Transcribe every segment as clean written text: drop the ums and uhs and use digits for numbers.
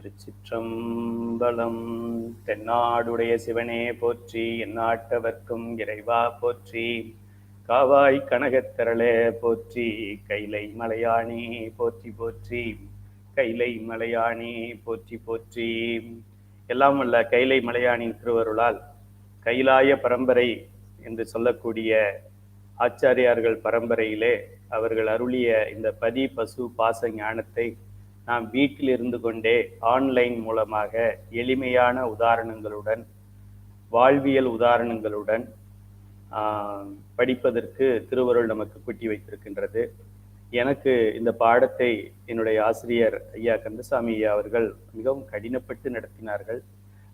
திருச்சிற்றம்பலம். தென்னாடுடைய சிவனே போற்றி, எந்நாட்டவர்க்கும் இறைவா போற்றி. காவாய் கனகத்திரளே போற்றி, கைலை மலையானே போற்றி போற்றி, கைலை மலையானே போற்றி போற்றி. எல்லாம் வல்ல கைலை மலையானின் திருவருளால் கைலாய பரம்பரை என்று சொல்லக்கூடிய ஆச்சாரியார்கள் பரம்பரையிலே அவர்கள் அருளிய இந்த பதி பசு பாச ஞானத்தை நாம் வீட்டில் இருந்து கொண்டே ஆன்லைன் மூலமாக எளிமையான உதாரணங்களுடன், வாழ்வியல் உதாரணங்களுடன் படிப்பதற்கு திருவருள் நமக்கு கூட்டி வைத்திருக்கின்றது. எனக்கு இந்த பாடத்தை என்னுடைய ஆசிரியர் ஐயா கந்தசாமி ஐயா அவர்கள் மிகவும் கடினப்பட்டு நடத்தினார்கள்.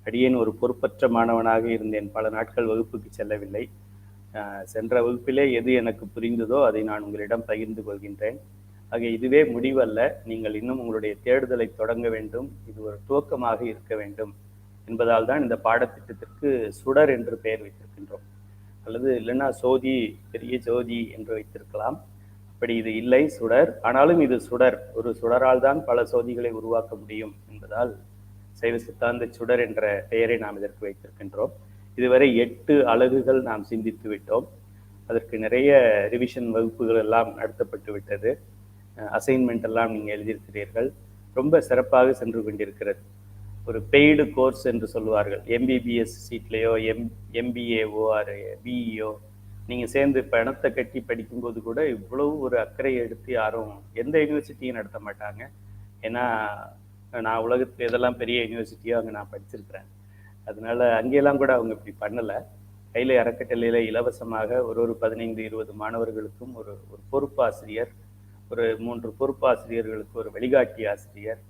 அடியேன் ஒரு பொறுப்பற்ற மாணவனாக இருந்தேன். பல நாட்கள் வகுப்புக்கு செல்லவில்லை. சென்ற வகுப்பிலே எது எனக்கு புரிந்ததோ அதை நான் உங்களிடம் பகிர்ந்து கொள்கின்றேன். ஆக இதுவே முடிவல்ல, நீங்கள் இன்னும் உங்களுடைய தேடுதலை தொடங்க வேண்டும். இது ஒரு துவக்கமாக இருக்க வேண்டும் என்பதால் தான் இந்த பாடத்திட்டத்திற்கு சுடர் என்று பெயர் வைத்திருக்கின்றோம். அல்லது இல்லைன்னா சோதி, பெரிய ஜோதி என்று வைத்திருக்கலாம். அப்படி இது இல்லை, சுடர். ஆனாலும் இது சுடர். ஒரு சுடரால் தான் பல சோதிகளை உருவாக்க முடியும் என்பதால் சைவ சித்தாந்த சுடர் என்ற பெயரை நாம் இதற்கு வைத்திருக்கின்றோம். இதுவரை 8 அலகுகள் நாம் சிந்தித்து விட்டோம். அதற்கு நிறைய ரிவிஷன் வகுப்புகள் எல்லாம் நடத்தப்பட்டு விட்டது. அசைன்மெண்ட் எல்லாம் நீங்கள் எழுதியிருக்கிறீர்கள். ரொம்ப சிறப்பாக சென்று கொண்டிருக்கிறது. ஒரு பெய்டு கோர்ஸ் என்று சொல்லுவார்கள். எம்பிபிஎஸ் சீட்லேயோ எம்பிஏஓ ஆர் பிஇஓ நீங்கள் சேர்ந்து பணத்தை கட்டி படிக்கும்போது கூட இவ்வளவு ஒரு அக்கறையை எடுத்து யாரும் எந்த யூனிவர்சிட்டியும் நடத்த மாட்டாங்க. ஏன்னா நான் உலகத்தில் எதெல்லாம் பெரிய யூனிவர்சிட்டியோ அங்கே நான் படிச்சிருக்கிறேன். அதனால அங்கெல்லாம் கூட அவங்க இப்படி பண்ணலை. கையில் அறக்கட்டளையில் இலவசமாக ஒரு 15-20 மாணவர்களுக்கும் ஒரு பொறுப்பாசிரியர், ஒரு 3 பொறுப்பாசிரியர்களுக்கு ஒரு வழிகாட்டி ஆசிரியர்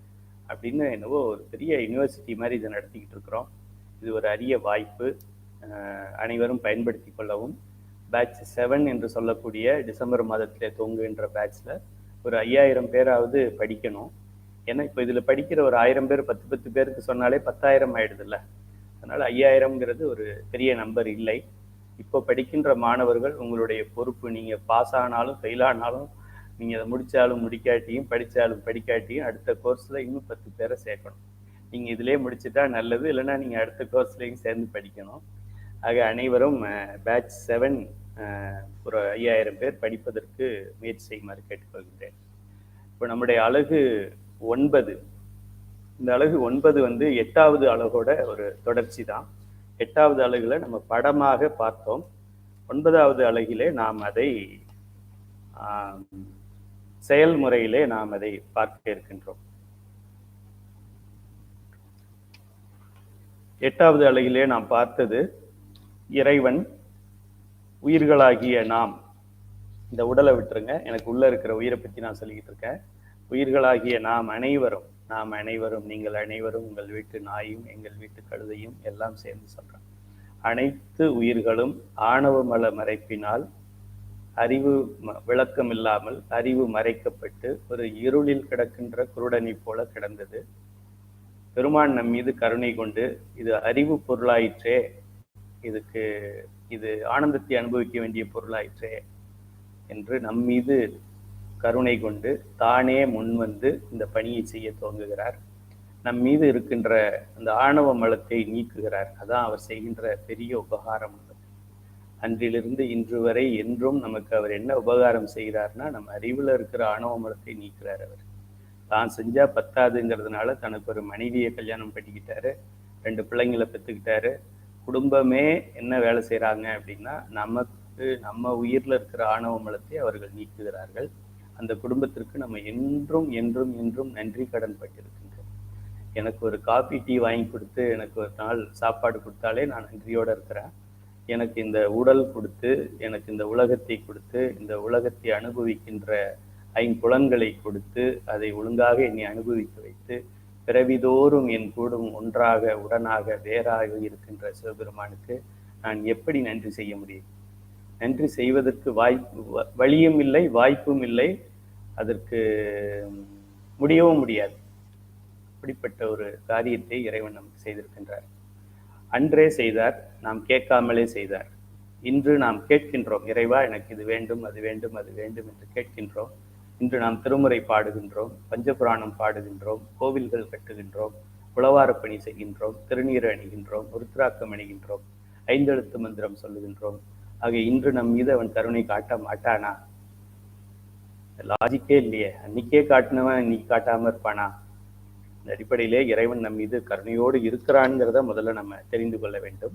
அப்படின்னு என்னவோ ஒரு பெரிய யூனிவர்சிட்டி மாதிரி இதை நடத்திக்கிட்டு இருக்கிறோம். இது ஒரு அரிய வாய்ப்பு, அனைவரும் பயன்படுத்தி கொள்ளவும். பேட்ச் 7 என்று சொல்லக்கூடிய டிசம்பர் மாதத்திலே துவங்குகின்ற பேட்சில் ஒரு 5000 பேராவது படிக்கணும். ஏன்னா இப்போ இதில் படிக்கிற ஒரு 1000 பேர் 10 பேருக்கு சொன்னாலே 10,000 ஆயிடுதுல்ல. அதனால் 5000ங்கிறது ஒரு பெரிய நம்பர் இல்லை. இப்போ படிக்கின்ற மாணவர்கள் உங்களுடைய பொறுப்பு. நீங்கள் பாஸ் ஆனாலும் ஃபெயில் ஆனாலும், நீங்கள் அதை முடித்தாலும் முடிக்காட்டியும் படித்தாலும் படிக்காட்டியும் அடுத்த கோர்ஸில் இன்னும் 10 பேரை சேர்க்கணும். நீங்கள் இதிலே முடிச்சுட்டா நல்லது, இல்லைன்னா நீங்கள் அடுத்த கோர்ஸ்லேயும் சேர்ந்து படிக்கணும். ஆக அனைவரும் பேட்ச் 7 ஒரு 5000 பேர் படிப்பதற்கு முயற்சி செய்யுமாறு கேட்டுக்கொள்கின்றேன். இப்போ நம்முடைய அலகு 9. இந்த அலகு 9 வந்து 8வது அலகோட ஒரு தொடர்ச்சி தான். 8வது அலகுல நம்ம படமாக பார்த்தோம். 9வது அலகிலே நாம் அதை செயல்முறையிலே நாம் அதை பார்க்க இருக்கின்றோம். 8வது அலகிலே நாம் பார்த்தது இறைவன், உயிர்களாகிய நாம். இந்த உடலை விட்டுருங்க, எனக்கு உள்ள இருக்கிற உயிரை பற்றி நான் சொல்லிக்கிட்டு இருக்கேன். உயிர்களாகிய நாம் அனைவரும், நீங்கள் அனைவரும், உங்கள் வீட்டு நாயும் எங்கள் வீட்டு கழுதையும் எல்லாம் சேர்ந்து சொல்றேன். அனைத்து உயிர்களும் ஆணவ மல மறைப்பினால் அறிவு விளக்கம் இல்லாமல் அறிவு மறைக்கப்பட்டு ஒரு இருளில் கிடக்கின்ற குருடனை போல கிடந்தது. பெருமான் நம் மீது கருணை கொண்டு இது அறிவு பொருளாயிற்றே, இது ஆனந்தத்தை அனுபவிக்க வேண்டிய பொருளாயிற்றே என்று நம் மீது கருணை கொண்டு தானே முன்வந்து இந்த பணியை செய்ய துவங்குகிறார். நம் மீது இருக்கின்ற அந்த ஆணவ மலத்தை நீக்குகிறார். அதான் அவர் செய்கின்ற பெரிய உபகாரம். அன்றிலிருந்து இன்று வரை என்றும் நமக்கு அவர் என்ன உபகாரம் செய்கிறார்னா, நம்ம அறிவில் இருக்கிற ஆணவ மலத்தை நீக்கிறார். அவர் தான் செஞ்சா பத்தாதுங்கிறதுனால தனக்கு ஒரு மனைவியை கல்யாணம் பண்ணிக்கிட்டாரு, 2 பிள்ளைங்களை பெற்றுக்கிட்டாரு. குடும்பமே என்ன வேலை செய்கிறாங்க அப்படின்னா, நம்ம உயிரில் இருக்கிற ஆணவ மலத்தை அவர்கள் நீக்குகிறார்கள். அந்த குடும்பத்திற்கு நம்ம என்றும் என்றும் என்றும் நன்றி கடன் பட்டிருக்கின்றோம். எனக்கு ஒரு காஃபி டீ வாங்கி கொடுத்து எனக்கு ஒரு நாள் சாப்பாடு கொடுத்தாலே நான் நன்றியோடு இருக்கிறேன். எனக்கு இந்த உடல் கொடுத்து, எனக்கு இந்த உலகத்தை கொடுத்து, இந்த உலகத்தை அனுபவிக்கின்ற 5 புலன்களை கொடுத்து, அதை ஒழுங்காக என்னை அனுபவிக்க வைத்து, பிறவிதோறும் என் கூடும் ஒன்றாக உடனாக வேறாக இருக்கின்ற சிவபெருமானுக்கு நான் எப்படி நன்றி செய்ய முடியும்? நன்றி செய்வதற்கு வழியும் இல்லை, வாய்ப்பும் இல்லை, அதற்கு முடியவும் முடியாது. அப்படிப்பட்ட ஒரு காரியத்தை இறைவன் நமக்கு செய்திருக்கின்றார். அன்றே செய்தார், நாம் கேட்காமலே செய்தார். இன்று நாம் கேட்கின்றோம், இறைவா எனக்கு இது வேண்டும், அது வேண்டும், அது வேண்டும் என்று கேட்கின்றோம். இன்று நாம் திருமுறை பாடுகின்றோம், பஞ்சபுராணம் பாடுகின்றோம், கோவில்கள் கட்டுகின்றோம், உழவாரப் பணி செய்கின்றோம், திருநீர் அணிகின்றோம், ருத்ராக்கம் அணிகின்றோம், ஐந்தெழுத்து மந்திரம் சொல்லுகின்றோம். ஆக இன்று நம் மீது அவன் கருணை காட்ட மாட்டானா? லாஜிக்கே இல்லையே. அன்னைக்கே காட்டினவன் இன்னைக்கு காட்டாம இருப்பானா? இந்த அடிப்படையிலே இறைவன் நம் மீது கருணையோடு இருக்கிறான்ங்கிறத முதல்ல நம்ம தெரிந்து கொள்ள வேண்டும்.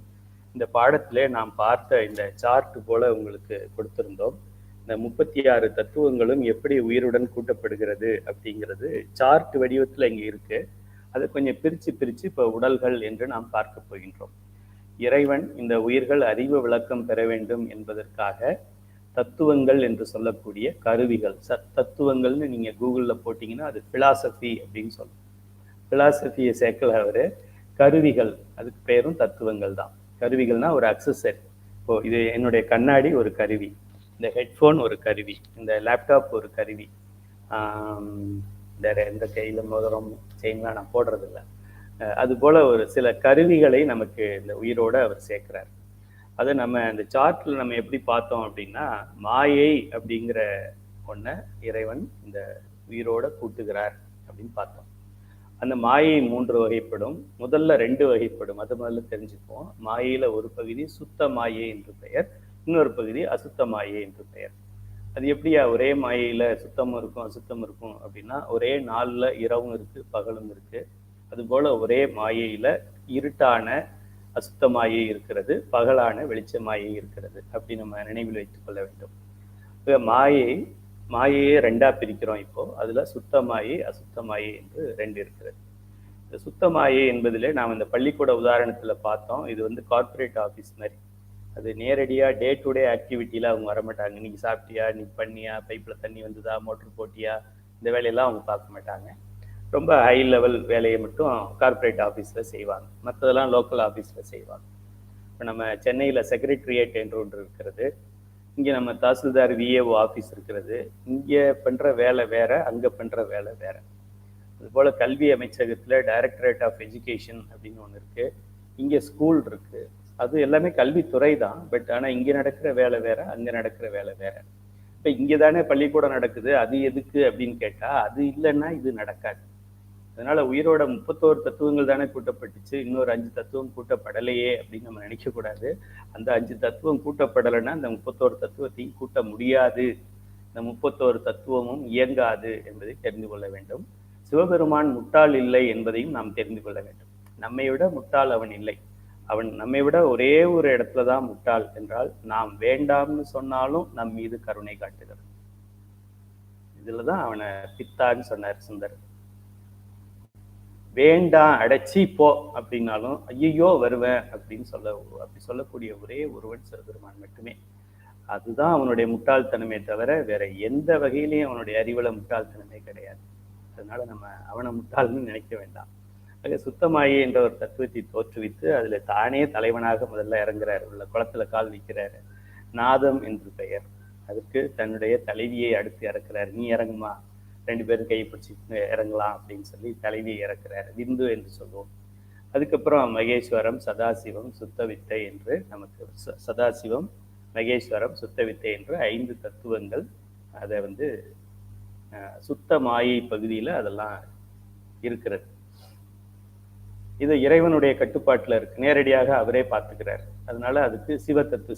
இந்த பாடத்திலே நாம் பார்த்த இந்த சார்ட் போல உங்களுக்கு கொடுத்திருந்தோம். இந்த 36 தத்துவங்களும் எப்படி உயிருடன் கூட்டப்படுகிறது அப்படிங்கிறது சார்ட் வடிவத்தில் இங்கே இருக்கு. அதை கொஞ்சம் பிரித்து இப்போ உடல்கள் என்று நாம் பார்க்க போகின்றோம். இறைவன் இந்த உயிர்கள் அறிவு விளக்கம் பெற வேண்டும் என்பதற்காக தத்துவங்கள் என்று சொல்லக்கூடிய கருவிகள், தத்துவங்கள்னு நீங்கள் கூகுளில் போட்டிங்கன்னா அது பிலாசபி அப்படின்னு சொல்லும். பிலாசபியை சேர்க்கல அவர், கருவிகள், அதுக்கு பேரும் தத்துவங்கள் தான். கருவிகள்னா ஒரு அக்சசரி. இப்போ இது என்னுடைய கண்ணாடி ஒரு கருவி, இந்த ஹெட்ஃபோன் ஒரு கருவி, இந்த லேப்டாப் ஒரு கருவி, வேற எந்த கையில் மோதிரம் செயின்லாம் நான் போடுறதில்ல. அதுபோல் ஒரு சில கருவிகளை நமக்கு இந்த உயிரோடு அவர் சேர்க்கிறார். அதை நம்ம இந்த சார்ட்டில் நம்ம எப்படி பார்த்தோம் அப்படின்னா, மாயை அப்படிங்கிற ஒன்றை இறைவன் இந்த உயிரோட கூட்டுகிறார் அப்படின்னு பார்த்தோம். அந்த மாயை 3 வகைப்படும். முதல்ல 2 வகைப்படும். அது முதல்ல தெரிஞ்சுப்போம். மாயையில் ஒரு பகுதி சுத்த மாயை என்று பெயர், இன்னொரு பகுதி அசுத்த மாயை என்று பெயர். அது எப்படியா ஒரே மாயையில் சுத்தமும் இருக்கும் அசுத்தம் இருக்கும் அப்படின்னா, ஒரே நாளில் இரவும் இருக்குது பகலும் இருக்குது. அதுபோல் ஒரே மாயையில் இருட்டான அசுத்த மாயை இருக்கிறது, பகலான வெளிச்ச மாயை இருக்கிறது. அப்படி நம்ம நினைவில் வைத்துக் கொள்ள வேண்டும். இப்போ மாயையே 2ஆ பிரிக்கிறோம். இப்போ அதில் சுத்த மாயை அசுத்த மாயை என்று 2 இருக்கிறது. இந்த சுத்த மாயை என்பதிலே நாம் இந்த பள்ளிக்கூட உதாரணத்தில் பார்த்தோம். இது வந்து கார்பரேட் ஆஃபீஸ் மாதிரி. அது நேரடியாக டே டு டே ஆக்டிவிட்டியில் அவங்க வரமாட்டாங்க. இன்னைக்கு சாப்பிட்டியா, இன்னைக்கு பண்ணியா, பைப்பில் தண்ணி வந்ததா, மோட்டர் போட்டியா, இந்த வேலையெல்லாம் அவங்க பார்க்க மாட்டாங்க. ரொம்ப ஹை லெவல் வேலையை மட்டும் கார்பரேட் ஆஃபீஸில் செய்வாங்க, மற்றதெல்லாம் லோக்கல் ஆஃபீஸில் செய்வாங்க. இப்போ நம்ம சென்னையில் செக்ரட்டரியேட் என்று ஒன்று இருக்கிறது, இங்கே நம்ம தாசில்தார் விஏஓ ஆஃபீஸ் இருக்கிறது. இங்கே பண்ணுற வேலை வேறு, அங்கே பண்ணுற வேலை வேறு. அதுபோல் கல்வி அமைச்சகத்தில் டைரக்டரேட் ஆஃப் எஜுகேஷன் அப்படின்னு ஒன்று இருக்குது, இங்கே ஸ்கூல் இருக்குது. அது எல்லாமே கல்வித்துறை தான். பட் ஆனால் இங்கே நடக்கிற வேலை வேறு, அங்கே நடக்கிற வேலை வேறு. இப்போ இங்கே தானே பள்ளிக்கூடம் நடக்குது, அது எதுக்கு அப்படின்னு கேட்டால், அது இல்லைன்னா இது நடக்காது. அதனால உயிரோட 31 தத்துவங்கள் தானே கூட்டப்பட்டுச்சு, இன்னொரு 5 தத்துவம் கூட்டப்படலையே அப்படின்னு நம்ம நினைக்கக்கூடாது. அந்த 5 தத்துவம் கூட்டப்படலைன்னா அந்த 31 தத்துவத்தையும் கூட்ட முடியாது, இந்த 31 தத்துவமும் இயங்காது என்பதை தெரிந்து கொள்ள வேண்டும். சிவபெருமான் முட்டாள் இல்லை என்பதையும் நாம் தெரிந்து கொள்ள வேண்டும். நம்மை விட முட்டாள் அவன் இல்லை. அவன் நம்மை விட ஒரே ஒரு இடத்துல தான் முட்டாள் என்றால், நாம் வேண்டாம்னு சொன்னாலும் நம் மீது கருணை காட்டுகிறது. இதுலதான் அவனை பித்தான்னு சொன்னார் சுந்தர். வேண்டாம் அடைச்சி போ அப்படின்னாலும் ஐயோ வருவேன் அப்படின்னு அப்படி சொல்லக்கூடிய ஒரே ஒருவன் சிவபெருமான் மட்டுமே. அதுதான் அவனுடைய முட்டாள்தனமே தவிர வேற எந்த வகையிலையும் அவனுடைய அறிவுல முட்டாள்தனமே கிடையாது. அதனால நம்ம அவனை முட்டாள்னு நினைக்க வேண்டாம். ஆக சுத்தமாயி என்ற ஒரு தத்துவத்தை தோற்றுவித்து அதுல தானே தலைவனாக முதல்ல இறங்குறாரு, உள்ள குளத்துல கால் வைக்கிறாரு. நாதம் என்று பெயர். அதுக்கு தன்னுடைய தலைவியை அடுத்து இறக்குறாரு. நீ இறங்குமா, 2 பேரும் கையை பிடிச்சி இறங்கலாம் அப்படின்னு சொல்லி தலைவியை இறக்குறாரு, விந்து என்று சொல்லுவோம். அதுக்கப்புறம் மகேஸ்வரம், சதாசிவம், சுத்தவித்தை என்று நமக்கு சதாசிவம், மகேஸ்வரம், சுத்தவித்தை என்று 5 தத்துவங்கள். அதை வந்து சுத்த மாயை பகுதியில் அதெல்லாம் இருக்கிறது. இது இறைவனுடைய கட்டுப்பாட்டில் இருக்கு, நேரடியாக அவரே பார்த்துக்கிறார். அதனால அதுக்கு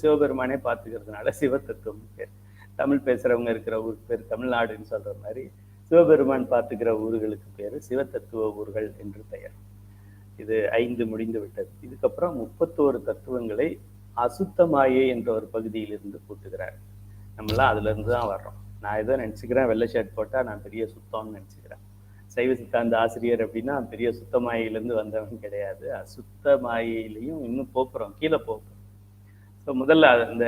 சிவபெருமானே பார்த்துக்கிறதுனால சிவத்தத்துவம் பேர். தமிழ் பேசுறவங்க இருக்கிற ஊருக்கு பேர் தமிழ்நாடுன்னு சொல்ற மாதிரி சிவபெருமான் பார்த்துக்கிற ஊர்களுக்கு பேர் சிவத்தத்துவ ஊர்கள் என்று பெயர். இது 5 முடிந்து விட்டது. இதுக்கப்புறம் 31 தத்துவங்களை அசுத்தமாயை என்ற ஒரு பகுதியிலிருந்து கூட்டுகிறார். நம்மளாம் அதுல இருந்து தான் வர்றோம். நான் ஏதோ நினைச்சுக்கிறேன், வெள்ளை ஷர்ட் போட்டா நான் பெரிய சுத்தம்னு நினைச்சுக்கிறேன். சைவ சித்தாந்த ஆசிரியர் அப்படின்னா பெரிய சுத்தமாயிலிருந்து வந்தவன் கிடையாது. அசுத்தமாயிலையும் இன்னும் போக்குறோம், கீழே போக்குறோம். ஸோ முதல்ல அந்த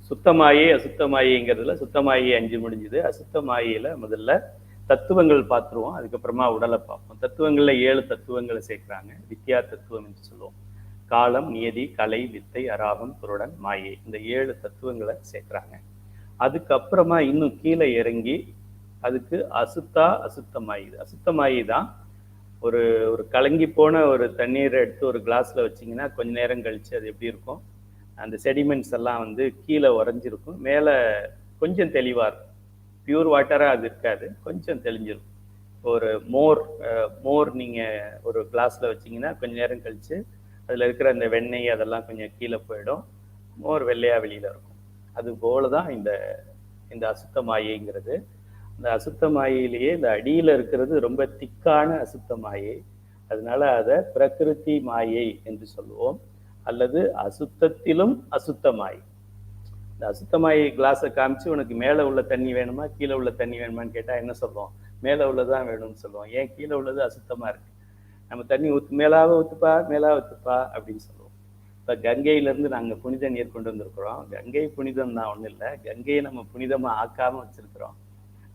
சுத்தமாயே அசுத்தமாயிங்கிறதுல சுத்தமாயி 5 முடிஞ்சுது. அசுத்தமாயில முதல்ல தத்துவங்கள் பார்த்துருவோம், அதுக்கப்புறமா உடலை பார்ப்போம். தத்துவங்கள்ல 7 தத்துவங்களை சேர்க்கிறாங்க. வித்யா தத்துவம் என்று சொல்லுவோம். காலம், நியதி, கலை, வித்தை, அராகம், புருடன், மாயை, இந்த 7 தத்துவங்களை சேர்க்கிறாங்க. அதுக்கப்புறமா இன்னும் கீழே இறங்கி அதுக்கு அசுத்தமாயி. அசுத்தமாயி தான் ஒரு கலங்கி போன ஒரு தண்ணீரை எடுத்து ஒரு கிளாஸ்ல வச்சிங்கன்னா கொஞ்ச நேரம் கழிச்சு அது எப்படி இருக்கும், அந்த செடிமெண்ட்ஸ் எல்லாம் வந்து கீழே உறைஞ்சிருக்கும், மேலே கொஞ்சம் தெளிவாக இருக்கும், பியூர் வாட்டராக அது இருக்காது, கொஞ்சம் தெளிஞ்சிடும். ஒரு மோர் நீங்கள் ஒரு கிளாஸில் வச்சிங்கன்னா கொஞ்சம் நேரம் கழித்து அதில் இருக்கிற அந்த வெண்ணெய் அதெல்லாம் கொஞ்சம் கீழே போயிடும், மோர் வெள்ளையாக வெளியில் இருக்கும். அது போல தான் இந்த இந்த அசுத்த மாயைங்கிறது. இந்த அசுத்த மாயையிலேயே இந்த அடியில் இருக்கிறது ரொம்ப திக்கான அசுத்த மாயை. அதனால அதை பிரகிருதி மாயை என்று சொல்லுவோம், அல்லது அசுத்தத்திலும் அசுத்த மாயை. இந்த அசுத்த மாயை கிளாஸை காமிச்சு உனக்கு மேலே உள்ள தண்ணி வேணுமா கீழே உள்ள தண்ணி வேணுமான்னு கேட்டால் என்ன சொல்லுவோம்? மேலே உள்ளதான் வேணும்னு சொல்லுவோம். ஏன் கீழே உள்ளது அசுத்தமாக இருக்கு, நம்ம தண்ணி மேலாக ஊற்றுப்பா மேலாக ஊற்றுப்பா அப்படின்னு சொல்லுவோம். இப்போ கங்கையிலேருந்து நாங்கள் புனித நீர் கொண்டு வந்திருக்கிறோம். கங்கை புனிதம் தான், ஒன்றும் இல்லை, கங்கையை நம்ம புனிதமாக ஆக்காமல் வச்சுருக்கிறோம்.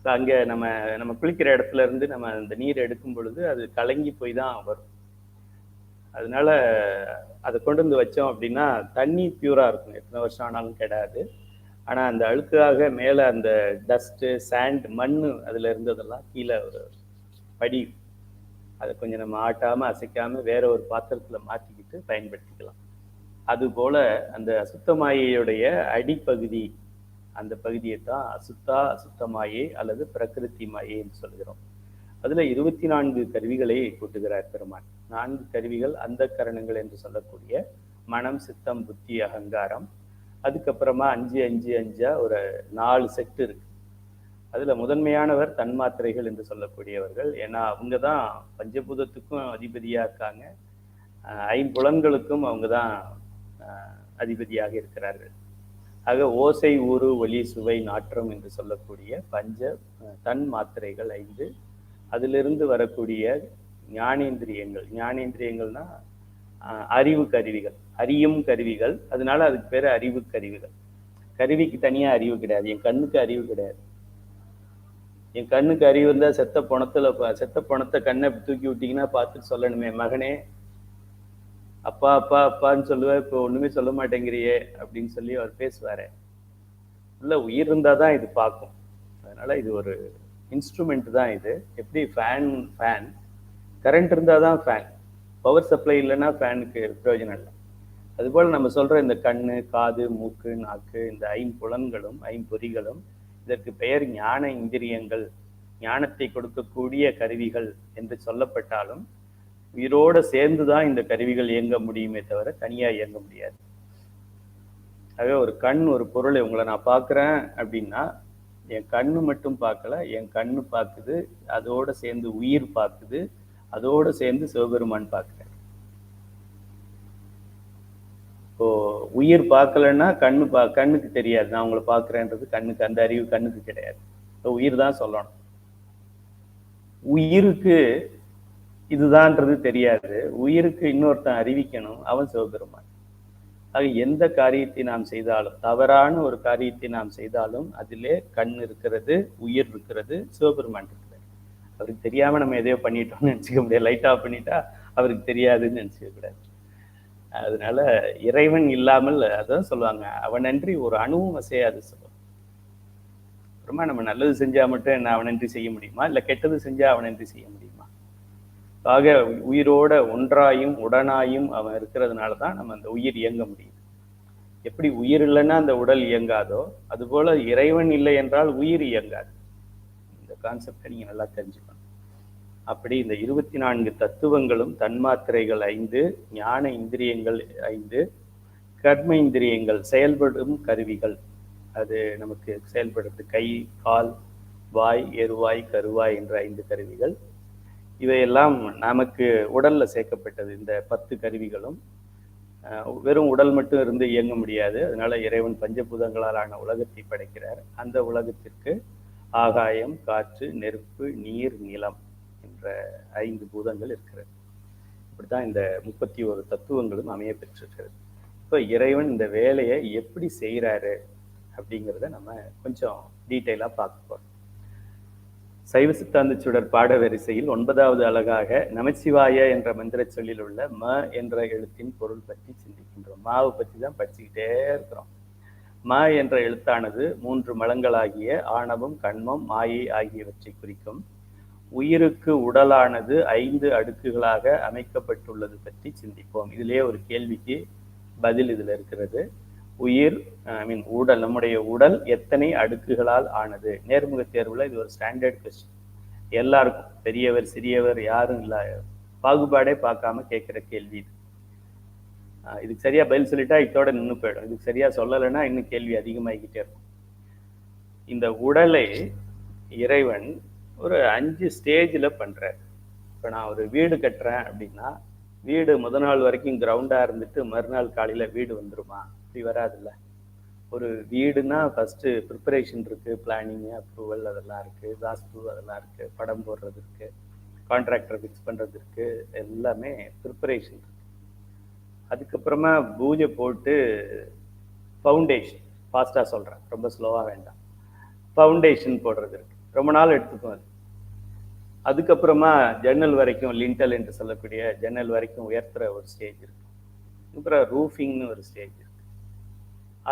ஸோ அங்கே நம்ம குளிக்கிற இடத்துல இருந்து நம்ம அந்த நீர் எடுக்கும் பொழுது அது கலங்கி போய் தான் வரும். அதனால அதை கொண்டு வந்து வச்சோம் அப்படின்னா தண்ணி பியூராக இருக்கும், எத்தனை வருஷம் ஆனாலும் கிடையாது. ஆனால் அந்த அழுக்காக மேலே அந்த டஸ்ட்டு சாண்ட் மண் அதில் இருந்ததெல்லாம் கீழே ஒரு படி, அதை கொஞ்சம் நம்ம ஆட்டாமல் அசைக்காமல் வேற ஒரு பாத்திரத்தில் மாற்றிக்கிட்டு பயன்படுத்திக்கலாம். அதுபோல் அந்த அசுத்தமாயையுடைய அடிப்பகுதி, அந்த பகுதியை தான் அசுத்த மாயை அல்லது பிரகிருதி மாயை என்று சொல்கிறோம். அதில் 24 கருவிகளை கூட்டுகிறார் பெருமான். 4 கருவிகள் அந்த கரணங்கள் என்று சொல்லக்கூடிய மனம், சித்தம், புத்தி, அகங்காரம். அதுக்கப்புறமா 5 5 5 ஒரு 4 செட்டு இருக்கு. அதில் முதன்மையானவர் தன்மாத்திரைகள் என்று சொல்லக்கூடியவர்கள். ஏன்னா அவங்க தான் பஞ்சபூதத்துக்கும் அதிபதியாக இருக்காங்க, ஐம்புலன்களுக்கும் அவங்க தான் அதிபதியாக இருக்கிறார்கள். ஆக ஓசை, ஊறு, ஒலி, சுவை, நாற்றம் என்று சொல்லக்கூடிய தன் மாத்திரைகள் 5. அதிலிருந்து வரக்கூடிய ஞானேந்திரியங்கள், ஞானேந்திரியங்கள்னா அறிவு கருவிகள், அறியும் கருவிகள். அதனால அதுக்கு பேர் அறிவு கருவிகள். கருவிக்கு தனியாக அறிவு கிடையாது. என் கண்ணுக்கு அறிவு கிடையாது. என் கண்ணுக்கு அறிவு இருந்தால் செத்த பணத்தை கண்ணை தூக்கி விட்டீங்கன்னா பார்த்துட்டு சொல்லணுமே, மகனே அப்பா அப்பா அப்பான்னு சொல்லுவேன், இப்போ ஒண்ணுமே சொல்ல மாட்டேங்கிறியே அப்படின்னு சொல்லி அவர் பேசுவாரு. உள்ள உயிர் இருந்தால் தான் இது பார்க்கும். அதனால இது ஒரு இன்ஸ்ட்ருமெண்ட் தான் இது. எப்படி ஃபேன் கரண்ட் இருந்தால் தான் ஃபேன், பவர் சப்ளை இல்லைன்னா ஃபேனுக்கு பிரயோஜனம் இல்லை. அதுபோல் நம்ம சொல்கிற இந்த கண்ணு, காது, மூக்கு, நாக்கு, இந்த ஐம்புலன்களும் ஐம்பொறிகளும் இதற்கு பெயர் ஞான இந்திரியங்கள், ஞானத்தை கொடுக்கக்கூடிய கருவிகள் என்று சொல்லப்பட்டாலும் உயிரோடு சேர்ந்து தான் இந்த கருவிகள் இயங்க முடியுமே தவிர தனியாக இயங்க முடியாது. ஆகவே ஒரு கண் ஒரு பொருளை, உங்களை நான் பார்க்குறேன் அப்படின்னா என் கண்ணு மட்டும் பார்க்கல, என் கண்ணு பார்க்குது, அதோடு சேர்ந்து உயிர் பார்க்குது, அதோடு சேர்ந்து சிவபெருமான் பார்க்குறாரு. இப்போ உயிர் பார்க்கலன்னா கண்ணுக்கு தெரியாது, நான் உங்களை பார்க்குறேன்றது கண்ணுக்கு, அந்த அறிவு கண்ணுக்கு கிடையாது. இப்போ உயிர் தான் சொல்லணும். உயிருக்கு இதுதான்றது தெரியாது, உயிருக்கு இன்னொருத்தன் அறிவிக்கணும், அவன் சிவபெருமான். ஆக எந்த காரியத்தை நாம் செய்தாலும், தவறான ஒரு காரியத்தை நாம் செய்தாலும் அதிலே கண் இருக்கிறது, உயிர் இருக்கிறது, சிவபெருமான் இருக்கிறது. அவருக்கு தெரியாம நம்ம எதையோ பண்ணிட்டோம்னு நினைச்சுக்க முடியாது. லைட் ஆஃப் பண்ணிட்டா அவருக்கு தெரியாதுன்னு நினைச்சுக்க கூடாது. அதனால இறைவன் இல்லாமல், அதான் சொல்லுவாங்க, அவனன்றி ஒரு அணுவும் அசையாது சொல்லுவாங்க. அப்புறமா நம்ம நல்லது செஞ்சா மட்டும் என்ன அவனன்றி செய்ய முடியுமா, இல்லை கெட்டது செஞ்சா அவனன்றி செய்ய முடியுமா? ஆக உயிரோட ஒன்றாயும் உடனாயும் அவன் இருக்கிறதுனால தான் நம்ம அந்த உயிர் இயங்க முடியும். எப்படி உயிர் இல்லைன்னா அந்த உடல் இயங்காதோ அதுபோல இறைவன் இல்லை என்றால் உயிர் இயங்காது. இந்த கான்செப்டை நீங்க நல்லா தெரிஞ்சுக்கணும். அப்படி இந்த 24 தத்துவங்களும் தன்மாத்திரைகள் 5, ஞான இந்திரியங்கள் 5, கர்ம இந்திரியங்கள் செயல்படும் கருவிகள், அது நமக்கு செயல்படுறது கை, கால், வாய், எருவாய், கருவாய் என்ற 5 கருவிகள். இவையெல்லாம் நமக்கு உடல்ல சேர்க்கப்பட்டது. இந்த 10 கருவிகளும் வெறும் உடல் மட்டும் இருந்து இயங்க முடியாது. அதனால இறைவன் பஞ்சபூதங்களால் ஆன உலகத்தை படைக்கிறார். அந்த உலகத்திற்கு ஆகாயம், காற்று, நெருப்பு, நீர், நிலம் என்ற 5 பூதங்கள் இருக்கிறது. இப்படித்தான் இந்த 31 தத்துவங்களும் அமைய பெற்றிருக்கிறது. இப்போ இறைவன் இந்த வேலையை எப்படி செய்கிறாரு அப்படிங்கிறத நம்ம கொஞ்சம் டீட்டெயிலாக பார்க்க போகிறோம். சைவ சித்தாந்த சுடர் பாட வரிசையில் 9வது அழகாக நமச்சிவாய என்ற மந்திர சொல்லில் உள்ள ம என்ற எழுத்தின் பொருள் பற்றி சிந்திக்கின்றோம். மாவை பற்றி தான் படிச்சுக்கிட்டே இருக்கிறோம். ம என்ற எழுத்தானது 3 மலங்களாகிய ஆணவம், கண்மம், மாயை ஆகியவற்றை குறிக்கும். உயிருக்கு உடலானது 5 அடுக்குகளாக அமைக்கப்பட்டுள்ளது பற்றி சிந்திப்போம். இதிலே ஒரு கேள்விக்கு பதில் இதில் இருக்கிறது. உயிர் உடல், நம்முடைய உடல் எத்தனை அடுக்குகளால் ஆனது? நேர்முக தேர்வுல இது ஒரு ஸ்டாண்டர்ட் கொஸ்டின். எல்லாருக்கும், பெரியவர் சிறியவர் யாரும் இல்ல, பாகுபாடே பார்க்காம கேட்கிற கேள்வி இது. இதுக்கு சரியா பதில் சொல்லிட்டா இதோட நின்று போயிடும். இதுக்கு சரியா சொல்லலைன்னா இன்னும் கேள்வி அதிகமாகிக்கிட்டே இருக்கும். இந்த உடலை இறைவன் ஒரு 5 ஸ்டேஜில் பண்றார். இப்போ நான் ஒரு வீடு கட்டுறேன் அப்படின்னா, வீடு முதல் நாள் வரைக்கும் கிரவுண்டா இருந்துட்டு மறுநாள் காலையில வீடு வந்துருமா? இப்படி வராதுல்ல. ஒரு வீடுனா ஃபர்ஸ்ட் ப்ரிப்பரேஷன் இருக்கு, பிளானிங், அப்ரூவல் அதெல்லாம் இருக்கு, வாஸ்து அதெல்லாம் இருக்கு, படம் போடுறது இருக்கு, கான்ட்ராக்டர் ஃபிக்ஸ் பண்றது இருக்கு, எல்லாமே ப்ரிப்பரேஷன் இருக்கு. அதுக்கப்புறமா பூஜை போட்டு ஃபவுண்டேஷன், ஃபாஸ்ட்டாக சொல்கிறேன், ரொம்ப ஸ்லோவாக வேண்டாம், ஃபவுண்டேஷன் போடுறது இருக்கு, ரொம்ப நாள் எடுத்துக்கும் அது. அதுக்கப்புறமா ஜன்னல் வரைக்கும், லிண்டல் என்று சொல்லக்கூடிய ஜன்னல் வரைக்கும் உயர்த்துற ஒரு ஸ்டேஜ் இருக்கு. அப்புறம் ரூஃபிங்னு ஒரு ஸ்டேஜ் இருக்கு.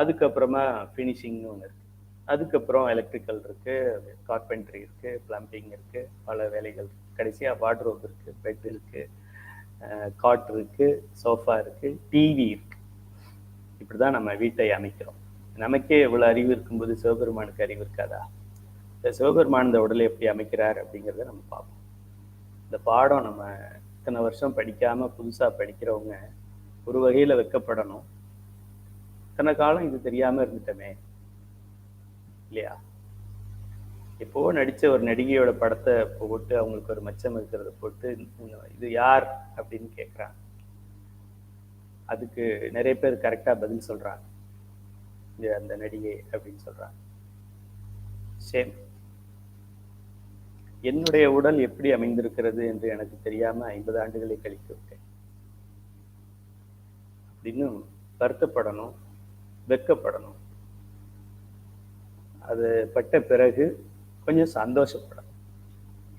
அதுக்கப்புறமா ஃபினிஷிங்னு ஒன்று இருக்கு. அதுக்கப்புறம் எலக்ட்ரிக்கல் இருக்கு, கார்பென்ட்ரி இருக்கு, பிளம்பிங் இருக்கு, பல வேலைகள். கடைசியாக வார்ட்ரோப் இருக்கு, பெட் இருக்கு, காட் இருக்கு, சோஃபா இருக்கு, டிவி இருக்கு. இப்படிதான் நம்ம வீட்டை அமைக்கிறோம். நமக்கே எவ்வளவு அறிவு இருக்கும்போது சிவபெருமானுக்கு அறிவு இருக்காதா? இந்த சிவபெருமான் இந்த உடலை எப்படி அமைக்கிறார் அப்படிங்கிறத நம்ம பார்ப்போம். இந்த பாடம் நம்ம இத்தனை வருஷம் படிக்காம புதுசா படிக்கிறவங்க ஒரு வகையில வெட்கப்படணும். இத்தனை காலம் இது தெரியாம இருந்துட்டோமே இல்லையா? இப்போ நடிச்ச ஒரு நடிகையோட படத்தை போட்டு அவங்களுக்கு ஒரு மச்சம் இருக்கிறத போட்டு இது யார் அப்படின்னு கேட்குறாங்க. அதுக்கு நிறைய பேர் கரெக்டா பதில் சொல்றாங்க, அந்த நடிகை அப்படின்னு சொல்றாங்க. சேம், என்னுடைய உடல் எப்படி அமைந்திருக்கிறது என்று எனக்கு தெரியாம 50 ஆண்டுகளை கழித்து விட்டேன் அப்படின்னு வருத்தப்படணும், வெட்கப்படணும். அது பட்ட பிறகு கொஞ்சம் சந்தோஷப்படணும்.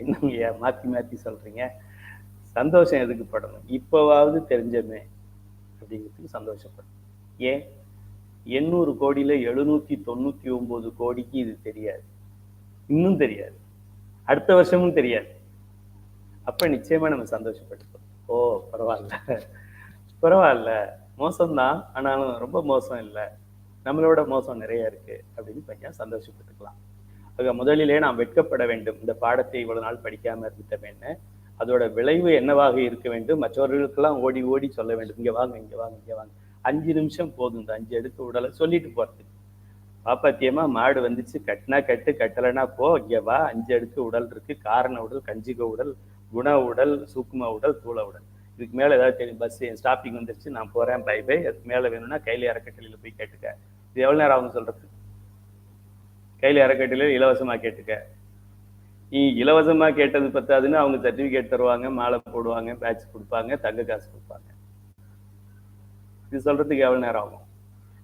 இன்னும் மாத்தி மாத்தி சொல்றீங்க, சந்தோஷம் எதுக்கு படணும்? இப்பவாவது தெரிஞ்சமே அப்படிங்கிறதுக்கு சந்தோஷப்படணும். ஏன் 800 கோடியில 799 கோடிக்கு இது தெரியாது, இன்னும் தெரியாது, அடுத்த வருஷமும் தெரியாது. அப்ப நிச்சயமா நம்ம சந்தோஷப்பட்டுக்கணும். ஓ பரவாயில்ல, பரவாயில்ல, மோசம்தான், ஆனாலும் ரொம்ப மோசம் இல்லை, நம்மளோட மோசம் நிறைய இருக்கு அப்படின்னு கொஞ்சம் சந்தோஷப்பட்டுக்கலாம். ஆக முதலிலே நாம் வெட்கப்பட வேண்டும். இந்த பாடத்தை இவ்வளவு நாள் படிக்காம இருந்துட்டோமேன்னு. அதோட விளைவு என்னவாக இருக்க வேண்டும்? மற்றவர்களுக்கெல்லாம் ஓடி ஓடி சொல்ல வேண்டும், இங்க வாங்க, இங்க வாங்க, இங்க வாங்க. 5 நிமிஷம் போதும் இந்த 5 அடுக்கு உடலை சொல்லிட்டு போறதுக்கு. பாப்பாத்தியமா மாடு வந்துச்சு, கட்டினா கட்டு, கட்டலைன்னா போ, இங்க வா, 5 அடுக்கு உடல் இருக்கு, காரண உடல், கஞ்சிக உடல், குண உடல், சூக்கும உடல், தூள உடல். இதுக்கு மேல ஏதாவது தெரியும்? பஸ் ஸ்டாப்பிங் வந்துருச்சு, நான் போறேன், பை பை. அதுக்கு மேல வேணும்னா கையில அறக்கட்டளையில போய் கேட்டுக்க. இது எவ்வளவு நேரம் ஆகும் சொல்றது? கையில அறக்கட்டளையில இலவசமா கேட்டுக்க. நீ இலவசமா கேட்டது பத்தாதுன்னு அவங்க சர்டிபிகேட் தருவாங்க, மாலை போடுவாங்க, பேட்ச் கொடுப்பாங்க, தங்க காசு கொடுப்பாங்க. இது சொல்றதுக்கு எவ்வளவு நேரம் ஆகும்?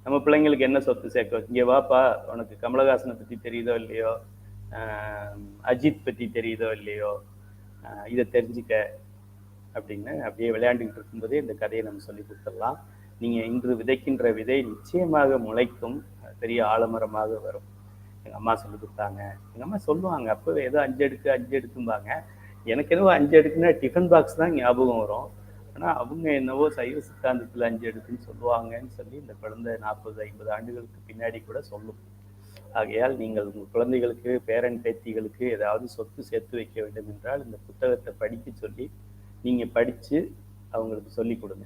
நம்ம பிள்ளைங்களுக்கு என்ன சொத்து சேர்க்க? இங்க வாப்பா, உனக்கு கமலஹாசனை பத்தி தெரியுதோ இல்லையோ, அஜித் பத்தி தெரியுதோ இல்லையோ, இதை தெரிஞ்சுக்க அப்படின்னு அப்படியே விளையாண்டுக்கிட்டு இருக்கும்போதே இந்த கதையை நம்ம சொல்லி கொடுத்துடலாம். நீங்க இன்று விதைக்கின்ற விதை நிச்சயமாக முளைக்கும், பெரிய ஆலமரமாக வரும். எங்க அம்மா சொல்லி கொடுத்தாங்க, எங்க அம்மா சொல்லுவாங்க, அப்போ ஏதோ 5 அடுக்கு 5 அடுக்கும்பாங்க. எனக்கு என்னவோ 5 அடுக்குன்னா டிஃபன் பாக்ஸ் தான் ஞாபகம் வரும். ஆனா அவங்க என்னவோ சைவ சித்தாந்தத்துல 5 அடுக்குன்னு சொல்லுவாங்கன்னு சொல்லி இந்த குழந்தை 40-50 ஆண்டுகளுக்கு பின்னாடி கூட சொல்லும். ஆகையால் நீங்கள் உங்கள் குழந்தைகளுக்கு, பேரன் பேத்திகளுக்கு ஏதாவது சொத்து சேர்த்து வைக்க வேண்டும் என்றால் இந்த புத்தகத்தை படிக்க சொல்லி நீங்க படிச்சு அவங்களுக்கு சொல்லி கொடுங்க.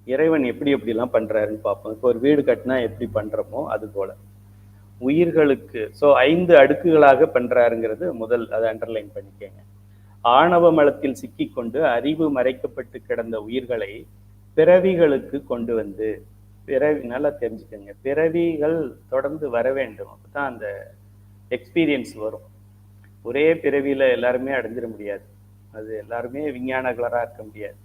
இறைவன் எப்படி எப்படிலாம் பண்றாருன்னு பார்ப்போம். இப்போ ஒரு வீடு கட்டினா எப்படி பண்றோமோ அது போல உயிர்களுக்கு 5 அடுக்குகளாக பண்றாருங்கிறது முதல், அதை அண்டர்லைன் பண்ணிக்கங்க. ஆணவ மலத்தில் சிக்கிக்கொண்டு அறிவு மறைக்கப்பட்டு கிடந்த உயிர்களை பிறவிகளுக்கு கொண்டு வந்து, பிறவி நல்லா தெரிஞ்சுக்கங்க, பிறவிகள் தொடர்ந்து வர வேண்டும், அப்பதான் அந்த எக்ஸ்பீரியன்ஸ் வரும். ஒரே பிறவியில எல்லாருமே அடைஞ்சிட முடியாது, அது எல்லாருமே விஞ்ஞானகளரா இருக்க முடியாது.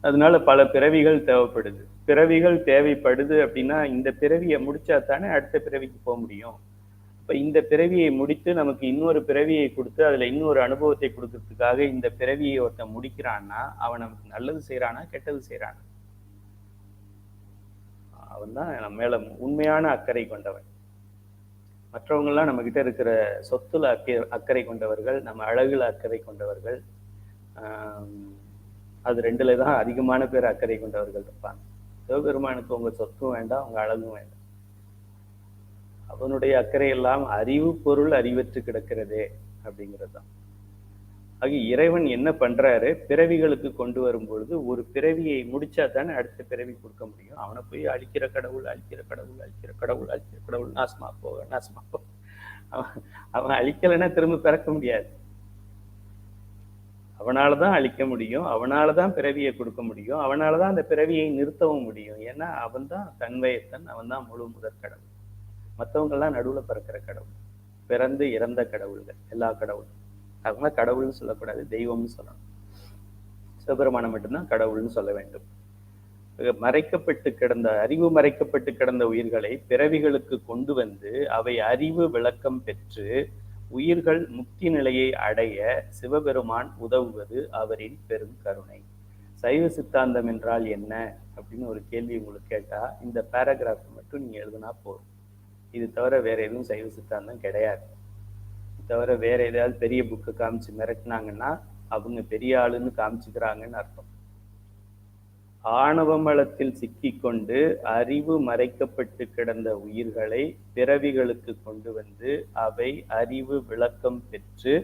அதனால பல பிறவிகள் தேவைப்படுது. பிறவிகள் தேவைப்படுது அப்படின்னா இந்த பிறவியை முடிச்சா தானே அடுத்த பிறவிக்கு போக முடியும். இப்ப இந்த பிறவியை முடித்து நமக்கு இன்னொரு பிறவியை கொடுத்து அதுல இன்னொரு அனுபவத்தை கொடுக்கறதுக்காக இந்த பிறவியை ஒருத்தன் முடிக்கிறான்னா அவன் நமக்கு நல்லது செய்யறானா கெட்டது செய்யறானா? அவன் தான் நம்ம மேல உண்மையான அக்கறை கொண்டவன். மற்றவங்கெல்லாம் நம்ம கிட்ட இருக்கிற சொத்துல அக்கறை கொண்டவர்கள், நம்ம அழகுல அக்கறை கொண்டவர்கள். அது 2ல தான் அதிகமான பேர் அக்கறை கொண்டவர்கள் இருப்பாங்க. சிவபெருமானுக்கு உங்க சொத்தும் வேண்டாம், உங்க அழகும் வேண்டாம். அவனுடைய அக்கறை எல்லாம் அறிவு பொருள் அறிவற்று கிடக்கிறதே அப்படிங்கிறது தான். ஆக இறைவன் என்ன பண்றாரு, பிறவிகளுக்கு கொண்டு வரும் பொழுது ஒரு பிறவியை முடிச்சா தானே அடுத்த பிறவி கொடுக்க முடியும். அவனை போய் அழிக்கிற கடவுள், அழிக்கிற கடவுள், அழிக்கிற கடவுள், அழிக்கிற கடவுள், நாசமா போக, நாசமா போக. அவன் அழிக்கலைன்னா திரும்ப பிறக்க முடியாது. அவனாலதான் அழிக்க முடியும், அவனாலதான் பிறவியை கொடுக்க முடியும், அவனாலதான் அந்த பிறவியை நிறுத்தவும் முடியும். ஏன்னா அவன் தான் தன்வயத்தன், அவன் தான் முழு முதற் கடவுள். மற்றவங்க எல்லாம் நடுவுல பிறக்கிற கடவுள், பிறந்து இறந்த கடவுள்கள், எல்லா கடவுளும். அவங்க கடவுள்னு சொல்லக்கூடாது, தெய்வம்னு சொல்லணும். சிவபெருமானம் மட்டும்தான் கடவுள்னு சொல்ல வேண்டும். மறைக்கப்பட்டு கிடந்த, அறிவு மறைக்கப்பட்டு கிடந்த உயிர்களை பிறவிகளுக்கு கொண்டு வந்து அவை அறிவு விளக்கம் பெற்று உயிர்கள் முக்தி நிலையை அடைய சிவபெருமான் உதவுவது அவரின் பெரும் கருணை. சைவ சித்தாந்தம் என்றால் என்ன அப்படின்னு ஒரு கேள்வி உங்களுக்கு கேட்டா இந்த பேராகிராஃப் மட்டும் நீங்க எழுதுனா போதும். இது தவிர வேற எதுவும் சைவ சித்தாந்தம் கிடையாது. தவிர வேற ஏதாவது பெரிய புக்கு காமிச்சு மிரட்டினாங்கன்னா அவங்க பெரிய ஆளுன்னு காமிச்சுக்கிறாங்கன்னு அர்த்தம். ஆணவமலத்தில் சிக்கிக்கொண்டு அறிவு மறைக்கப்பட்டு கிடந்த உயிர்களை பிறவிகளுக்கு கொண்டு வந்து அவை அறிவு விளக்கம் பெற்று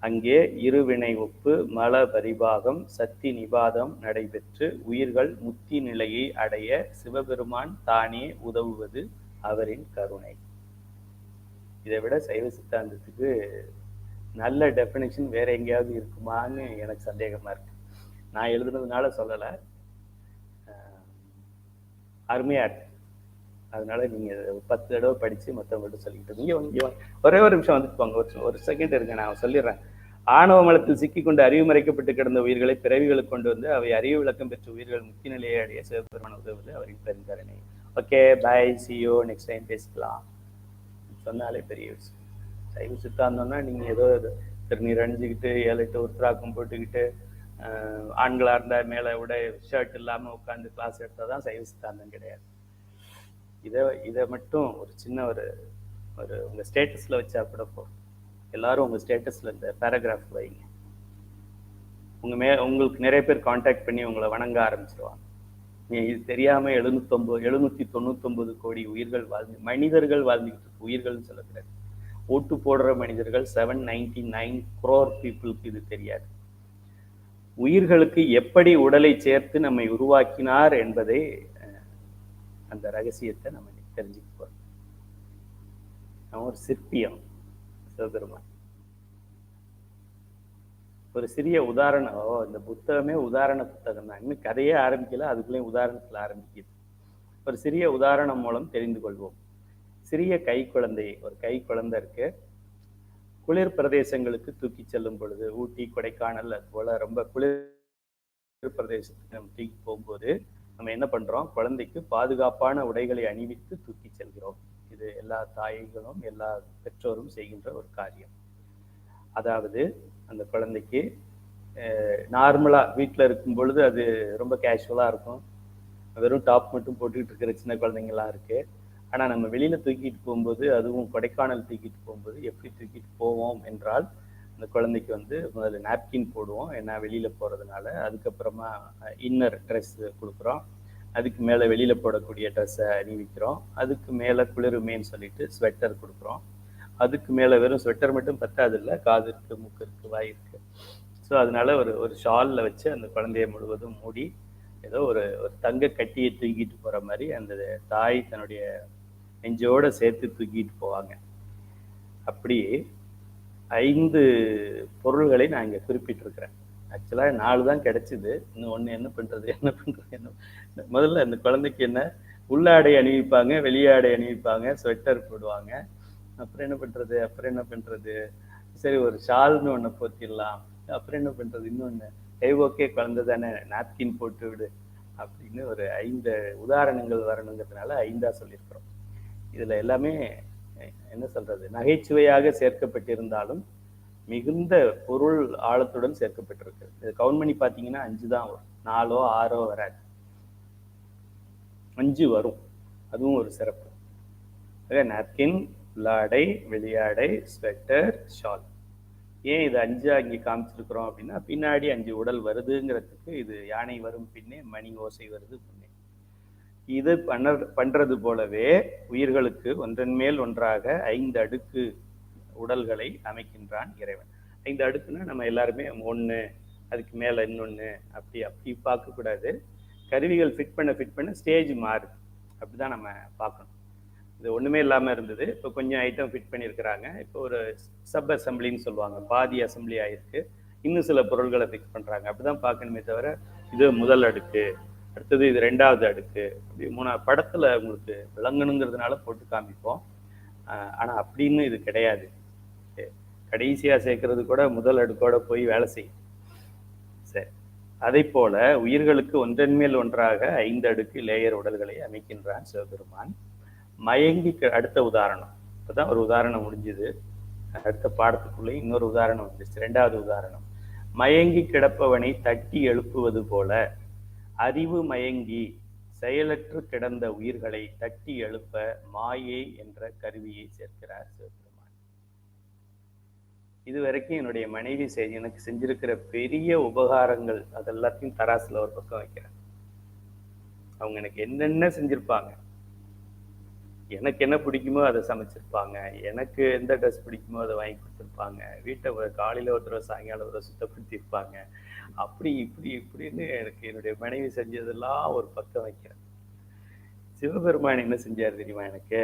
அங்கே இருவினை ஒப்பு மல பரிபாகம் சத்தி நிபாதம் நடைபெற்று உயிர்கள் முக்தி நிலையை அடைய சிவபெருமான் தானே உதவுவது அவரின் கருணை. இதை விட சைவ சித்தாந்தத்துக்கு நல்ல டெஃபினேஷன் வேற எங்கேயாவது இருக்குமான்னு எனக்கு சந்தேகமா இருக்கு. நான் எழுதுனதுனால சொல்லலை, அருமையா இருக்கு. அதனால நீங்க 10 தடவை படிச்சு மற்றவங்கள்ட்ட சொல்லிக்கிட்டு இங்க ஒரே ஒரு நிமிஷம் வந்துட்டு போங்க, ஒரு செகண்ட் இருங்க, நான் சொல்லிடுறேன். ஆணவ மலத்தில் சிக்கி கொண்டு அறிவு மறைக்கப்பட்டு கிடந்த உயிர்களை பிறவிகளுக்கு கொண்டு வந்து அவை அறிவு விளக்கம் பெற்ற உயிர்கள் முக்தி நிலையை அடைய சிவபெருமான் உதவுவது அவரின் பெருங்கருணை. Okay, bye, see you, next time பேசிக்கலாம். சொன்னாலே பெரிய விஷயம். சைவ சித்தாந்தம்னா நீங்க ஏதோ திருநீர் அணிஞ்சுக்கிட்டு 7-8 உருத்திராக்கம் போட்டுக்கிட்டு ஆண்களா இருந்தா மேல விட ஷர்ட் இல்லாம உட்காந்து கிளாஸ் எடுத்தாதான் சைவ சித்தாந்தம் கிடையாது. இதை மட்டும் ஒரு சின்ன ஒரு உங்க ஸ்டேட்டஸ்ல வச்சா கூட போதும். எல்லாரும் உங்க ஸ்டேட்டஸ்ல இந்த பேராகிராஃப் வைங்க. உங்களுக்கு நிறைய பேர் கான்டாக்ட் பண்ணி உங்களை வணங்க ஆரம்பிச்சிருவாங்க. இது தெரியாம 799 கோடி உயிர்கள் மனிதர்கள் வாழ்ந்துகிட்டு இருக்கு. உயிர்கள்னு சொல்லக்கூடாது. ஓட்டு போடுற மனிதர்கள் 799 crore பீப்புளுக்கு இது தெரியாது. உயிர்களுக்கு எப்படி உடலை சேர்த்து நம்மை உருவாக்கினார் என்பதை, அந்த ரகசியத்தை நம்ம தெரிஞ்சுக்க போறோம். அவன் ஒரு சிற்பியம் சிவபெருமான். ஒரு சிறிய உதாரணம், இந்த புத்தகமே உதாரண புத்தகம் தான். இன்னும் கதையே ஆரம்பிக்கல, அதுக்குள்ளேயும் உதாரணத்துல ஆரம்பிக்குது. ஒரு சிறிய உதாரணம் மூலம் தெரிந்து கொள்வோம். சிறிய கை குழந்தை, ஒரு கை குழந்தை இருக்கு. குளிர் பிரதேசங்களுக்கு தூக்கி செல்லும் பொழுது, ஊட்டி கொடைக்கானல் அது போல ரொம்ப குளிர் பிரதேசத்துக்கு நம்ம தூக்கி போகும்போது நம்ம என்ன பண்றோம், குழந்தைக்கு பாதுகாப்பான உடைகளை அணிவித்து தூக்கி செல்கிறோம். இது எல்லா தாய்களும் எல்லா பெற்றோரும் செய்கின்ற ஒரு காரியம். அதாவது அந்த குழந்தைக்கு நார்மலா வீட்டில் இருக்கும் பொழுது அது ரொம்ப கேஷுவலா இருக்கும், வெறும் டாப் மட்டும் போட்டுக்கிட்டு இருக்கிற சின்ன குழந்தைங்கலாம் இருக்கு. ஆனா நம்ம வெளியில தூக்கிட்டு போகும்போது, அதுவும் கொடைக்கானல் தூக்கிட்டு போகும்போது எப்படி தூக்கிட்டு போவோம் என்றால், அந்த குழந்தைக்கு முதல்ல நாப்கின் போடுவோம், ஏன்னா வெளியில போறதுனால. அதுக்கப்புறமா இன்னர் ட்ரெஸ் கொடுக்குறோம், அதுக்கு மேல வெளியில போடக்கூடிய ட்ரெஸ்ஸை அணிவிக்கிறோம். அதுக்கு மேல குளிருமேன்னு சொல்லிட்டு ஸ்வெட்டர் கொடுக்குறோம். அதுக்கு மேல வெறும் ஸ்வெட்டர் மட்டும் பத்தாது இல்லை, காது இருக்கு, மூக்கு இருக்கு, வாய் இருக்கு. ஸோ அதனால ஒரு ஷால்ல வச்சு அந்த குழந்தைய முழுவதும் மூடி ஏதோ ஒரு தங்க கட்டியை தூக்கிட்டு போற மாதிரி அந்த தாய் தன்னுடைய நெஞ்சோட சேர்த்து தூக்கிட்டு போவாங்க. அப்படி 5 பொருள்களை நான் இங்க குறிப்பிட்டிருக்கிறேன். ஆக்சுவலா 4 தான் கிடைச்சிது, இன்னும் 1 என்ன பண்றது. முதல்ல அந்த குழந்தைக்கு என்ன உள்ளாடை அணிவிப்பாங்க, வெளியாடை அணிவிப்பாங்க, ஸ்வெட்டர் போடுவாங்க. அப்புறம் என்ன பண்றது, சரி ஒரு ஷால்னு ஒண்ணு போத்திடலாம். அப்புறம் என்ன பண்றது, இன்னொன்னு ஓகே குழந்தை தானே, நாப்கின் போட்டு விடு அப்படின்னு ஒரு 5 உதாரணங்கள் வரணுங்கிறதுனால 5ஆ சொல்லியிருக்கிறோம். இதுல எல்லாமே என்ன சொல்றது, நகைச்சுவையாக சேர்க்கப்பட்டிருந்தாலும் மிகுந்த பொருள் ஆழத்துடன் சேர்க்கப்பட்டிருக்கு. இது கவுண்ட் பண்ணி பார்த்தீங்கன்னா 5 தான் வரும், 4ஓ 6ஓ வராது, 5 வரும். அதுவும் ஒரு சிறப்பு. நாப்கின், உள்ளாடை, வெளியாடை, ஸ்வெட்டர், ஷால். ஏன் இது 5ஆ இங்கே காமிச்சிருக்கிறோம் அப்படின்னா, பின்னாடி 5 உடல் வருதுங்கிறதுக்கு. இது யானை வரும் பின்னே மணி ஓசை வருது முன்னே. இது பண்றது போலவே உயிர்களுக்கு ஒன்றன் மேல் ஒன்றாக 5 அடுக்கு உடல்களை அமைக்கின்றான் இறைவன். 5 அடுக்குன்னா நம்ம எல்லாருமே ஒன்று, அதுக்கு மேல இன்னொன்று, அப்படி அப்படி பார்க்கக்கூடாது. கருவிகள் ஃபிட் பண்ண ஸ்டேஜ் மாறுது, அப்படிதான் நம்ம பார்க்கணும். இது ஒண்ணுமே இல்லாம இருந்தது, இப்போ கொஞ்சம் ஐட்டம் ஃபிட் பண்ணியிருக்கிறாங்க. இப்போ ஒரு சப் அசம்பிளின்னு சொல்லுவாங்க, பாதி அசம்பிளி ஆயிருக்கு, இன்னும் சில பொருள்களை ஃபிக்ஸ் பண்றாங்க, அப்படிதான் பார்க்கணுமே தவிர இது முதல் அடுக்கு, அடுத்தது இது 2வது அடுக்கு, அப்படி 3 படத்துல உங்களுக்கு விளங்கணுங்கிறதுனால போட்டு காமிப்போம். ஆனா அப்படின்னு இது கிடையாது. கடைசியா சேர்க்கறது கூட முதல் அடுக்கோட போய் வேலை செய்யும். சரி, அதை போல உயிர்களுக்கு ஒன்றன் மேல் ஒன்றாக 5 அடுக்கு லேயர் உடல்களை அமைக்கின்றான் சிவபெருமான். மயங்கி அடுத்த உதாரணம், இப்பதான் ஒரு உதாரணம் முடிஞ்சது, அடுத்த பாடத்துக்குள்ளே இன்னொரு உதாரணம் வந்துச்சு. 2வது உதாரணம், மயங்கி கிடப்பவனை தட்டி எழுப்புவது போல அறிவு மயங்கி செயலற்று கிடந்த உயிர்களை தட்டி எழுப்ப மாயை என்ற கருவியை சேர்க்கிறார் சிவபெருமான். இதுவரைக்கும் என்னுடைய மனைவி எனக்கு செஞ்சிருக்கிற பெரிய உபகாரங்கள் அதெல்லாத்தையும் தராசுல ஒரு பக்கம் வைக்கிறேன். அவங்க எனக்கு என்னென்ன செஞ்சிருப்பாங்க, எனக்கு என்ன பிடிக்குமோ அதை சமைச்சிருப்பாங்க, எனக்கு எந்த ட்ரெஸ் பிடிக்குமோ அதை வாங்கி கொடுத்துருப்பாங்க, வீட்டை காலையில் ஒரு தடவை சாயங்காலம் ஒரு சுத்தப்படுத்தியிருப்பாங்க, அப்படி இப்படி இப்படின்னு எனக்கு என்னுடைய மனைவி செஞ்சதெல்லாம் ஒரு பக்கம் வைக்கிறேன். சிவபெருமான் என்ன செஞ்சார் தெரியுமா? எனக்கு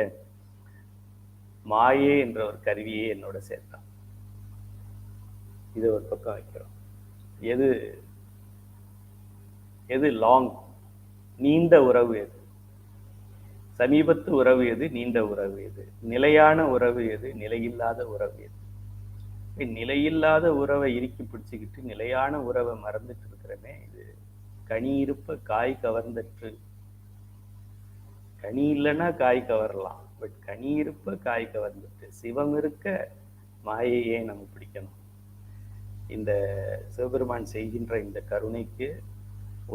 மாயை என்ற ஒரு கருவியை என்னோட சேர்த்தான். இதை ஒரு பக்கம் வைக்கிறோம். எது எது லாங், நீண்ட உறவு எது, சமீபத்து உறவு எது, நீண்ட உறவு எது, நிலையான உறவு எது, நிலையில்லாத உறவு எது? நிலையில்லாத உறவை இறுக்கி பிடிச்சுக்கிட்டு நிலையான உறவை மறந்துட்டு இருக்கிறமே, இது கனி இருப்ப காய் கவர்ந்தற்று. கனி இல்லைன்னா காய் கவரலாம், பட் கனி இருப்ப காய் கவர்ந்துட்டு. சிவம் இருக்க மாயையே நம்ம பிடிக்கணும். இந்த சிவபெருமான் செய்கின்ற இந்த கருணைக்கு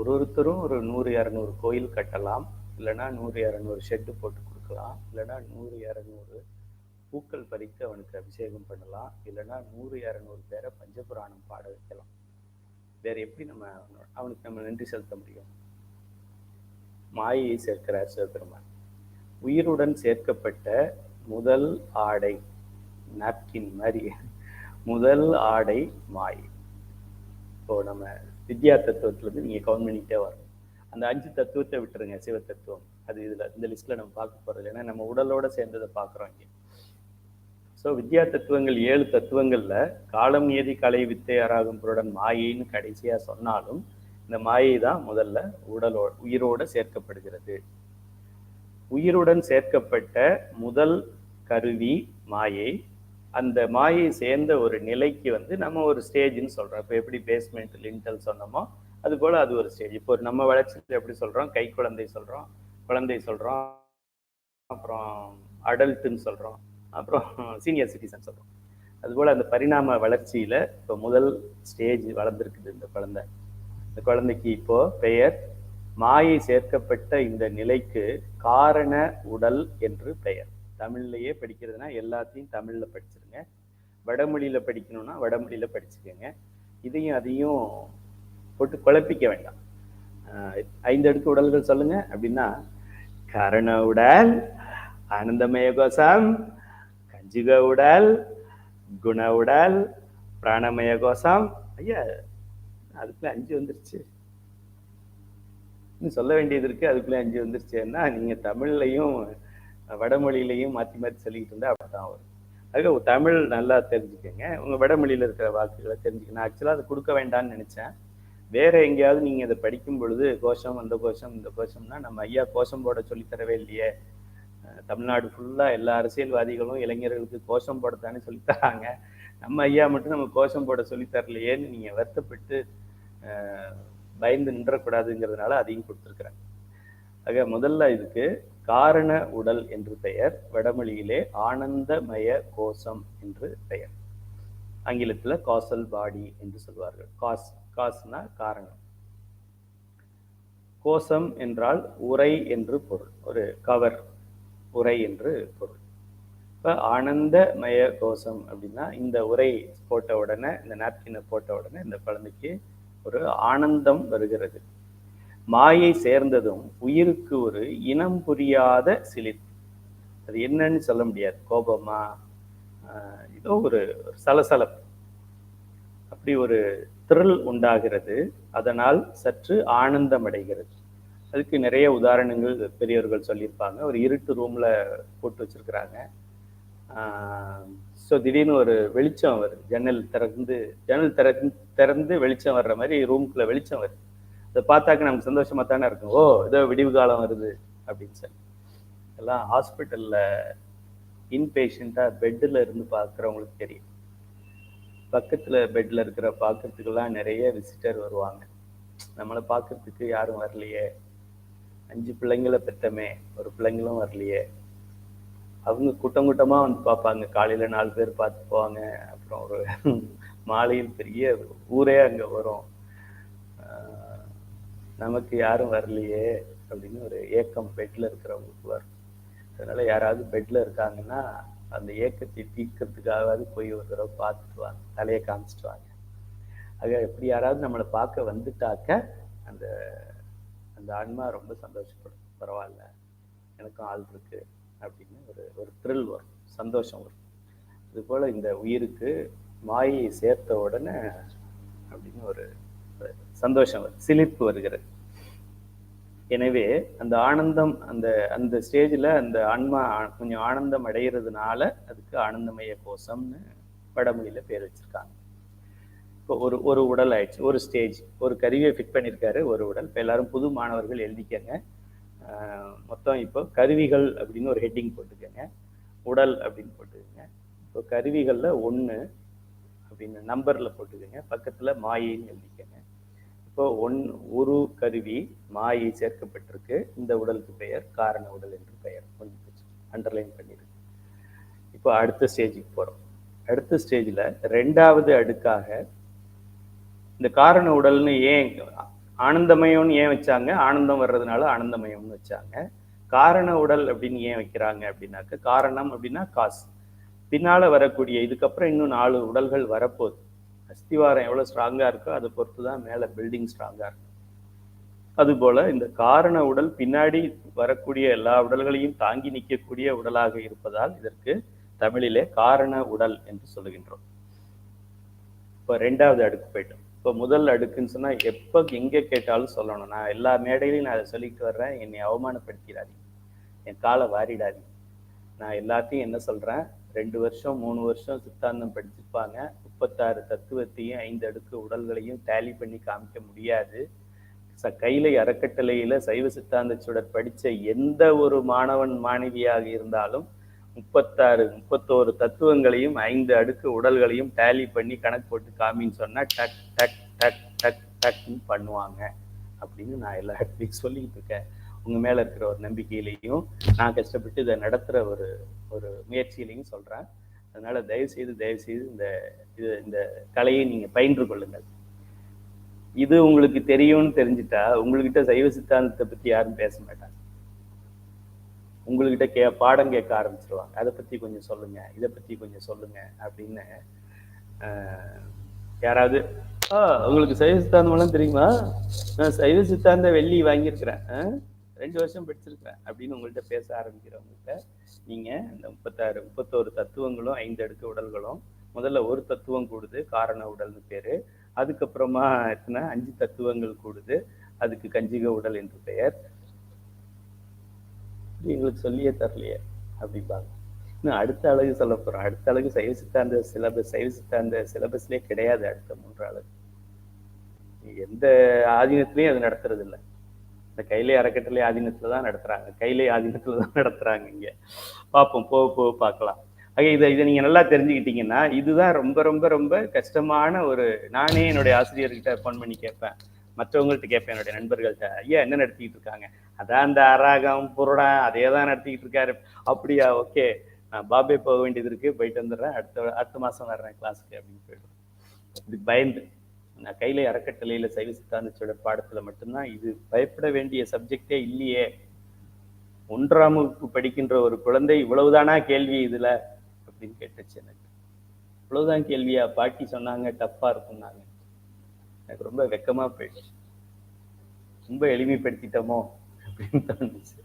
ஒருத்தரும் ஒரு 100-200 கோயில் கட்டலாம், இல்லைன்னா 100-200 ஷெட்டு போட்டு கொடுக்கலாம், இல்லைன்னா 100-200 பூக்கள் பறித்து அவனுக்கு அபிஷேகம் பண்ணலாம், இல்லைன்னா 100-200 பேரை பஞ்சபுராணம் பாட வைக்கலாம். வேற எப்படி நம்ம அவனுக்கு நம்ம நன்றி செலுத்த முடியும்? மாயையை சேர்க்கிறார் சிவபெருமான். உயிருடன் சேர்க்கப்பட்ட முதல் ஆடை, நாப்கின் மாதிரி முதல் ஆடை மாயை. இப்போ நம்ம வித்யா தத்துவத்திலிருந்து நீங்க கவுண்ட் பண்ணிக்கிட்டே வரணும். அந்த 5 தத்துவத்தை விட்டுருங்க, சிவ தத்துவம் அது இதுல இந்த லிஸ்ட்ல நம்ம பார்க்க போறது, ஏன்னா நம்ம உடலோட சேர்ந்ததை பார்க்குறோம் இங்கே. ஸோ வித்யா தத்துவங்கள் 7 தத்துவங்கள்ல காலம் நியதி கலை வித்தை ஆராகும் பொருடன் மாயைன்னு கடைசியா சொன்னாலும் இந்த மாயை தான் முதல்ல உயிரோட சேர்க்கப்படுகிறது. உயிருடன் சேர்க்கப்பட்ட முதல் கருவி மாயை. அந்த மாயை சேர்ந்த ஒரு நிலைக்கு நம்ம ஒரு ஸ்டேஜ்னு சொல்றோம். இப்போ எப்படி பேஸ்மெண்ட் லிண்டல் சொன்னோமோ அது போல அது ஒரு ஸ்டேஜ். இப்போ நம்ம வளர்ச்சியில் எப்படி சொல்றோம், கை குழந்தை சொல்றோம், குழந்தை சொல்றோம், அப்புறம் அடல்ட்டுன்னு சொல்றோம், அப்புறம் சீனியர் சிட்டிசன் சொல்றோம். அதுபோல் அந்த பரிணாம வளர்ச்சியில இப்போ முதல் ஸ்டேஜ் வளர்ந்துருக்குது இந்த குழந்தை. இந்த குழந்தைக்கு இப்போ பெயர் மாயை சேர்க்கப்பட்ட இந்த நிலைக்கு காரண உடல் என்று பெயர். தமிழ்லையே படிக்கிறதுனா எல்லாத்தையும் தமிழ்ல படிச்சிருங்க, வடமொழியில படிக்கணும்னா வடமொழியில படிச்சுக்கோங்க. இதையும் அதையும் போட்டு குழப்பிக்க வேண்டாம். 5 அடுக்கு உடல்கள் சொல்லுங்க அப்படின்னா, கரண உடல், ஆனந்தமய கோஷம், கஞ்சுக உடல், குண உடல், பிராணமய கோஷம். ஐயா அதுக்குள்ள 5 வந்துருச்சு, இன்னும் சொல்ல வேண்டியது இருக்கு, அதுக்குள்ள 5 வந்துருச்சுன்னா நீங்க தமிழ்லையும் வடமொழியிலையும் மாற்றி மாற்றி சொல்லிக்கிட்டு இருந்தா அப்படிதான் வரும். அதுக்கு தமிழ் நல்லா தெரிஞ்சுக்கோங்க, உங்க வடமொழியில இருக்கிற வாக்குகளை தெரிஞ்சுக்கணும். ஆக்சுவலா அதை கொடுக்க வேண்டாம்னு நினைச்சேன். வேற எங்கேயாவது நீங்க இதை படிக்கும் பொழுது கோஷம், அந்த கோஷம், இந்த கோஷம்னா நம்ம ஐயா கோஷம் போட சொல்லித்தரவே இல்லையே. தமிழ்நாடு ஃபுல்லா எல்லா அரசியல்வாதிகளும் இளைஞர்களுக்கு கோஷம் போடத்தானே சொல்லித்தராங்க, நம்ம ஐயா மட்டும் நம்ம கோஷம் போட சொல்லித்தரலையேன்னு நீங்க வருத்தப்பட்டு பயந்து நின்றக்கூடாதுங்கிறதுனால அதையும் கொடுத்துருக்குறேன். ஆக முதல்ல இதுக்கு காரண உடல் என்று பெயர். வடமொழியிலே ஆனந்தமய கோஷம் என்று பெயர். ஆங்கிலத்துல காசல் பாடி என்று சொல்வார்கள். காஸ்னா காரணம், கோஷம் என்றால் உரை என்று பொருள், ஒரு கவர், உரை என்று பொருள். இப்ப ஆனந்தமய கோஷம் அப்படின்னா இந்த உரை போட்ட உடனே, இந்த நாப்கினை போட்ட உடனே இந்த குழந்தைக்கு ஒரு ஆனந்தம் வருகிறது. மாயை சேர்ந்ததும் உயிருக்கு ஒரு இனம் புரியாத சிலிர்ப்பு. அது என்னன்னு சொல்ல முடியாது. கோபமா, ஏதோ ஒரு சலசலப்பு, அப்படி ஒரு திரள் உண்டாகிறது. அதனால் சற்று ஆனந்தம் அடைகிறது. அதுக்கு நிறைய உதாரணங்கள் பெரியவர்கள் சொல்லியிருப்பாங்க. ஒரு இருட்டு ரூம்ல போட்டு வச்சிருக்கிறாங்க. ஸோ திடீர்னு ஒரு வெளிச்சம் வருது. ஜன்னல் திறந்து வெளிச்சம் வர்ற மாதிரி ரூம்குள்ள வெளிச்சம் வருது. அதை பார்த்தாக்க நமக்கு சந்தோஷமா தானே இருக்கும். ஓ, ஏதோ விடிவு காலம் வருது அப்படின்னு சொல்லி. எல்லாம் ஹாஸ்பிட்டல்ல இன்பேஷண்டா பெட்டில் இருந்து பார்க்குறவங்களுக்கு தெரியும். பக்கத்துல பெட்ல இருக்கிற பார்க்கறதுக்கெல்லாம் நிறைய விசிட்டர் வருவாங்க. நம்மளை பார்க்கறதுக்கு யாரும் வரலையே, 5 பிள்ளைங்களை பெற்றமே, ஒரு பிள்ளைங்களும் வரலையே. அவங்க கூட்டம் கூட்டமா வந்து பார்ப்பாங்க. காலையில 4 பேர் பார்த்து போவாங்க. அப்புறம் ஒரு மாலையில் பெரிய ஊரே அங்க வரும். நமக்கு யாரும் வரலையே அப்படின்னு ஒரு ஏக்கம் பெட்ல இருக்கிறவங்களுக்கு வரும். அதனால யாராவது பெட்ல இருக்காங்கன்னா அந்த ஏக்கத்தை தீர்க்கறதுக்காகவாது போய் ஒரு தடவை பார்த்துட்டு வாங்க, தலையை காமிச்சிட்டு வாங்க. ஆக எப்படி யாராவது நம்மளை பார்க்க வந்துட்டாக்க அந்த அந்த ஆன்மா ரொம்ப சந்தோஷப்படும். பரவாயில்ல, எனக்கும் ஆள் இருக்கு அப்படின்னு ஒரு த்ரில் வரும், சந்தோஷம் வரும். அது போல இந்த உயிருக்கு மாயை சேர்த்த உடனே அப்படின்னு ஒரு சந்தோஷம் வரும், சிலிர்ப்பு வருகிறது. எனவே அந்த ஆனந்தம், அந்த ஸ்டேஜில் அந்த ஆன்மா கொஞ்சம் ஆனந்தம் அடைகிறதுனால அதுக்கு ஆனந்தமய கோஷம்னு வடமொழியில பேர் வச்சிருக்காங்க. இப்போ ஒரு உடல் ஆயிடுச்சு, ஒரு ஸ்டேஜ், ஒரு கருவியை ஃபிட் பண்ணியிருக்காரு, ஒரு உடல். இப்போ எல்லாரும் புது மாணவர்கள் எழுதிக்கங்க. மொத்தம் இப்போ கருவிகள் அப்படின்னு ஒரு ஹெட்டிங் போட்டுக்கோங்க, உடல் அப்படின்னு போட்டுக்கோங்க. இப்போ கருவிகளில் 1 அப்படின்னு நம்பரில் போட்டுக்கோங்க, பக்கத்தில் மாயின்னு எழுதிக்கங்க. இப்போ ஒரு கருவி மாயை சேர்க்கப்பட்டிருக்கு. இந்த உடலுக்கு பெயர் காரண உடல் என்று பெயர். அண்டர்லைன் பண்ணிருக்கு. இப்போ அடுத்த ஸ்டேஜுக்கு போகிறோம். அடுத்த ஸ்டேஜில் 2வது அடுக்காக இந்த காரண உடல்னு ஏன் ஆனந்தமயம்னு ஏன் வச்சாங்க? ஆனந்தம் வர்றதுனால ஆனந்தமயம்னு வச்சாங்க. காரண உடல் அப்படின்னு ஏன் வைக்கிறாங்க அப்படின்னாக்க, காரணம் அப்படின்னா காசு. பின்னால வரக்கூடிய, இதுக்கப்புறம் இன்னும் 4 உடல்கள் வரப்போகுது. அஸ்திவாரம் எவ்வளோ ஸ்ட்ராங்கா இருக்கோ அதை பொறுத்து தான் மேலே பில்டிங் ஸ்ட்ராங்கா இருக்கும். அதுபோல இந்த காரண உடல் பின்னாடி வரக்கூடிய எல்லா உடல்களையும் தாங்கி நிற்கக்கூடிய உடலாக இருப்பதால் இதற்கு தமிழிலே காரண உடல் என்று சொல்லுகின்றோம். இப்போ 2வது அடுக்கு போயிட்டோம். இப்போ முதல் அடுக்குன்னு சொன்னா எப்போ எங்கே கேட்டாலும் சொல்லணும். நான் எல்லா மேடையிலையும் நான் அதை சொல்லிட்டு வர்றேன். என்னை அவமானப்படுத்திடாதீங்க, என் காலை வாரிடாதீங்க. நான் எல்லாத்தையும் என்ன சொல்றேன், 2 வருஷம் 3 வருஷம் சித்தாந்தம் படிச்சிருப்பாங்க. 36 தத்துவத்தையும் 5 அடுக்கு உடல்களையும் டேலி பண்ணி காமிக்க முடியாது. கைலை அறக்கட்டளையில சைவ சித்தாந்த சுடர் படிச்ச எந்த ஒரு மாணவன் மாணவியாக இருந்தாலும் 31 தத்துவங்களையும் 5 அடுக்கு உடல்களையும் டேலி பண்ணி கணக்கு போட்டு காமின்னு சொன்னா டக் டக் டக் டக் டக்னு பண்ணுவாங்க அப்படின்னு நான் எல்லா இடத்துலையும் சொல்லிக்கிட்டு இருக்கேன். உங்க மேல இருக்கிற ஒரு நம்பிக்கையிலையும் நான் கஷ்டப்பட்டு இதை நடத்துற ஒரு முயற்சியிலையும் சொல்றேன். அதனால தயவு செய்து இந்த கலையை நீங்க பயின்று கொள்ளுங்கள். இது உங்களுக்கு தெரியும்னு தெரிஞ்சுட்டா உங்ககிட்ட சைவ சித்தாந்தத்தை பத்தி யாரும் பேச மாட்டாங்க. உங்ககிட்ட பாடம் கேட்க ஆரம்பிச்சிருவாங்க. அதை பத்தி கொஞ்சம் சொல்லுங்க, இதை பத்தி கொஞ்சம் சொல்லுங்க அப்படின்னு. யாராவது உங்களுக்கு சைவ சித்தாந்தம் எல்லாம் தெரியுமா? நான் சைவ சித்தாந்த வெள்ளி வாங்கியிருக்கிறேன், 2 வருஷம் படிச்சிருக்கிறேன் அப்படின்னு உங்கள்கிட்ட பேச ஆரம்பிக்கிறவங்ககிட்ட நீங்க இந்த 31 தத்துவங்களும் 5 அடுக்கு உடல்களும், முதல்ல ஒரு தத்துவம் கூடுது, காரண உடல்னு பேரு. அதுக்கப்புறமா 5 தத்துவங்கள் கூடுது, அதுக்கு கஞ்சிக உடல் என்று பெயர். எங்களுக்கு சொல்லியே தரலையே அப்படிம்பாங்க. இன்னும் அடுத்த அழகு சொல்ல போறோம். அடுத்த அழகு சைவ சித்தாந்த சிலபஸ்லேயே கிடையாது. அடுத்த 3 அழகு எந்த ஆதீனத்திலையும் அது நடத்துறது இல்லை. இந்த கைலை அறக்கட்டளை ஆதீனத்துல தான் நடத்துறாங்க, கைலை ஆதீனத்துல தான் நடத்துறாங்க. இங்க பார்ப்போம், போக பார்க்கலாம். ஆக இதை நீங்க நல்லா தெரிஞ்சுக்கிட்டீங்கன்னா, இதுதான் ரொம்ப ரொம்ப ரொம்ப கஷ்டமான நானே என்னுடைய ஆசிரியர்கிட்ட ஃபோன் பண்ணி கேட்பேன், மற்றவங்கள்ட்ட கேட்பேன், என்னுடைய நண்பர்கள்ட்ட, ஐயா என்ன நடத்திக்கிட்டு இருக்காங்க? அதான் அந்த அராகம் புருடம் அதே தான் நடத்திக்கிட்டு இருக்காரு. அப்படியா, ஓகே, நான் பாம்பே போக வேண்டியது இருக்கு, போயிட்டு வந்துடுறேன், அடுத்த மாசம் வர்றேன் கிளாஸுக்கு அப்படின்னு போயிடுவேன். இதுக்கு பயந்து நான் கைலை அறக்கட்டளையில சைவ சித்தாந்த சுடர் பாடத்துல மட்டும்தான் இது பயப்பட வேண்டிய சப்ஜெக்டே இல்லையே. 1ஆம் வகுப்பு படிக்கின்ற ஒரு குழந்தை இவ்வளவுதானா கேள்வி இதுல அப்படின்னு கேட்டுச்சு. எனக்கு இவ்வளவுதான் கேள்வியா? பாட்டி சொன்னாங்க டஃப்பா இருக்கும்னாங்க. எனக்கு ரொம்ப வெக்கமா போயிடுச்சு. ரொம்ப எளிமைப்படுத்திட்டோமோ அப்படின்னு தோணுச்சு.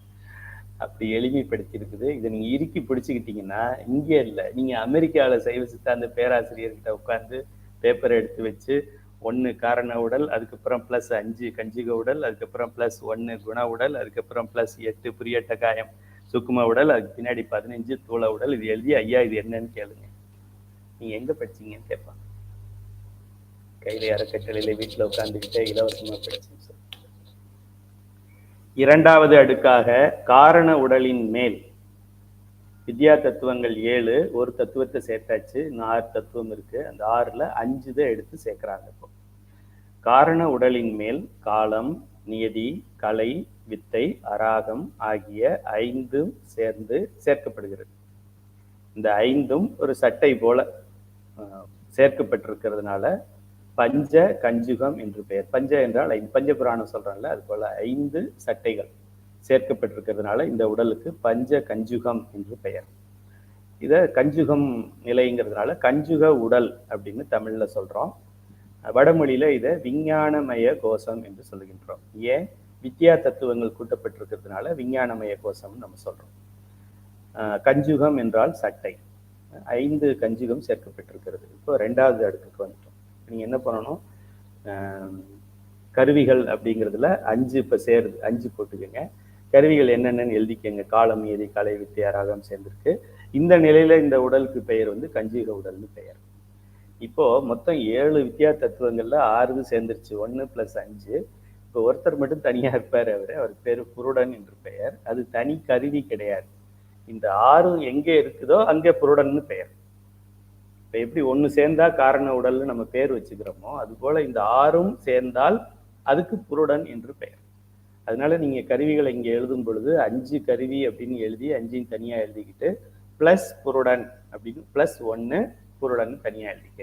அப்படி எளிமைப்படுத்தி இருக்குது. இதை நீங்க இறுக்கி பிடிச்சுக்கிட்டீங்கன்னா இங்கே இல்லை, நீங்க அமெரிக்காவில் சைவ சித்தாந்த பேராசிரியர்கிட்ட உட்கார்ந்து பேப்பரை எடுத்து வச்சு 1 காரண உடல், அதுக்கப்புறம் +5 கஞ்சிக உடல், அதுக்கப்புறம் +1 குண உடல், அதுக்கப்புறம் +8 புரியட்ட காயம் சுக்கும உடல், அதுக்கு பின்னாடி 15 தூள உடல், இது எழுதி ஐயா இது என்னன்னு கேளுங்க. நீங்க எங்க படிச்சீங்கன்னு கேட்பாங்க. கையில அறக்கட்டளையில வீட்டுல உட்கார்ந்துக்கிட்டே இலவசமா படிச்சீங்க சார். இரண்டாவது அடுக்காக காரண உடலின் மேல் வித்யா தத்துவங்கள் 7, ஒரு தத்துவத்தை சேர்த்தாச்சு, 6 தத்துவம் இருக்கு. அந்த 6ல் 5 தான் எடுத்து சேர்க்கிறாங்க. இப்போ காரண உடலின் மேல் காலம், நியதி, கலை, வித்தை, அராகம் ஆகிய 5 சேர்ந்து சேர்க்கப்படுகிறது. இந்த 5 ஒரு சட்டை போல சேர்க்கப்பட்டிருக்கிறதுனால பஞ்ச கஞ்சுகம் என்று பெயர். பஞ்ச என்றால் 5, பஞ்ச புராணம் சொல்றாங்கல்ல, அது போல 5 சட்டைகள் சேர்க்கப்பட்டிருக்கிறதுனால இந்த உடலுக்கு பஞ்ச கஞ்சுகம் என்று பெயர். இதை கஞ்சுகம் நிலைங்கிறதுனால கஞ்சுக உடல் அப்படின்னு தமிழ்ல சொல்றோம். வடமொழியில இதை விஞ்ஞானமய கோஷம் என்று சொல்லுகின்றோம். ஏன்? வித்யா தத்துவங்கள் கூட்டப்பட்டிருக்கிறதுனால விஞ்ஞானமய கோஷம் நம்ம சொல்றோம். கஞ்சுகம் என்றால் சட்டை. 5 கஞ்சுகம் சேர்க்கப்பட்டிருக்கிறது. இப்போ 2வது அடுக்குக்கு வந்துட்டோம். நீங்க என்ன பண்ணணும், கருவிகள் அப்படிங்கிறதுல 5 இப்போ சேருது, 5 போட்டுக்கோங்க. கருவிகள் என்னென்னு எழுதிக்கங்க. காலம், நியதி, கலை, வித்தை, அராகம் சேர்ந்திருக்கு. இந்த நிலையில இந்த உடலுக்கு பெயர் வந்து கஞ்சுக உடல்னு பெயர். இப்போ மொத்தம் 7 வித்யா தத்துவங்கள்ல 6 சேர்ந்துருச்சு, 1 + 5. இப்போ ஒருத்தர் மட்டும் தனியா இருப்பார், அவருக்கு பேரு புருடன் என்று பெயர். அது தனி கருவி கிடையாது. இந்த 6 எங்கே இருக்குதோ அங்கே புருடன்னு பெயர். இப்போ எப்படி 1 சேர்ந்தா காரண உடல்னு நம்ம பேர் வச்சுக்கிறோமோ, அது போல இந்த 6ம் சேர்ந்தால் அதுக்கு புருடன் என்று பெயர். அதனால நீங்க கருவிகளை இங்க எழுதும் பொழுது 5 கருவி அப்படின்னு எழுதி 5ஐயும் தனியா எழுதிக்கிட்டு + புருடன் அப்படின்னு +1 புருடன் தனியா எழுதிக்க.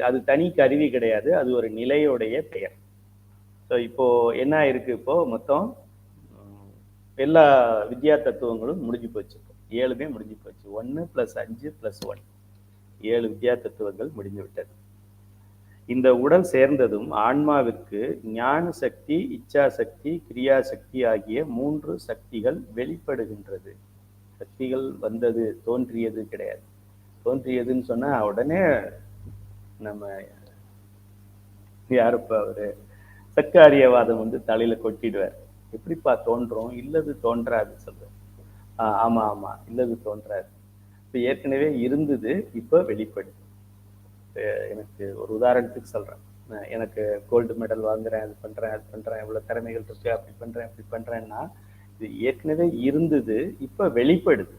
அது தனி கருவி கிடையாது, அது ஒரு நிலையுடைய பெயர். ஸோ இப்போ என்ன இருக்கு, இப்போ மொத்தம் எல்லா வித்யா தத்துவங்களும் முடிஞ்சு போச்சு. 7மே முடிஞ்சு போச்சு. 1 + 5 + 1, 7 வித்யா தத்துவங்கள் முடிந்து விட்டது. இந்த உடல் சேர்ந்ததும் ஆன்மாவிற்கு ஞான சக்தி, இச்சா சக்தி, கிரியா சக்தி ஆகிய 3 சக்திகள் வெளிப்படுகின்றது. சக்திகள் வந்தது, தோன்றியது கிடையாது. தோன்றியதுன்னு சொன்னா உடனே நம்ம யாருப்பா அவரு சர்க்காரியவாதம் வந்து தலையில கொட்டிடுவார். எப்படிப்பா தோன்றும்? இல்லது தோன்றாது சொல்ற. ஆமா ஆமா, இல்லது தோன்றாது. இப்போ ஏற்கனவே இருந்தது, இப்போ வெளிப்படுது. எனக்கு ஒரு உதாரணத்துக்கு சொல்றேன். எனக்கு கோல்டு மெடல் வாங்குறேன், அது பண்றேன், இவ்வளவு திறமைகள் இருக்கு, அப்படி பண்றேன்னா இது ஏற்கனவே இருந்தது, இப்ப வெளிப்படுது.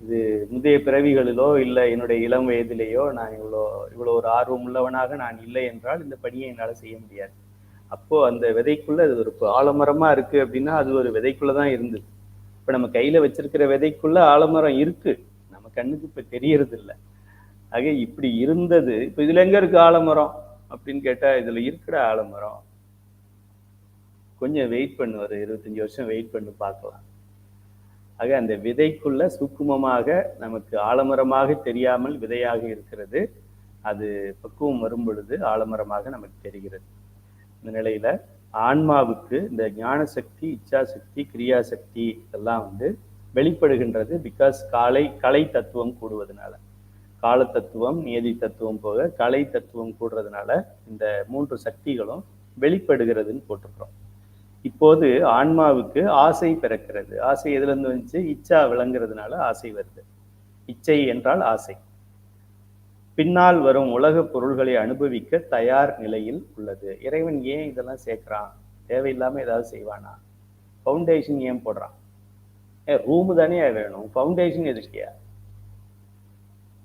இது முந்தைய பிறவிகளிலோ இல்லை என்னுடைய இளம் வயதிலேயோ நான் இவ்வளோ ஒரு ஆர்வம் உள்ளவனாக நான் இல்லை என்றால் இந்த பணியை என்னால் செய்ய முடியாது. அப்போ அந்த விதைக்குள்ள அது ஒரு ஆலமரமா இருக்கு அப்படின்னா அது ஒரு விதைக்குள்ளதான் இருந்தது. இப்ப நம்ம கையில வச்சிருக்கிற விதைக்குள்ள ஆலமரம் இருக்கு, நம்ம கண்ணுக்கு இப்ப தெரியறது இல்லை. ஆக இப்படி இருந்தது, இப்ப இதுல எங்க இருக்கு ஆலமரம் அப்படின்னு கேட்டா இதுல இருக்கிற ஆலமரம். கொஞ்சம் வெயிட் பண்ணு, ஒரு 25 வருஷம் வெயிட் பண்ணி பார்க்கலாம். ஆக அந்த விதைக்குள்ள சூக்குமமாக நமக்கு ஆலமரமாக தெரியாமல் விதையாக இருக்கிறது. அது பக்குவம் வரும் பொழுது ஆலமரமாக நமக்கு தெரிகிறது. இந்த நிலையில ஆன்மாவுக்கு இந்த ஞான சக்தி, இச்சா சக்தி, கிரியா சக்தி எல்லாம் வந்து வெளிப்படுகின்றது. பிகாஸ் கலை தத்துவம் கூடுவதனால, கால தத்துவம், நியதி தத்துவம் போக கலை தத்துவம் கூடுறதுனால இந்த 3 சக்திகளும் வெளிப்படுகிறதுன்னு போட்டிருக்கிறோம். இப்போது ஆன்மாவுக்கு ஆசை பிறக்கிறது. ஆசை எதுல இருந்து வந்துச்சு? இச்சா விளங்குறதுனால ஆசை வருது. இச்சை என்றால் ஆசை. பின்னால் வரும் உலக பொருள்களை அனுபவிக்க தயார் நிலையில் உள்ளது. இறைவன் ஏன் இதெல்லாம் சேர்க்கிறான்? தேவையில்லாம ஏதாவது செய்வானா? ஃபவுண்டேஷன் ஏன் போடுறான்? ரூமு தானே வேணும், ஃபவுண்டேஷன் எதுக்கியா?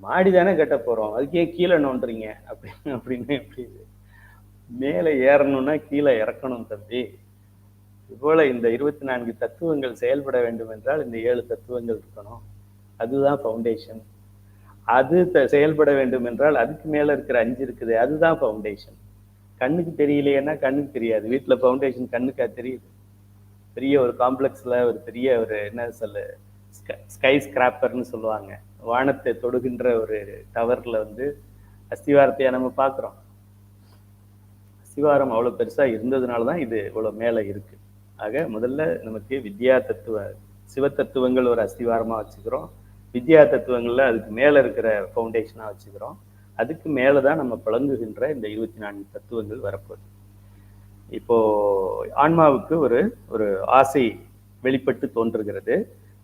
மாடி தானே கட்ட போறோம், அதுக்கே கீழே நோண்டுறீங்க அப்படின்னு எப்படி? மேலே ஏறணும்னா கீழே இறக்கணும் தம்பி. இதுபோல இந்த 24 தத்துவங்கள் செயல்பட வேண்டும் என்றால் இந்த 7 தத்துவங்கள் இருக்கணும். அதுதான் ஃபவுண்டேஷன். அது செயல்பட வேண்டும் என்றால் அதுக்கு மேல இருக்கிற 5 இருக்குது, அதுதான் ஃபவுண்டேஷன். கண்ணுக்கு தெரியலையேன்னா கண்ணுக்கு தெரியாது. வீட்டுல ஃபவுண்டேஷன் கண்ணுக்கா தெரியுது? பெரிய ஒரு காம்ப்ளெக்ஸ்ல ஒரு பெரிய ஒரு என்ன சொல்ல, ஸ்கை ஸ்கிராப்பர்னு சொல்லுவாங்க, வானத்தை தொடுகின்ற ஒரு டவர்ல வந்து அஸ்திவாரத்தையா நம்ம பார்க்குறோம்? அஸ்திவாரம் அவ்வளோ பெருசாக இருந்ததுனால தான் இது இவ்வளோ மேலே இருக்கு. ஆக முதல்ல நமக்கு வித்யா தத்துவ சிவ தத்துவங்கள் ஒரு அஸ்திவாரமாக வச்சுக்கிறோம். வித்யா தத்துவங்களில் அதுக்கு மேலே இருக்கிற ஃபவுண்டேஷனாக வச்சுக்கிறோம். அதுக்கு மேலே தான் நம்ம புழங்குகின்ற இந்த 24 தத்துவங்கள் வரப்போகுது. இப்போ ஆன்மாவுக்கு ஒரு ஒரு ஆசை வெளிப்பட்டு தோன்றுகிறது.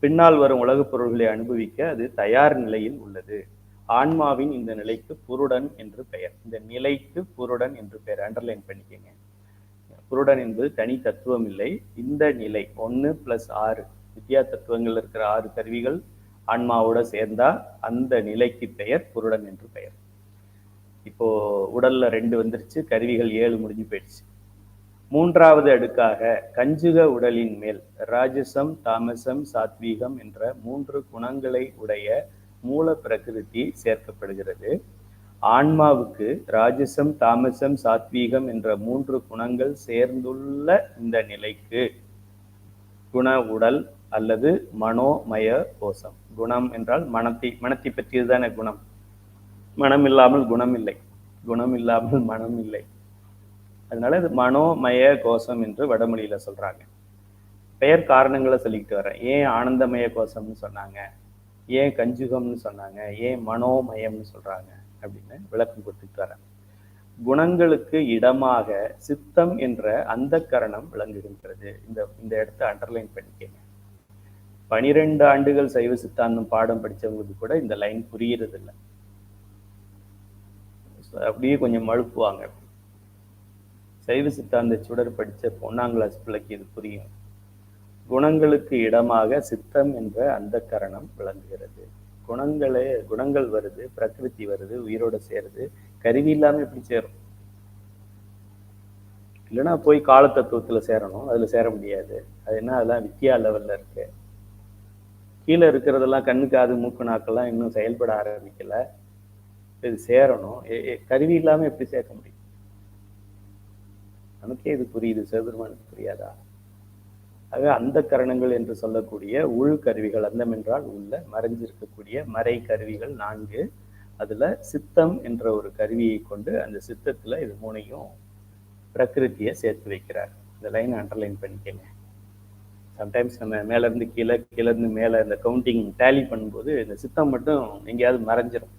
பின்னால் வரும் உலகப் பொருள்களை அனுபவிக்க அது தயார் நிலையில் உள்ளது. ஆன்மாவின் இந்த நிலைக்கு புருடன் என்று பெயர். இந்த நிலைக்கு புருடன் என்று பெயர். அண்டர்லைன் பண்ணிக்கங்க. புருடன் என்பது தனி தத்துவம் இல்லை. இந்த நிலை 1 + 6 வித்யா தத்துவங்கள் இருக்கிற 6 கருவிகள் ஆன்மாவோட சேர்ந்தா அந்த நிலைக்கு பெயர் புருடன் என்று பெயர். இப்போ உடல்ல 2 வந்துருச்சு, கருவிகள் 7 முடிஞ்சு போயிடுச்சு. 3வது அடுக்காக கஞ்சுக உடலின் மேல் ராஜசம், தாமசம், சாத்வீகம் என்ற 3 குணங்களை உடைய மூல பிரகிருதி சேர்க்கப்படுகிறது. ஆன்மாவுக்கு ராஜசம், தாமசம், சாத்வீகம் என்ற 3 குணங்கள் சேர்ந்துள்ள இந்த நிலைக்கு குண உடல் அல்லது மனோமய கோஷம். குணம் என்றால் மனத்தை பற்றியதுதானே குணம். மனம் இல்லாமல் குணம் இல்லை, குணம் இல்லாமல் மனம் இல்லை. அதனால இது மனோமய கோஷம் என்று வடமொழியில சொல்றாங்க. பெயர் காரணங்களை சொல்லிக்கிட்டு வரேன். ஏன் ஆனந்தமய கோஷம்னு சொன்னாங்க, ஏன் கஞ்சுகம்னு சொன்னாங்க, ஏன் மனோமயம்னு சொல்றாங்க அப்படின்னு விளக்கம் கொடுத்துட்டு வரேன். குணங்களுக்கு இடமாக சித்தம் என்ற அந்த கரணம் விளங்குகின்றது. இந்த இடத்த அண்டர்லைன் பண்ணிக்கங்க. 12 ஆண்டுகள் சைவ சித்தாந்தம் பாடம் படிச்சவங்களுக்கு கூட இந்த லைன் புரியுறது இல்லை. அப்படியே கொஞ்சம் மழுப்புவாங்க. சைவ சித்தாந்த சுடர் படிச்ச 1ஆம் கிளாஸ் பிள்ளைக்கு இது புரியும். குணங்களுக்கு இடமாக சித்தம் என்ற அந்த கரணம் விளங்குகிறது. குணங்கள் வருது, பிரகிருதி வருது, உயிரோட சேருது. கருவி இல்லாம எப்படி சேரும்? இல்லைன்னா போய் கால தத்துவத்துல சேரணும், அதுல சேர முடியாது. அது என்ன, அதெல்லாம் வித்யா லெவல்ல இருக்கு. கீழே இருக்கிறதெல்லாம் கண்ணு, காது, மூக்கு, நாக்கெல்லாம் இன்னும் செயல்பட ஆரம்பிக்கல. இது சேரணும். கருவி இல்லாம எப்படி சேர்க்க முடியும்? நமக்கே இது புரியுது, சிவபெருமானுக்கு புரியாதா? ஆக அந்த கரணங்கள் என்று சொல்லக்கூடிய உள் கருவிகள், அந்தம் என்றால் உள்ள மறைஞ்சிருக்கக்கூடிய மறை கருவிகள் 4. அதுல சித்தம் என்ற ஒரு கருவியை கொண்டு அந்த சித்தத்துல இது 3ஐயும் பிரகிருத்தியை சேர்த்து வைக்கிறார். இந்த லைன் அண்டர்லைன் பண்ணிக்கங்க. சம்டைம்ஸ் நம்ம மேல இருந்து கீழே, கீழே இருந்து மேல இந்த கவுண்டிங் டேலி பண்ணும்போது இந்த சித்தம் மட்டும் எங்கேயாவது மறைஞ்சிடும்.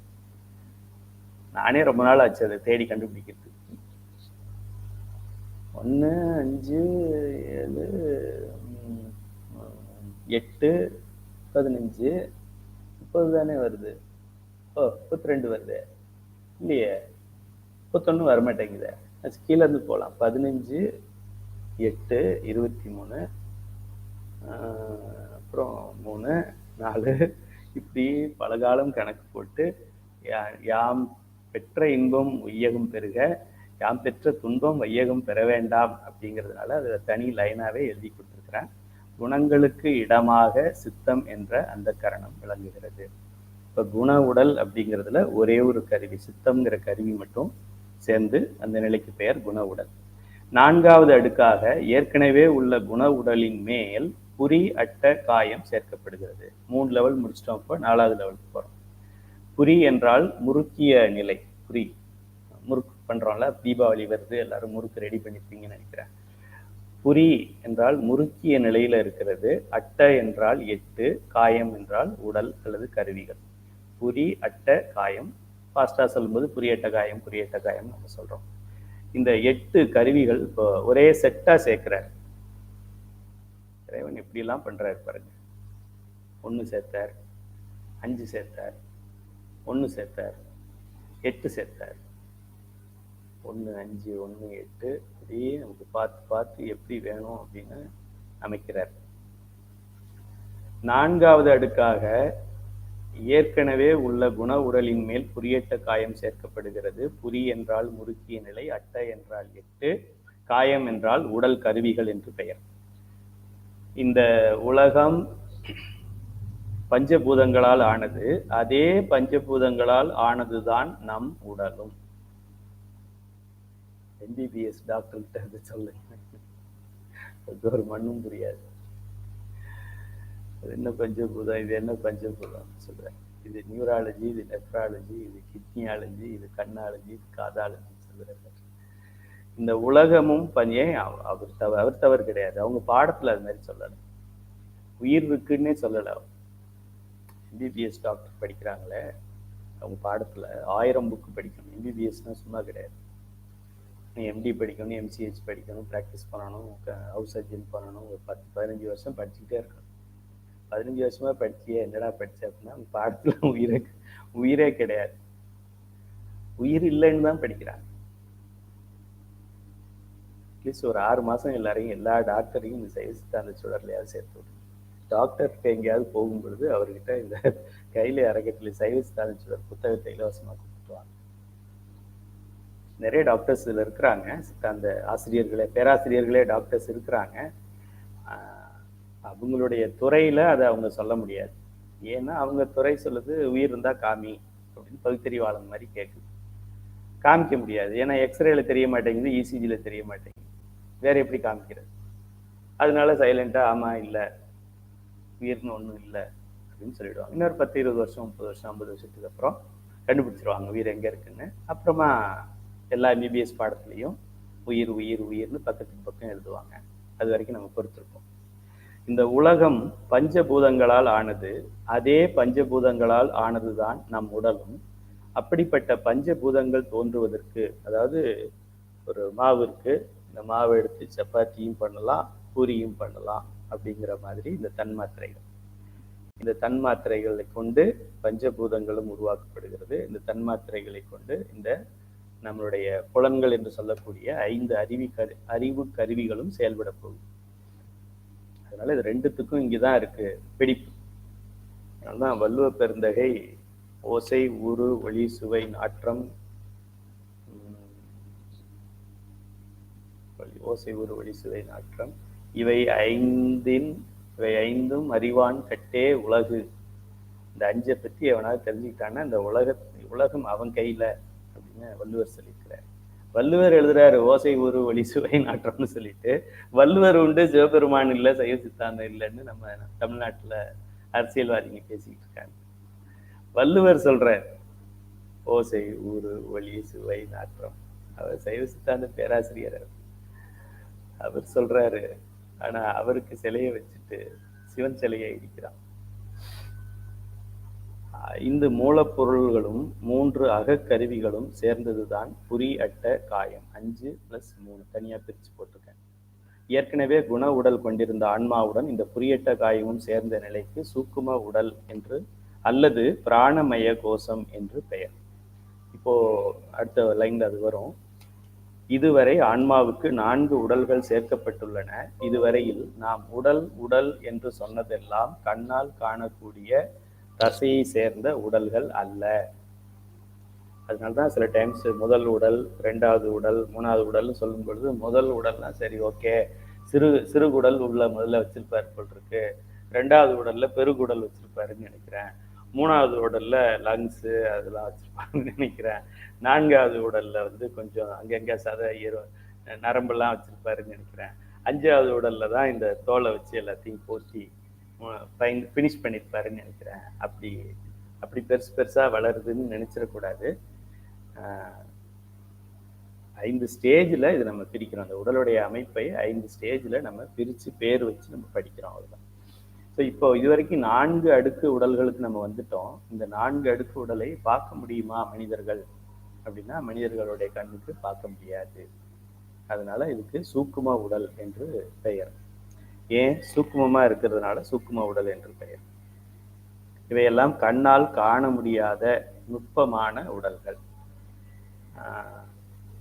நானே ரொம்ப நாள் ஆச்சு அதை தேடி கண்டுபிடிக்கிறது. 1, 5, 7, 8, 15, 30 தானே வருது. 32 வருது இல்லையே, 31 வரமாட்டேங்குது. கீழே இருந்து போகலாம். 15, 8, 23, அப்புறம் 3, 4, இப்படி பலகாலம் கணக்கு போட்டு யாம் பெற்ற இன்பம் உய்யகம் பெறுக, யாம் பெற்ற துன்பம் வையகம் பெற வேண்டாம் அப்படிங்கிறதுனால அதை தனி லைனாவே எழுதி கொடுத்துருக்கிறேன். குணங்களுக்கு இடமாக சித்தம் என்ற அந்த கரணம் விளங்குகிறது. இப்போ குண உடல் அப்படிங்கிறதுல ஒரே ஒரு கருவி, சித்தம்ங்கிற கருவி மட்டும் சேர்ந்து அந்த நிலைக்கு பெயர் குண உடல். 4வது அடுக்காக ஏற்கனவே உள்ள குண உடலின் மேல் புரி அட்ட காயம் சேர்க்கப்படுகிறது. 3 லெவல் முடிச்சிட்டோம். இப்போ 4வது லெவலுக்கு போறோம். புரி என்றால் முறுக்கிய நிலை. புரி முறுக்கு பண்றோம்ல, தீபாவளி வருது, எல்லாரும் முறுக்கு ரெடி பண்ணிருப்பீங்கன்னு நினைக்கிறேன். புரி என்றால் முறுக்கிய நிலையில இருக்கிறது. அட்ட என்றால் 8, காயம் என்றால் உடல் அல்லது கருவிகள். புரி அட்ட காயம், ஃபாஸ்டா சொல்லும்போது புரியட்ட காயம், புரியட்ட காயம் நம்ம சொல்றோம். இந்த 8 கருவிகள் இப்போ ஒரே செட்டா சேர்க்கிறார் இறைவன். இப்படி எல்லாம் பண்றாரு பாருங்க. 1 சேர்த்தார், 5 சேர்த்தார், 1 சேர்த்தார், 8 சேர்த்தார். 1, 5, 1, 8 அப்படியே நமக்கு பார்த்து பார்த்து எப்படி வேணும் அப்படின்னு அமைக்கிறார். 4வது அடுக்காக ஏற்கனவே உள்ள குண உடலின் மேல் புரியட்ட காயம் சேர்க்கப்படுகிறது. புரி என்றால் முறுக்கிய நிலை, அட்ட என்றால் 8, காயம் என்றால் உடல் கருவிகள் என்று பெயர். இந்த உலகம் பஞ்சபூதங்களால் ஆனது. அதே பஞ்சபூதங்களால் ஆனதுதான் நம் உடலும். எம்பிபிஎஸ் டாக்டர்கிட்ட அது சொல்லுங்க, ஒரு மண்ணும் புரியாது. அது என்ன பஞ்சபூதம், இது என்ன பஞ்சபூதம் சொல்றேன். இது நியூராலஜி, இது நெஃப்ராலஜி, இது கிட்னியாலஜி, இது கண்ணாலஜி, இது காதாலஜி சொல்றேன். இந்த உலகமும் ஏன் அவர் தவறு கிடையாது. அவங்க பாடத்துல அது மாதிரி சொல்லலை. உயிர் இருக்குன்னே சொல்லலை. எம்பிபிஎஸ் டாக்டர் படிக்கிறாங்களே, அவங்க பாடத்துல 1000 புக்கு படிக்கணும். எம்பிபிஎஸ்னா சும்மா கிடையாது. நீ எம்டி படிக்கணும், எம்சிஹெச் படிக்கணும், ப்ராக்டிஸ் பண்ணணும், ஹவுஸ் சர்ஜன் பண்ணணும், ஒரு 10-15 வருஷம் படிச்சுக்கிட்டே இருக்கணும். 15 வருஷமா படிச்சியே என்னடா படிச்ச அப்படின்னா பாடத்துல உயிரே கிடையாது. உயிர் இல்லைன்னு தான் படிக்கிறாங்க. அட்லீஸ்ட் ஒரு 6 மாசம் எல்லாரையும், எல்லா டாக்டரையும் இந்த சைவ சித்தாந்த சுடர்லையாவது சேர்த்து விடுங்க. டாக்டர்கிட்ட எங்கேயாவது போகும் பொழுது அவர்கிட்ட இந்த கையில அறக்கட்டளை சைவ சித்தாந்த சுடர் புத்தகத்தை இலவசமாக கொடுத்துருவாங்க. நிறைய டாக்டர்ஸ் இதில் இருக்கிறாங்க, சித்தாந்த ஆசிரியர்களே, பேராசிரியர்களே டாக்டர்ஸ் இருக்கிறாங்க. அவங்களுடைய துறையில அதை அவங்க சொல்ல முடியாது. ஏன்னா அவங்க துறை சொல்லுது உயிர் இருந்தா காமி அப்படின்னு பகுத்தறிவாளன் மாதிரி கேட்குது. காமிக்க முடியாது. ஏன்னா எக்ஸ்ரேல தெரிய மாட்டேங்குது, இசிஜில தெரிய மாட்டேங்குது, வேற எப்படி காமிக்கிறது? அதனால சைலண்டா ஆமா இல்லை, உயிர்னு ஒன்றும் இல்லை அப்படின்னு சொல்லிடுவாங்க. இன்னொரு 10-20 வருஷம் 30 வருஷம் 50 வருஷத்துக்கு அப்புறம் கண்டுபிடிச்சிருவாங்க உயிர் எங்க இருக்குன்னு. அப்புறமா எல்லா எம்பிபிஎஸ் பாடத்துலையும் உயிர் உயிர் உயிர்னு பக்கத்துக்கு பக்கம் எழுதுவாங்க. அது வரைக்கும் நம்ம பொறுத்திருக்கோம். இந்த உலகம் பஞ்சபூதங்களால் ஆனது. அதே பஞ்சபூதங்களால் ஆனதுதான் நம் உடலும். அப்படிப்பட்ட பஞ்சபூதங்கள் தோன்றுவதற்கு, அதாவது ஒரு மாவு இருக்கு, இந்த மாவை எடுத்து சப்பாத்தியும் பண்ணலாம், பூரியும் பண்ணலாம் அப்படிங்கிற மாதிரி இந்த தன்மாத்திரைகள், இந்த தன்மாத்திரைகளை கொண்டு பஞ்சபூதங்களும் உருவாக்கப்படுகிறது. இந்த தன்மாத்திரைகளை கொண்டு இந்த நம்மளுடைய புலன்கள் என்று சொல்லக்கூடிய 5 அறிவு கருவிகளும் செயல்பட போகுது. அதனால இது ரெண்டுத்துக்கும் இங்கதான் இருக்கு பிடிப்பு. அதனால்தான் வள்ளுவ பெருந்தகை ஓசை ஊறு ஒளி சுவை நாற்றம், ஓசை ஊறு ஒளி சுவை நாற்றம் இவை ஐந்தும் அறிவான் கட்டே உலகு. இந்த 5 பத்தி அவனாவது தெரிஞ்சுக்கிட்டான்னா இந்த உலகம் அவன் கையில அப்படின்னு வள்ளுவர் சொல்லியிருக்கிறார். வள்ளுவர் எழுதுறாரு ஓசை ஊறு ஒளி சுவை நாற்றம்னு சொல்லிட்டு, வள்ளுவர் உண்டு சிவபெருமான் இல்லை சைவ சித்தாந்தம் இல்லைன்னு நம்ம தமிழ்நாட்டுல அரசியல்வாதிங்க பேசிக்கிட்டு இருக்காங்க. வள்ளுவர் சொல்றார் ஓசை ஊறு ஒளி சுவை நாற்றம். அவர் சைவ சித்தாந்த பேராசிரியர். அவர் சொல்றாரு, ஆனா அவருக்கு சிலையை வச்சுட்டு சிவன் சிலையை இடிக்கிறான். 5 மூலப்பொருள்களும் 3 அகக்கருவிகளும் சேர்ந்ததுதான் புரி அட்ட காயம். 5 + 3 தனியா பிரிச்சு போட்டிருக்கேன். ஏற்கனவே குண உடல் கொண்டிருந்த ஆன்மாவுடன் இந்த புரியட்ட காயமும் சேர்ந்த நிலைக்கு சூக்கும உடல் என்று அல்லது பிராணமய கோஷம் என்று பெயர். இப்போ அடுத்த லைன்ல அது வரும். இதுவரை ஆன்மாவுக்கு 4 உடல்கள் சேர்க்கப்பட்டுள்ளன. இதுவரையில் நாம் உடல் என்று சொன்னதெல்லாம் கண்ணால் காணக்கூடிய தசையை சேர்ந்த உடல்கள் அல்ல. அதனால்தான் சில டைம்ஸ் முதல் உடல், 2வது உடல், 3வது உடல்னு சொல்லும் பொழுது முதல் உடல்னா சரி ஓகே, சிறு குடல் உள்ள முதல்ல வச்சிருப்பாரு போல் இருக்கு, 2வது உடல்ல பெருகுடல் வச்சிருப்பாருன்னு நினைக்கிறேன், 3வது உடல்ல லங்ஸ் அதெல்லாம் வச்சிருப்பாருன்னு நினைக்கிறேன், 4வது உடல்ல கொஞ்சம் அங்கங்க நரம்பெல்லாம் வச்சிருப்பாருன்னு நினைக்கிறேன், 5வது உடல்ல தான் இந்த தோலை வச்சு எல்லாத்தையும் போற்றி ஃபினிஷ் பண்ணியிருப்பாருன்னு நினைக்கிறேன். அப்படி பெருசா வளருதுன்னு நினைச்சிடக்கூடாது. 5 ஸ்டேஜில் இது நம்ம பிரிக்கிறோம். அந்த உடலுடைய அமைப்பை 5 ஸ்டேஜில் நம்ம பிரித்து பேர் வச்சு நம்ம படிக்கிறோம். அவ்வளோதான். ஸோ இப்போ இது வரைக்கும் 4 அடுக்கு உடல்களுக்கு நம்ம வந்துட்டோம். இந்த 4 அடுக்கு உடலை பார்க்க முடியுமா மனிதர்கள் அப்படின்னா மனிதர்களுடைய கண்ணுக்கு பார்க்க முடியாது. அதனால இதுக்கு சூக்கும உடல் என்று பெயர். ஏன் சூக்குமமா இருக்கிறதுனால சூக்கும உடல் என்று பெயர். இவையெல்லாம் கண்ணால் காண முடியாத நுட்பமான உடல்கள்.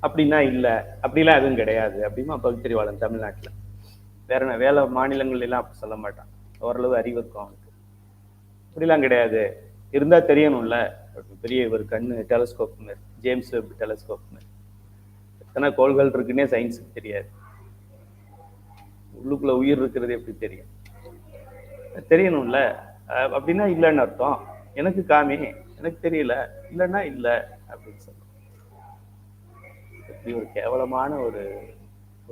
அப்படின்னா இல்லை, அப்படிலாம் எதுவும் கிடையாது அப்படிமா பகுத்தறிவாளன் தமிழ்நாட்டில். வேற மாநிலங்கள் எல்லாம் அப்படி சொல்ல மாட்டான். ஓரளவு அறிவு இருக்கும் அவனுக்கு. அப்படிலாம் கிடையாது, இருந்தா தெரியணும்ல. பெரிய ஒரு கண்ணு டெலஸ்கோப், ஜேம்ஸ் வெப் டெலஸ்கோப், எத்தனை கோள்கள் இருக்குன்னே சயின்ஸுக்கு தெரியாது. உள்ளுக்குள்ள உயிர் இருக்கிறது எப்படி தெரியும்? தெரியணும்ல. அப்படின்னா இல்லைன்னு அர்த்தம். எனக்கு காமி, எனக்கு தெரியல, இல்லைன்னா இல்லை அப்படின்னு சொல்லுவோம். இப்படி ஒரு கேவலமான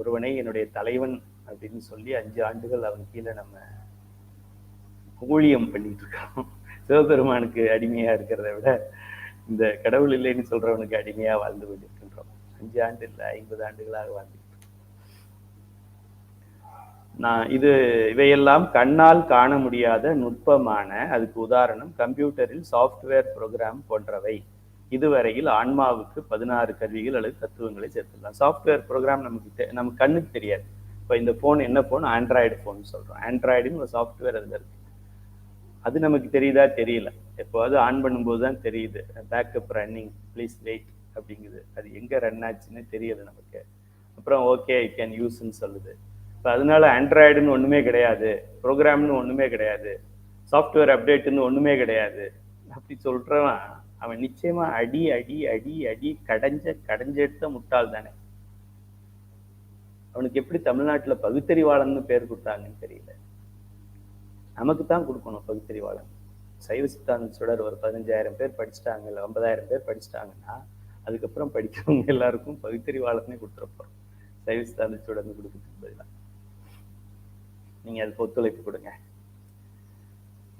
ஒருவனை என்னுடைய தலைவன் அப்படின்னு சொல்லி 5 ஆண்டுகள் அவன் கீழே நம்ம ஊழியம் பண்ணிட்டு இருக்கோம். சிவபெருமானுக்கு அடிமையா இருக்கிறத விட இந்த கடவுள் இல்லைன்னு சொல்றவனுக்கு அடிமையா வாழ்ந்து கொண்டிருக்கின்றோம். 5 ஆண்டு இல்லை 50 ஆண்டுகளாக வாழ்ந்துட்டு. இவையெல்லாம் கண்ணால் காண முடியாத நுட்பமான, அதுக்கு உதாரணம் கம்ப்யூட்டரில் சாஃப்ட்வேர் ப்ரோக்ராம் போன்றவை. இதுவரையில் ஆன்மாவுக்கு 16 கருவிகள் அல்லது தத்துவங்களை சேர்த்துள்ளலாம். சாஃப்ட்வேர் ப்ரோக்ராம் நமக்கு கண்ணுக்கு தெரியாது. இப்போ இந்த போன் என்ன போன்? ஆண்ட்ராய்டு போன் சொல்றோம். ஆண்ட்ராய்டுன்னு ஒரு சாஃப்ட்வேர் அதுல இருக்கு. அது நமக்கு தெரியுதா? தெரியல. எப்போது ஆன் பண்ணும்போது தான் தெரியுது. பேக்கப் ரன்னிங், ப்ளீஸ் வெயிட் அப்படிங்குது. அது எங்க ரன் ஆச்சுன்னு தெரியல நமக்கு. அப்புறம் ஓகே ஐ கேன் யூஸ்ன்னு சொல்லுது. இப்போ அதனால ஆண்ட்ராய்டுன்னு ஒண்ணுமே கிடையாது, ப்ரோக்ராம்னு ஒண்ணுமே கிடையாது, சாஃப்ட்வேர் அப்டேட்னு ஒண்ணுமே கிடையாது அப்படி சொல்றவன் அவன் நிச்சயமா அடி அடி அடி அடி கடைஞ்செடுத்த முட்டாள் தானே. அவனுக்கு எப்படி தமிழ்நாட்டுல பகுத்தறிவாளன்னு பேர் கொடுத்தாங்கன்னு தெரியல. நமக்கு தான் கொடுக்கணும் பகுத்தறிவாளன். சைவ சித்தாந்த சுடர் ஒரு 15,000 பேர் படிச்சுட்டாங்க, இல்லை 50,000 பேர் படிச்சுட்டாங்கன்னா அதுக்கப்புறம் படிக்கிறவங்க எல்லாருக்கும் பகுத்தறிவாளனே கொடுத்துருப்போம். சைவ சித்தாந்த சுடர்னு கொடுக்கறதுக்கு பதிலாக நீங்க அதுக்கு ஒத்துழைப்பு கொடுங்க.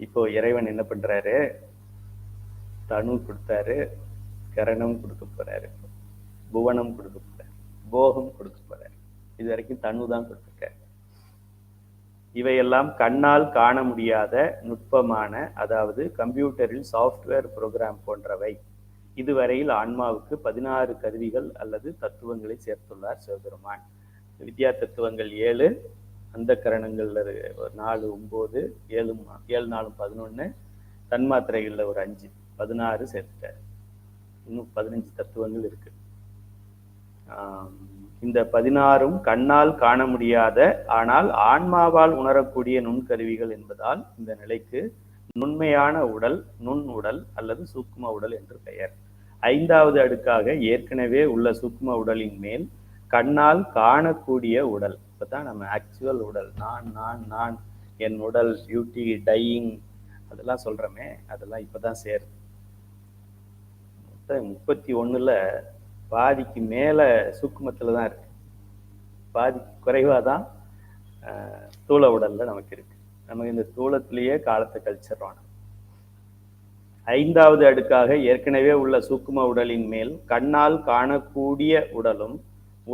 இப்போ இறைவன் என்ன பண்றாரு? தனு கொடுத்தாரு, கரணம் கொடுக்க போறாரு, புவனம் கொடுக்க போறாரு, போகம் கொடுக்க போறாரு. இது வரைக்கும் தனு தான் கொடுத்துருக்காரு. இவையெல்லாம் கண்ணால் காண முடியாத நுட்பமான, அதாவது கம்ப்யூட்டரில் சாஃப்ட்வேர் ப்ரோக்ராம் போன்றவை. இதுவரையில் ஆன்மாவுக்கு 16 கருவிகள் அல்லது தத்துவங்களை சேர்த்துள்ளார் சிவபெருமான். வித்யா தத்துவங்கள் 7, அந்த கரணங்கள்ல 4 9, 7 4 11, தன்மாத்திரைகள்ல ஒரு 5, 16 சேர்த்துட்டார். இன்னும் 15 தத்துவங்கள் இருக்கு. இந்த 16ம் கண்ணால் காண முடியாத ஆனால் ஆன்மாவால் உணரக்கூடிய நுண்கருவிகள் என்பதால் இந்த நிலைக்கு நுண்மையான உடல், நுண் உடல் அல்லது சூக்கும உடல் என்று பெயர். 5வது அடுக்காக ஏற்கனவே உள்ள சூக்கும உடலின் மேல் கண்ணால் காணக்கூடிய உடல், இப்பதான் நம்ம ஆக்சுவல் உடல், நான் நான் நான் என் உடல், பியூட்டி, டையிங் அதெல்லாம் சொல்றோமே, அதெல்லாம் இப்பதான் சேருது. 31ல பாதிக்கு மேல சூக்குமத்துல தான் இருக்கு, பாதிக்கு குறைவாதான் ஸ்தூல உடல்ல நமக்கு இருக்கு. நமக்கு இந்த ஸ்தூலத்திலேயே காலத்தை கழிச்சிடறோம். 5வது அடுக்காக ஏற்கனவே உள்ள சூக்கும உடலின் மேல் கண்ணால் காணக்கூடிய உடலும்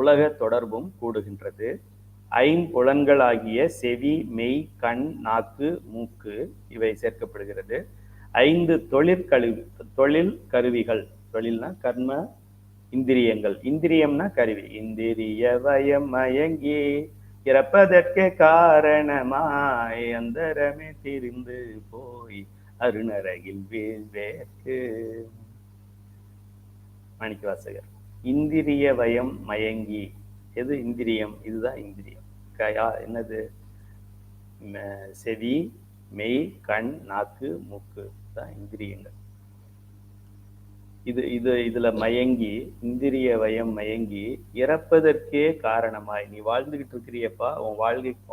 உலக தொடர்பும் கூடுகின்றது. 5 ஆகிய செவி, மெய், கண், நாக்கு, மூக்கு இவை சேர்க்கப்படுகிறது. 5 தொழில் கருவிகள், தொழில்னா கர்ம இந்திரியங்கள், இந்திரியம்னா கருவி. இந்திரிய வயம் மயங்கி இறப்பதற்கு காரணமாய் அந்தரமே திரிந்து போய் அருணரகில் வீழ்வேற்கு. மாணிக்கவாசகர். இந்திரிய வயம் மயங்கி, எது இந்திரியம்? இதுதான் இந்திரியம். என்னது? செவி, மெய், கண், நாக்கு, மூக்கு தான் இந்திரியங்கள். இதுல மயங்கி, இந்திரிய வயம் மயங்கி இறப்பதற்கே காரணமாய், நீ வாழ்ந்துகிட்டு இருக்கிறியப்பா, உன்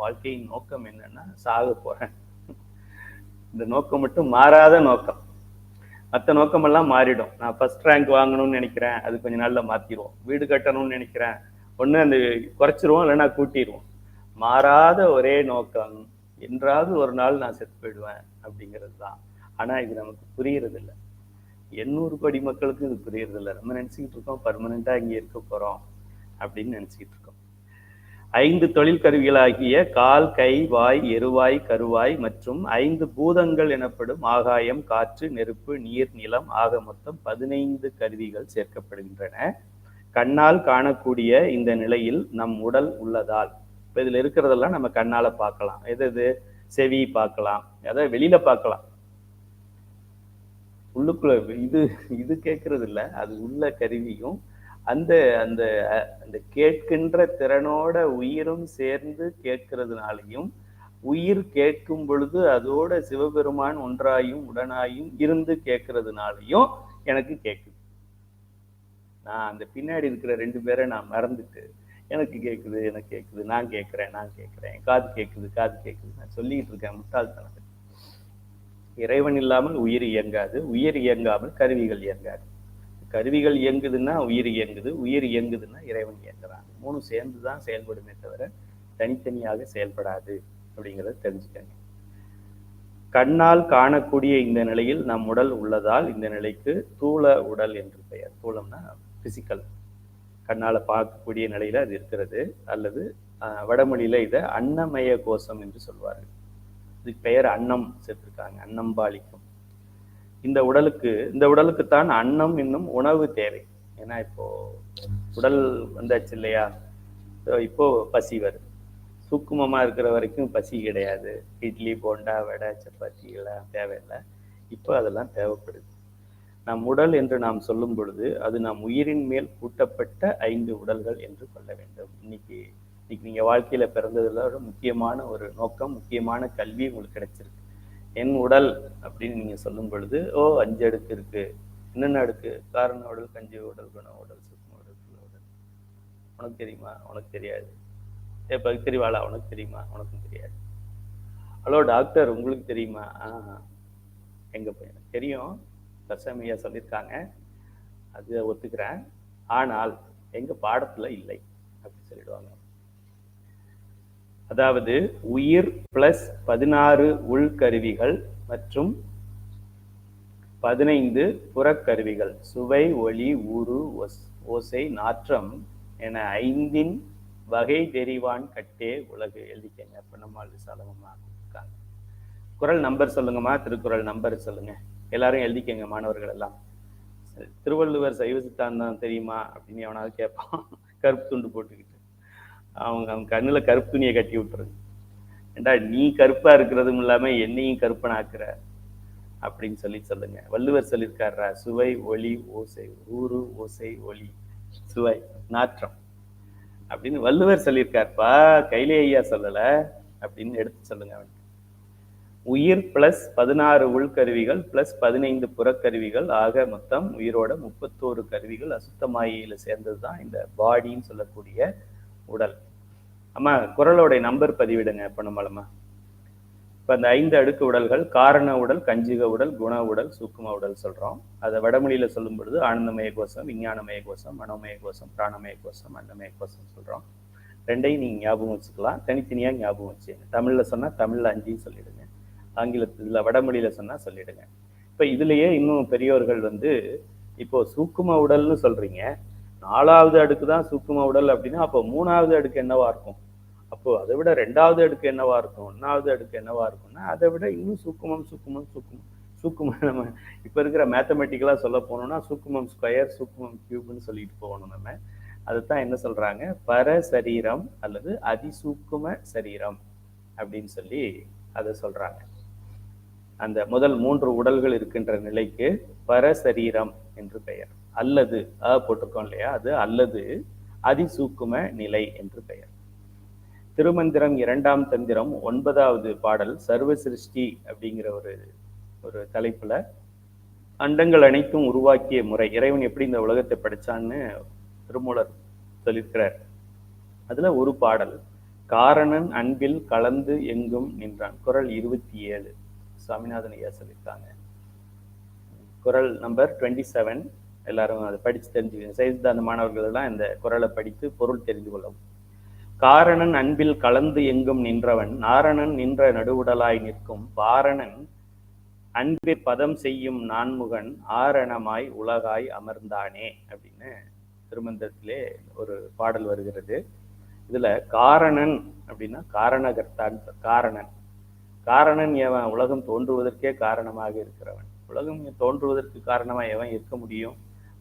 வாழ்க்கையின் நோக்கம் என்னன்னா சாக போறேன். இந்த நோக்கம் மட்டும் மாறாத நோக்கம். மற்ற நோக்கமெல்லாம் மாறிடும். நான் ஃபர்ஸ்ட் ரேங்க் வாங்கணும்னு நினைக்கிறேன், அது கொஞ்ச நாள்ல மாத்திடுவோம். வீடு கட்டணும்னு நினைக்கிறேன், ஒண்ணு அந்த குறைச்சிருவோம், இல்லைன்னா கூட்டிடுவோம். மாறாத ஒரே நோக்கம், என்றாவது ஒரு நாள் நான் செத்து போயிடுவேன் அப்படிங்கிறது தான். ஆனா இது நமக்கு புரியறது இல்லை. 800 கோடி மக்களுக்கும் இது புரியறது இல்லை. நம்ம நினைச்சுக்கிட்டு இருக்கோம் பர்மனண்டா இங்க இருக்க போறோம் அப்படின்னு நினைச்சுக்கிட்டு இருக்கோம். 5 தொழில் கருவிகளாகிய கால், கை, வாய், எருவாய், கருவாய் மற்றும் 5 பூதங்கள் எனப்படும் ஆகாயம், காற்று, நெருப்பு, நீர், நிலம் ஆக மொத்தம் 15 கருவிகள் சேர்க்கப்படுகின்றன. கண்ணால் காணக்கூடிய இந்த நிலையில் நம் உடல் உள்ளதால், இப்ப இதுல இருக்கிறதெல்லாம் நம்ம கண்ணால பார்க்கலாம். எது? செவி பார்க்கலாம், அதாவது வெளியில பார்க்கலாம். உள்ளுக்குள்ள இது கேட்கறது இல்லை, அது உள்ள கருவியும் அந்த அந்த அந்த கேட்கின்ற திறனோட உயிரும் சேர்ந்து கேட்கிறதுனாலையும், உயிர் கேட்கும் பொழுது அதோட சிவபெருமான் ஒன்றாயும் உடனாயும் இருந்து கேட்கறதுனாலையும் எனக்கு கேட்குது. நான் அந்த பின்னாடி இருக்கிற 2 பேரை நான் மறந்துட்டு எனக்கு கேட்குது, எனக்கு கேட்குது, நான் கேட்கிறேன், காது கேட்குது நான் சொல்லிட்டு இருக்கேன். முட்டாள்தனம். இறைவன் இல்லாமல் உயிர் இயங்காது, உயிர் இயங்காமல் கருவிகள் இயங்காது. கருவிகள் இயங்குதுன்னா உயிர் இயங்குது, உயிர் இயங்குதுன்னா இறைவன் இயங்குறாங்க. 3 சேர்ந்துதான் செயல்படுமே தவிர தனித்தனியாக செயல்படாது அப்படிங்கிறத தெரிஞ்சுக்கங்க. கண்ணால் காணக்கூடிய இந்த நிலையில் நம் உடல் உள்ளதால் இந்த நிலைக்கு தூள உடல் என்று பெயர். தூளம்னா பிசிக்கல். கண்ணால் பார்க்கக்கூடிய நிலையில் அது இருக்கிறது. அல்லது வடமொழியில் இதை அன்னமய கோஷம் என்று சொல்வார்கள். இதுக்கு பெயர் அன்னம் சேர்த்திருக்காங்க, அன்னம்பாலிக்கும். இந்த உடலுக்குத்தான் அன்னம் என்னும் உணவு தேவை. ஏன்னா இப்போ உடல் வந்தாச்சு இல்லையா, இப்போ பசி வருது. சூக்குமமா இருக்கிற வரைக்கும் பசி கிடையாது. இட்லி, போண்டா, வடை, சப்பாத்தி எல்லாம் தேவையில்லை. இப்போ அதெல்லாம் தேவைப்படுது. நம் உடல் என்று நாம் சொல்லும் பொழுது அது நம் உயிரின் மேல் கூட்டப்பட்ட 5 உடல்கள் என்று கொள்ள வேண்டும். இன்னைக்கு நீங்க வாழ்க்கையில பிறந்ததுல ஒரு முக்கியமான ஒரு நோக்கம், முக்கியமான கல்வி உங்களுக்கு கிடைச்சிருக்கு. என் உடல் அப்படின்னு நீங்க சொல்லும் பொழுது 5 அடுக்கு இருக்கு. என்னென்ன அடுக்கு? காரண உடல், கஞ்சி உடல், குண உடல், சுக்ம உடல், புல உடல். உனக்கு தெரியுமா? உனக்கு தெரியாது. பகுத்தறிவாளா? உனக்கு தெரியுமா? உனக்கும் தெரியாது. ஹலோ டாக்டர், உங்களுக்கு தெரியுமா? எங்க பையன் தெரியும், தர்சமையா சொல்லியிருக்காங்க, அது ஒத்துக்கிறேன், ஆனால் எங்க பாடத்துல இல்லை அப்படி சொல்லிடுவாங்க. அதாவது உயிர் பிளஸ் 16 உள்கருவிகள் மற்றும் 15 புறக்கருவிகள், சுவை, ஒளி, ஊறு, ஓசை, நாற்றம் என 5 வகை தெரிவான் கட்டே உலகு. எழுதிக்கங்க. பொன்னம்மாள் விசாலமம்மா கொடுத்துருக்காங்க. குறள் நம்பர் சொல்லுங்கம்மா. திருக்குறள் நம்பர் சொல்லுங்க. எல்லாரும் எழுதிக்கங்க மாணவர்கள் எல்லாம். திருவள்ளுவர் சைவ சித்தாந்தம் தெரியுமா அப்படின்னு எவனாவது கேட்பான், கருப்பு துண்டு போட்டுக்கிட்டு. அவங்க கண்ணுல கருப்பு துணியை கட்டி விட்டுருது. ஏண்டா நீ கருப்பா இருக்கிறதும் இல்லாம என்னையும் கருப்பனாக்குற அப்படின்னு சொல்லுங்க. வள்ளுவர் சொல்லியிருக்காரா? சுவை, ஒளி, ஓசை, ஊறு, ஓசை, ஒளி, சுவை, நாற்றம் அப்படின்னு வள்ளுவர் சொல்லியிருக்காருப்பா, கைலே ஐயா சொல்லல அப்படின்னு எடுத்து சொல்லுங்க. அவனுக்கு உயிர் பிளஸ் 16 உள்கருவிகள் பிளஸ் 15 புறக்கருவிகள், ஆக மொத்தம் உயிரோட 31 கருவிகள் அசுத்தமாயில சேர்ந்ததுதான் இந்த பாடின்னு சொல்லக்கூடிய உடல். அம்மா குறளோட நம்பர் பதிவிடுங்க பொன்னம்மாளம்மா. இப்ப அந்த 5 அடுக்கு உடல்கள், காரண உடல், கஞ்சிக உடல், குண உடல், சூக்கும உடல் சொல்றோம். அதை வடமொழியில சொல்லும் பொழுது ஆனந்தமய கோஷம், விஞ்ஞானமய கோஷம், மனோமய கோஷம், பிராணமய கோஷம், அன்னமய கோஷம் சொல்றோம். ரெண்டையும் நீங்க ஞாபகம் வச்சுக்கலாம், தனித்தனியா ஞாபகம் வச்சுங்க. தமிழ்ல சொன்னா தமிழ்ல 5 சொல்லிடுங்க, ஆங்கிலத்துல வடமொழியில சொன்னா சொல்லிடுங்க. இப்ப இதுலயே இன்னும் பெரியோர்கள் இப்போ சூக்கும உடல்னு சொல்றீங்க, 4வது அடுக்கு தான் சூக்கும உடல் அப்படின்னா அப்போ 3வது அடுக்கு என்னவா இருக்கும்? அப்போ அதை விட 2வது அடுக்கு என்னவா இருக்கும்? 1வது அடுக்கு என்னவா இருக்கும்னா அதை விட இன்னும் சூக்குமம் நம்ம இப்ப இருக்கிற மேத்தமெட்டிக்கலா சொல்ல போனோம்னா சூக்குமம் ஸ்கொயர், சூக்குமம் கியூப்னு சொல்லிட்டு போகணும் நம்ம. அதுதான் என்ன சொல்றாங்க, பர சரீரம் அல்லது அதிசூக்கும சரீரம் அப்படின்னு சொல்லி அதை சொல்றாங்க. அந்த முதல் 3 உடல்கள் இருக்கின்ற நிலைக்கு பரசரீரம் என்று பெயர். அல்லது போட்டிருக்கோம் இல்லையா, அது அல்லது அதிசூக்கும நிலை என்று பெயர். திருமந்திரம் 2ஆம் தந்திரம் 9வது பாடல் சர்வ சிருஷ்டி அப்படிங்கிற ஒரு தலைப்புல அண்டங்கள் அனைத்தும் உருவாக்கிய முறை, இறைவன் எப்படி இந்த உலகத்தை படைச்சான்னு திருமூலர் சொல்லியிருக்கிறார். அதுல ஒரு பாடல், காரணன் அன்பில் கலந்து எங்கும் நின்றான். குறள் 27 சுவாமிநாதன் ஐயா சொல்லியிருக்காங்க. குறள் நம்பர் 27. எல்லாரும் அதை படிச்சு தெரிஞ்சுக்கணும். சைவசித்தாந்த மாணவர்கள் எல்லாம் இந்த குறளை படித்து பொருள் தெரிந்து கொள்ளவும். காரணன் அன்பில் கலந்து எங்கும் நின்றவன், நாரணன் நின்ற நடுவுடலாய் நிற்கும் பாரணன் அன்பில் பதம் செய்யும் நான்முகன், ஆரணமாய் உலகாய் அமர்ந்தானே அப்படின்னு திருமந்திரத்திலே ஒரு பாடல் வருகிறது. இதுல காரணன் அப்படின்னா காரணகர்த்தான். காரணன் எவன்? உலகம் தோன்றுவதற்கே காரணமாக இருக்கிறவன். உலகம் தோன்றுவதற்கு காரணமா எவன் இருக்க முடியும்?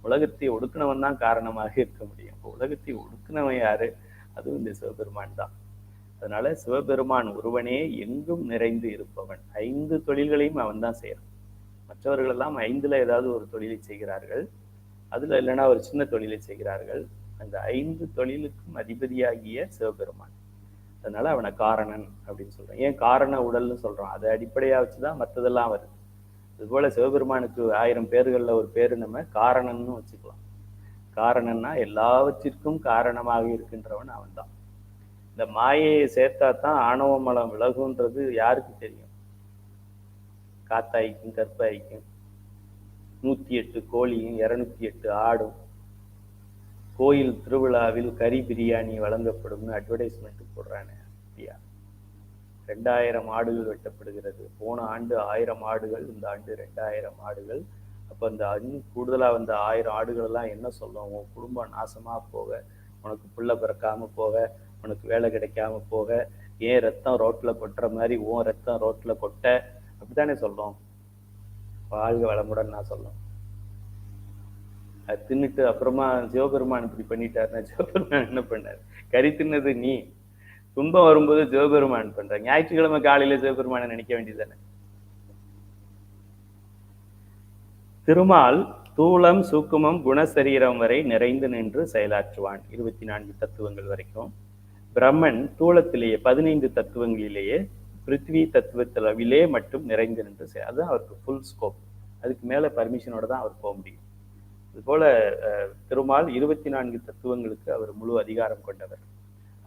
உலகத்தை ஒடுக்கினவன் தான் காரணமாக இருக்க முடியும். உலகத்தை ஒடுக்கினவன் யாரு? அதுவும் இந்த சிவபெருமான் தான். அதனால சிவபெருமான் ஒருவனே எங்கும் நிறைந்து இருப்பவன். 5 தொழில்களையும் அவன் தான் செய்யறான். மற்றவர்கள் எல்லாம் 5ல ஏதாவது ஒரு தொழிலை செய்கிறார்கள், அதுல இல்லைன்னா ஒரு சின்ன தொழிலை செய்கிறார்கள். அந்த 5 தொழிலுக்கும் அதிபதியாகிய சிவபெருமான். அதனால அவனை காரணன் அப்படின்னு சொல்றோம். ஏன் காரண உடல்னு சொல்றோம்? அதை அடிப்படையா வச்சுதான் மற்றதெல்லாம் வருது. அதுபோல சிவபெருமானுக்கு 1000 பேர்கள்ல ஒரு பேரு நம்ம காரணன்னு வச்சுக்கலாம். காரணன்னா எல்லாவற்றிற்கும் காரணமாக இருக்கின்றவன் அவன் தான். இந்த மாயையை சேர்த்தா தான் ஆணவ மலம் விலகுன்றது யாருக்கு தெரியும்? காத்தாய்க்கும் கற்பாய்க்கும் 108 கோழியும் 208 ஆடும் கோயில் திருவிழாவில் கறி பிரியாணி வழங்கப்படும்னு அட்வர்டைஸ்மெண்ட் போடுறானே. 2000 ஆடுகள் வெட்டப்படுகிறது. போன ஆண்டு 1000 ஆடுகள், இந்த ஆண்டு 2000 ஆடுகள் அப்போ அந்த இன்னும் கூடுதலாக வந்த 1000 ஆடுகள் எல்லாம் என்ன சொல்லும்? உன் குடும்பம் நாசமாக போக, உனக்கு புள்ள பிறக்காம போக, உனக்கு வேலை கிடைக்காம போக, ஏன் ரத்தம் ரோட்ல கொட்டுற மாதிரி உன் ரத்தம் ரோட்ல கொட்ட, அப்படித்தானே சொல்லும். வாழ்க வளமுடன் நான் சொல்லும். அது தின்னுட்டு அப்புறமா சிவபெருமான் இப்படி பண்ணிட்டாருன்னா சிவபெருமான் என்ன பண்ணாரு? கறி தின்னது நீ, துன்பம் வரும்போது சிவபெருமான் பண்ற. ஞாயிற்றுக்கிழமை காலையில சிவபெருமானை நினைக்க வேண்டியதானே. திருமால் தூளம் சூக்குமம் குணசரீரம் வரை நிறைந்து நின்று செயலாற்றுவான். 24 தத்துவங்கள் வரைக்கும். பிரம்மன் தூளத்திலேயே 15 தத்துவங்களிலேயே பிருத்திவி தத்துவத்திலே மட்டும் நிறைந்து நின்று அதுதான் அவருக்கு ஃபுல் ஸ்கோப். அதுக்கு மேல பர்மிஷனோட தான் அவர் போக முடியும். அதுபோல திருமால் 24 தத்துவங்களுக்கு அவர் முழு அதிகாரம் கொண்டவர்.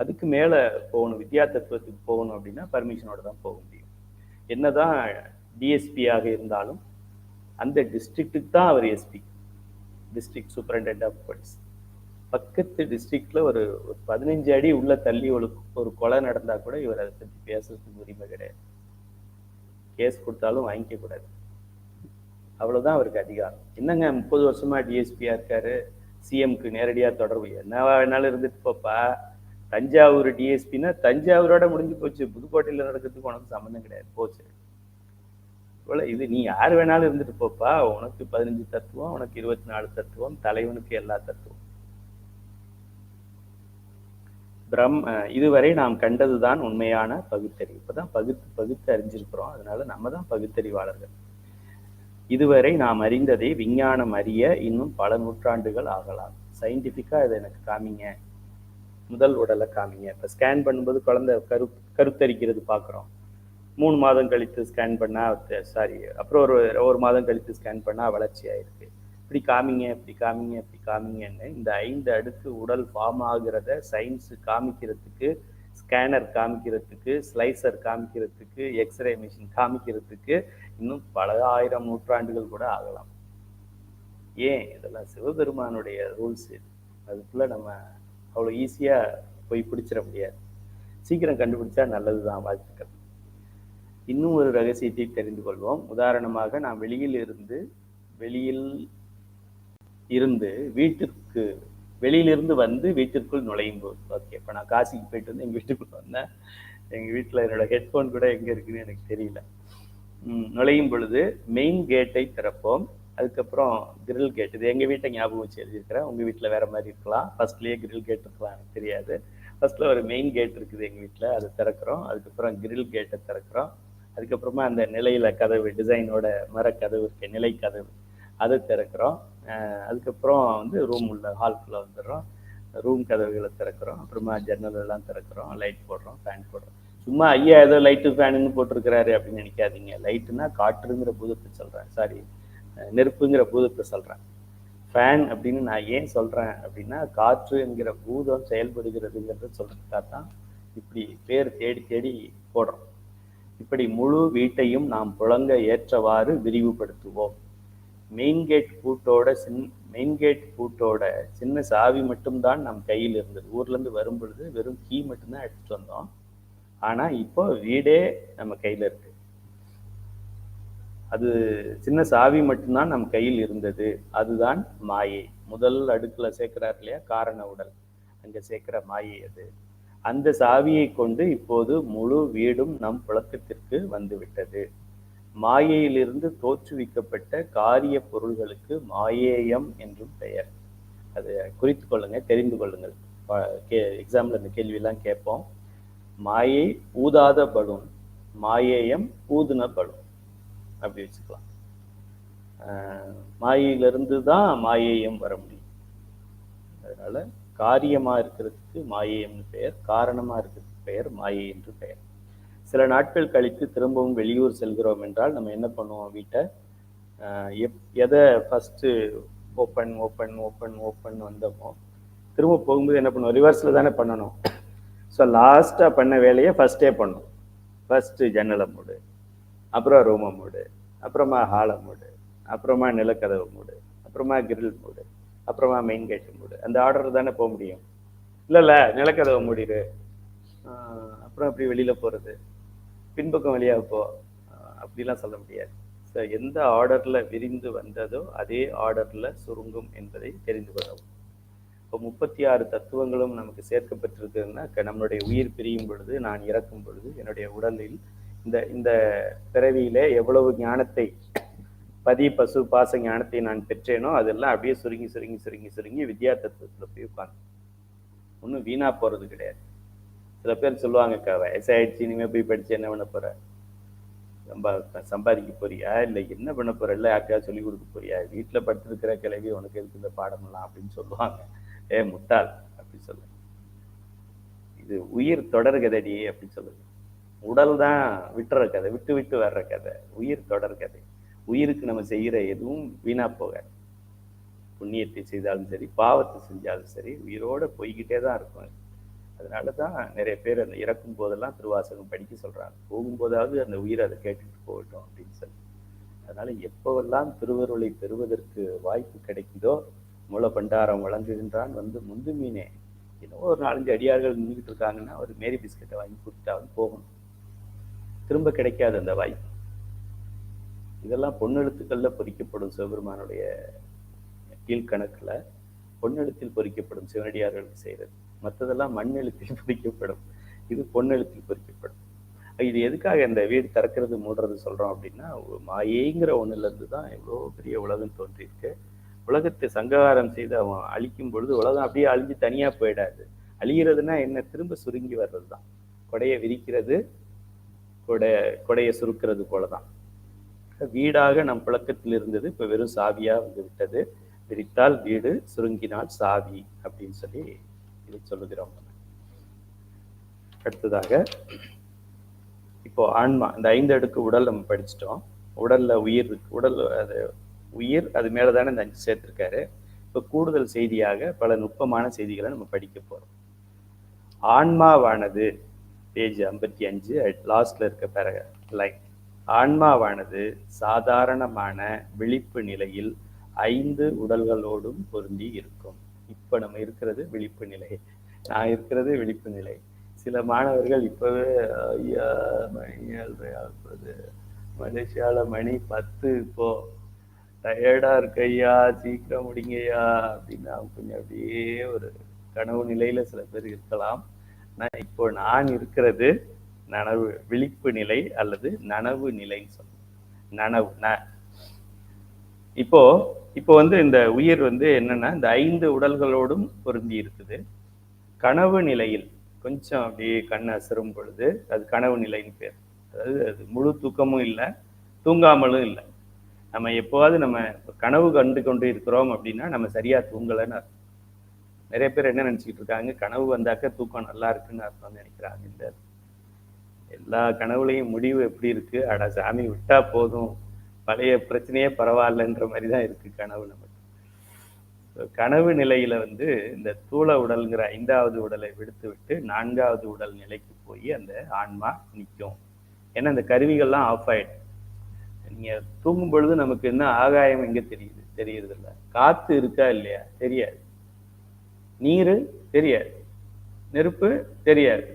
அதுக்கு மேல போகணும், வித்யா தத்துவத்துக்கு போகணும் அப்படின்னா பர்மிஷனோட தான் போக முடியும். என்னதான் டிஎஸ்பியாக இருந்தாலும் அந்த டிஸ்ட்ரிக்ட்டுக்கு தான் அவர் SP, district superintendent of police. பக்கத்து டிஸ்ட்ரிக்ட்ல ஒரு 15 அடி உள்ள தள்ளி ஒரு கொலை நடந்தா கூட இவர் அதை பற்றி பேசுறதுக்கு உரிமை கிடையாது. கேஸ் கொடுத்தாலும் வாங்கிக்க கூடாது. அவ்வளவுதான் அவருக்கு அதிகாரம். என்னங்க 30 வருஷமா டிஎஸ்பியா இருக்காரு, சிஎம்க்கு நேரடியா தொடர்பு. என்ன வேணாலும் இருந்துட்டு போப்பா. தஞ்சாவூர் டிஎஸ்பின்னா தஞ்சாவூரோட முடிஞ்சு போச்சு, புதுக்கோட்டையில நடக்கிறதுக்கு உனக்கு சம்மந்தம் கிடையாது, போச்சு. இது நீ யார் வேணாலும் இருந்துட்டு போப்பா, உனக்கு 15 தத்துவம், உனக்கு 24 தத்துவம், தலைவனுக்கு எல்லா தத்துவம். இதுவரை நாம் கண்டதுதான் உண்மையான பகுத்தறிவு. இப்பதான் பகுத்து அறிஞ்சிருக்கிறோம், அதனால நம்ம தான் பகுத்தறிவாளர்கள். இதுவரை நாம் அறிந்ததை விஞ்ஞானம் அறிய இன்னும் பல நூற்றாண்டுகள் ஆகலாம். சயின்டிஃபிக்கா இதை எனக்கு காமிங்க, முதல் உடலை காமிங்க. இப்போ ஸ்கேன் பண்ணும்போது குழந்தை கருத்தரிக்கிறது பார்க்குறோம். 3 மாதம் கழித்து ஸ்கேன் பண்ணா அப்புறம் ஒரு மாதம் கழித்து ஸ்கேன் பண்ணா வளர்ச்சி ஆயிருக்கு. இப்படி காமிங்க, இப்படி காமிங்க, இப்படி காமிங்கன்னு இந்த 5 அடுக்கு உடல் ஃபார்ம் ஆகிறத சயின்ஸ் காமிக்கிறதுக்கு, ஸ்கேனர் காமிக்கிறதுக்கு, ஸ்லைசர் காமிக்கிறதுக்கு, எக்ஸ்ரே மிஷின் காமிக்கிறதுக்கு இன்னும் பல 1000 நூற்றாண்டுகள் கூட ஆகலாம். ஏன்? இதெல்லாம் சிவபெருமானுடைய ரூல்ஸ். அதுக்குள்ள நம்ம அவ்வளோ ஈஸியா போய் பிடிச்சிட முடியாது. சீக்கிரம் கண்டுபிடிச்சா நல்லதுதான். வாழ்த்துக்கள். இன்னும் ஒரு ரகசியத்தை தெரிந்து கொள்வோம். உதாரணமாக நாம் வெளியில் இருந்து வெளியிலிருந்து வந்து வீட்டிற்குள் நுழையும் போது, ஓகே, இப்போ நான் காசிக்கு போயிட்டு வந்து எங்கள் வீட்டுக்குள்ள வந்தேன். எங்கள் வீட்டில் என்னோட ஹெட்ஃபோன் கூட எங்கே இருக்குன்னு எனக்கு தெரியல. நுழையும் பொழுது மெயின் கேட்டை திறப்போம். அதுக்கப்புறம் கிரில் கேட், இது எங்கள் வீட்டை ஞாபகம் வச்சு எழுதியிருக்கிறேன். உங்கள் வீட்டில் வேற மாதிரி இருக்கலாம். ஃபர்ஸ்ட்லேயே கிரில் கேட் இருக்கலாம், எனக்கு தெரியாது. ஃபர்ஸ்ட்ல ஒரு மெயின் கேட் இருக்குது எங்கள் வீட்டில், அதை திறக்கிறோம். அதுக்கப்புறம் கிரில் கேட்டை திறக்கிறோம். அதுக்கப்புறமா அந்த நிலையில கதவு, டிசைனோட மரக்கதவு இருக்கு, நிலை கதவு, அதை திறக்கிறோம். அதுக்கப்புறம் வந்து ரூம் உள்ள ஹால்குள்ள வந்துடுறோம். ரூம் கதவுகளை திறக்கிறோம். அப்புறமா ஜன்னல் எல்லாம் திறக்கிறோம், லைட் போடுறோம், ஃபேன் போடுறோம். சும்மா ஐயா ஏதோ லைட்டு ஃபேனுன்னு போட்டிருக்கிறாரு அப்படின்னு நினைக்காதீங்க. லைட்டுன்னா காற்றுங்கிற பூதத்தை சொல்றேன், சாரி, நெருப்புங்கிற பூதத்தை சொல்றேன். ஃபேன் அப்படின்னு நான் ஏன் சொல்றேன் அப்படின்னா, காற்று என்கிற பூதம் செயல்படுகிறதுங்கிறத சொல்றதுக்காக தான் இப்படி பேர் தேடி தேடி போடுறோம். இப்படி முழு வீட்டையும் நாம் புழங்க ஏற்றவாறு விரிவுபடுத்துவோம். மெயின் கேட் பூட்டோட சின்ன சாவி மட்டும்தான் நம் கையில் இருந்தது. ஊர்ல இருந்து வரும் பொழுது வெறும் கீ மட்டும்தான் எடுத்துட்டு வந்தோம். ஆனா இப்போ வீடே நம்ம கையில இருக்கு. அது சின்ன சாவி மட்டும்தான் நம் கையில் இருந்தது. அதுதான் மாயை. முதல் அடுக்குல சேர்க்கிறார் இல்லையா, காரண உடல், அங்க சேர்க்கிற மாயை அது. அந்த சாவியை கொண்டு இப்போது முழு வீடும் நம் புழக்கத்திற்கு வந்துவிட்டது. மாயையிலிருந்து தோற்றுவிக்கப்பட்ட காரிய பொருள்களுக்கு மாயேயம் என்றும் பெயர். அது குறித்து கொள்ளுங்க, தெரிந்து கொள்ளுங்கள். எக்ஸாம்ல இந்த கேள்வியெல்லாம் கேட்போம். மாயை ஊதாத பலூன், மாயேயம் ஊதுன பலூன், அப்படி வச்சுக்கலாம். மாயையிலிருந்து தான் மாயேயம் வர முடியும். அதனால காரியமா இருக்கிறதுக்கு மாயேயம்னு பெயர், காரணமா இருக்கிறதுக்கு பெயர் மாயை என்று பெயர். சில நாட்கள் கழித்து திரும்பவும் வெளியூர் செல்கிறோம் என்றால் நம்ம என்ன பண்ணுவோம்? வீட்டை எதை first open open open open வந்தோமோ திரும்ப போகும்போது என்ன பண்ணுவோம்? ரிவர்ஸில் தானே பண்ணணும். ஸோ லாஸ்ட்டாக பண்ண வேலையை ஃபர்ஸ்டே பண்ணும். ஃபர்ஸ்ட் ஜன்னலை மூடு, அப்புறம் ரூமை மூடு, அப்புறமா ஹாலை மூடு, அப்புறமா நிலக்கதவை மூடு, அப்புறமா கிரில் மூடு, அப்புறமா மெயின் கேட்டு மூடு. அந்த ஆர்டர் தானே போக முடியும். இல்லை நிலக்கதவை மூடிடு, அப்புறம் அப்படி வெளியில போறது, பின்பக்கம் வழியாக போ, அப்படிலாம் சொல்ல முடியாது. எந்த ஆர்டர்ல விரிந்து வந்ததோ அதே ஆர்டர்ல சுருங்கும் என்பதை தெரிந்து கொள்ளவும். இப்போ 36 தத்துவங்களும் நமக்கு சேர்க்கப்பட்டிருக்குதுன்னா, நம்மளுடைய உயிர் பிரியும் பொழுது, நான் இறக்கும் பொழுது என்னுடைய உடலில் இந்த இந்த பிறவியிலே எவ்வளவு ஞானத்தை, பதி பசு பாச ஞானத்தை நான் பெற்றேனோ அதெல்லாம் அப்படியே சுருங்கி சுருங்கி சுருங்கி சுருங்கி வித்யா தத்துவத்துல போய் உட்காந்து ஒன்றும் வீணா போறது கிடையாது. சில பேர் சொல்லுவாங்க, வயசாயிடுச்சு, இனிமே போய் படிச்சு என்ன பண்ண போற, சம்பாதிக்க போறியா, இல்லை என்ன பண்ண போற, இல்லை யாருக்காவது சொல்லி கொடுக்க போறியா, வீட்டில் படுத்திருக்கிற கிளவி உனக்கு எதுக்கு இந்த பாடமெல்லாம் அப்படின்னு சொல்லுவாங்க. முட்டாள் அப்படின்னு சொல்லுங்க. இது உயிர் தொடர் கதடி அப்படின்னு சொல்லுங்க. உடல் தான் விட்டுற கதை, விட்டு விட்டு வர்ற கதை. உயிர் தொடர் கதை. உயிருக்கு நம்ம செய்கிற எதுவும் வீணா போகாது. புண்ணியத்தை செய்தாலும் சரி, பாவத்தை செஞ்சாலும் சரி, உயிரோட போய்கிட்டே தான் இருக்கும். அதனால தான் நிறைய பேர் அந்த இறக்கும் போதெல்லாம் திருவாசகம் படிக்க சொல்றாங்க. போகும்போதாவது அந்த உயிரை அதை கேட்டுட்டு போகட்டும் அப்படின்னு சொல்லி. அதனால எப்போவெல்லாம் திருவருளை பெறுவதற்கு வாய்ப்பு கிடைக்குதோ, மூல பண்டாரம் வழங்குகின்றான் வந்து முந்து மீனே. இன்னும் ஒரு 4-5 அடியார்கள் நின்றுக்கிட்டு இருக்காங்கன்னா ஒரு மேரி பிஸ்கட்டை வாங்கி கொடுத்தாலும் போகணும். திரும்ப கிடைக்காது அந்த வாய்ப்பு. இதெல்லாம் பொன்னெழுத்துக்கள்ல பொறிக்கப்படும் சிவபெருமானுடைய கீழ்கணக்குல பொன்னெழுத்தில் பொறிக்கப்படும் சிவனடியார்களுக்கு செய்கிறது. மற்றதெல்லாம் மண் எழுத்தில் பொறிக்கப்படும், இது பொன்னெழுத்தில் பொறிக்கப்படும். இது எதுக்காக இந்த வீடு திறக்கிறது மூடுறது சொல்றோம் அப்படின்னா, மாயேங்கிற ஒண்ணுல இருந்து தான் எவ்வளோ பெரிய உலகம் தோன்றியிருக்கு. உலகத்தை சங்ககாரம் செய்து அவன் அழிக்கும் பொழுது உலகம் அப்படியே அழிஞ்சு தனியா போயிடாது. அழிகிறதுனா என்ன, திரும்ப சுருங்கி வர்றது தான். கொடையை விரிக்கிறது, கொடையை சுருக்கிறது போலதான். வீடாக நம் புழக்கத்தில் இருந்தது இப்ப வெறும் சாவியா வந்து விட்டது. விரித்தால் வீடு, சுருங்கினால் சாவி அப்படின்னு சொல்லி இதை சொல்லுகிறோம். அடுத்ததாக இப்போ ஆன்மா, இந்த 5 அடுக்கு உடல் நம்ம படிச்சுட்டோம். உடல்ல உயிர் இருக்கு. உடல் அது உயிர், அது மேலதானே இந்த 5 சேர்த்திருக்காரு. இப்போ கூடுதல் செய்தியாக பல நுட்பமான செய்திகளை நம்ம படிக்க போறோம். ஆன்மாவானது பேஜ் 55 லாஸ்ட்ல இருக்க லைன். ஆன்மாவானது சாதாரணமான விழிப்பு நிலையில் 5 உடல்களோடும் பொருந்தி இருக்கும். இப்ப நம்ம இருக்கிறது விழிப்பு நிலை, நான் இருக்கிறது விழிப்பு நிலை. சில மாணவர்கள் இப்பவே ஐயா மணி 7:30 மலேசியால மணி 10, இப்போ டயர்டா இருக்கையா, சீக்கிரம் முடிங்கய்யா அப்படின்னா கொஞ்சம் அப்படியே ஒரு கனவு நிலையில சில பேர் இருக்கலாம். இப்போ நான் இருக்கிறது நனவு விழிப்பு நிலை அல்லது நனவு நிலைன்னு சொல்லுவோம். நனவு இப்போ வந்து இந்த உயிர் வந்து என்னன்னா இந்த 5 உடல்களோடும் பொருந்தி இருக்குது. கனவு நிலையில் கொஞ்சம் அப்படியே கண் அசரும் பொழுது அது கனவு நிலைன்னு பேர். அதாவது அது முழு தூக்கமும் இல்லை, தூங்காமலும் இல்லை. நம்ம எப்போவாது நம்ம கனவு கண்டு கொண்டு இருக்கிறோம் அப்படின்னா நம்ம சரியா தூங்கலைன்னு அர்த்தம். நிறைய பேர் என்ன நினைச்சுக்கிட்டு இருக்காங்க, கனவு வந்தாக்க தூக்கம் நல்லா இருக்குன்னு அர்த்தம் நினைக்கிறாங்க. இந்த எல்லா கனவுலையும் முடிவு எப்படி இருக்கு, அட சாமி விட்டா போதும், பழைய பிரச்சனையே பரவாயில்லன்ற மாதிரி தான் இருக்கு கனவு நமக்கு. கனவு நிலையில வந்து இந்த தூள உடல்ங்கிற 5வது உடலை விடுத்து விட்டு 4வது உடல் நிலைக்கு போய் அந்த ஆன்மா நிற்கும். ஏன்னா இந்த கருவிகள்லாம் ஆஃப் ஆயிடும். நீங்க தூங்கும் பொழுது நமக்கு என்ன ஆகாயம் எங்க தெரியறது இல்லை. காத்து இருக்கா இல்லையா தெரியாது, நீரு தெரியாது, நெருப்பு தெரியாது,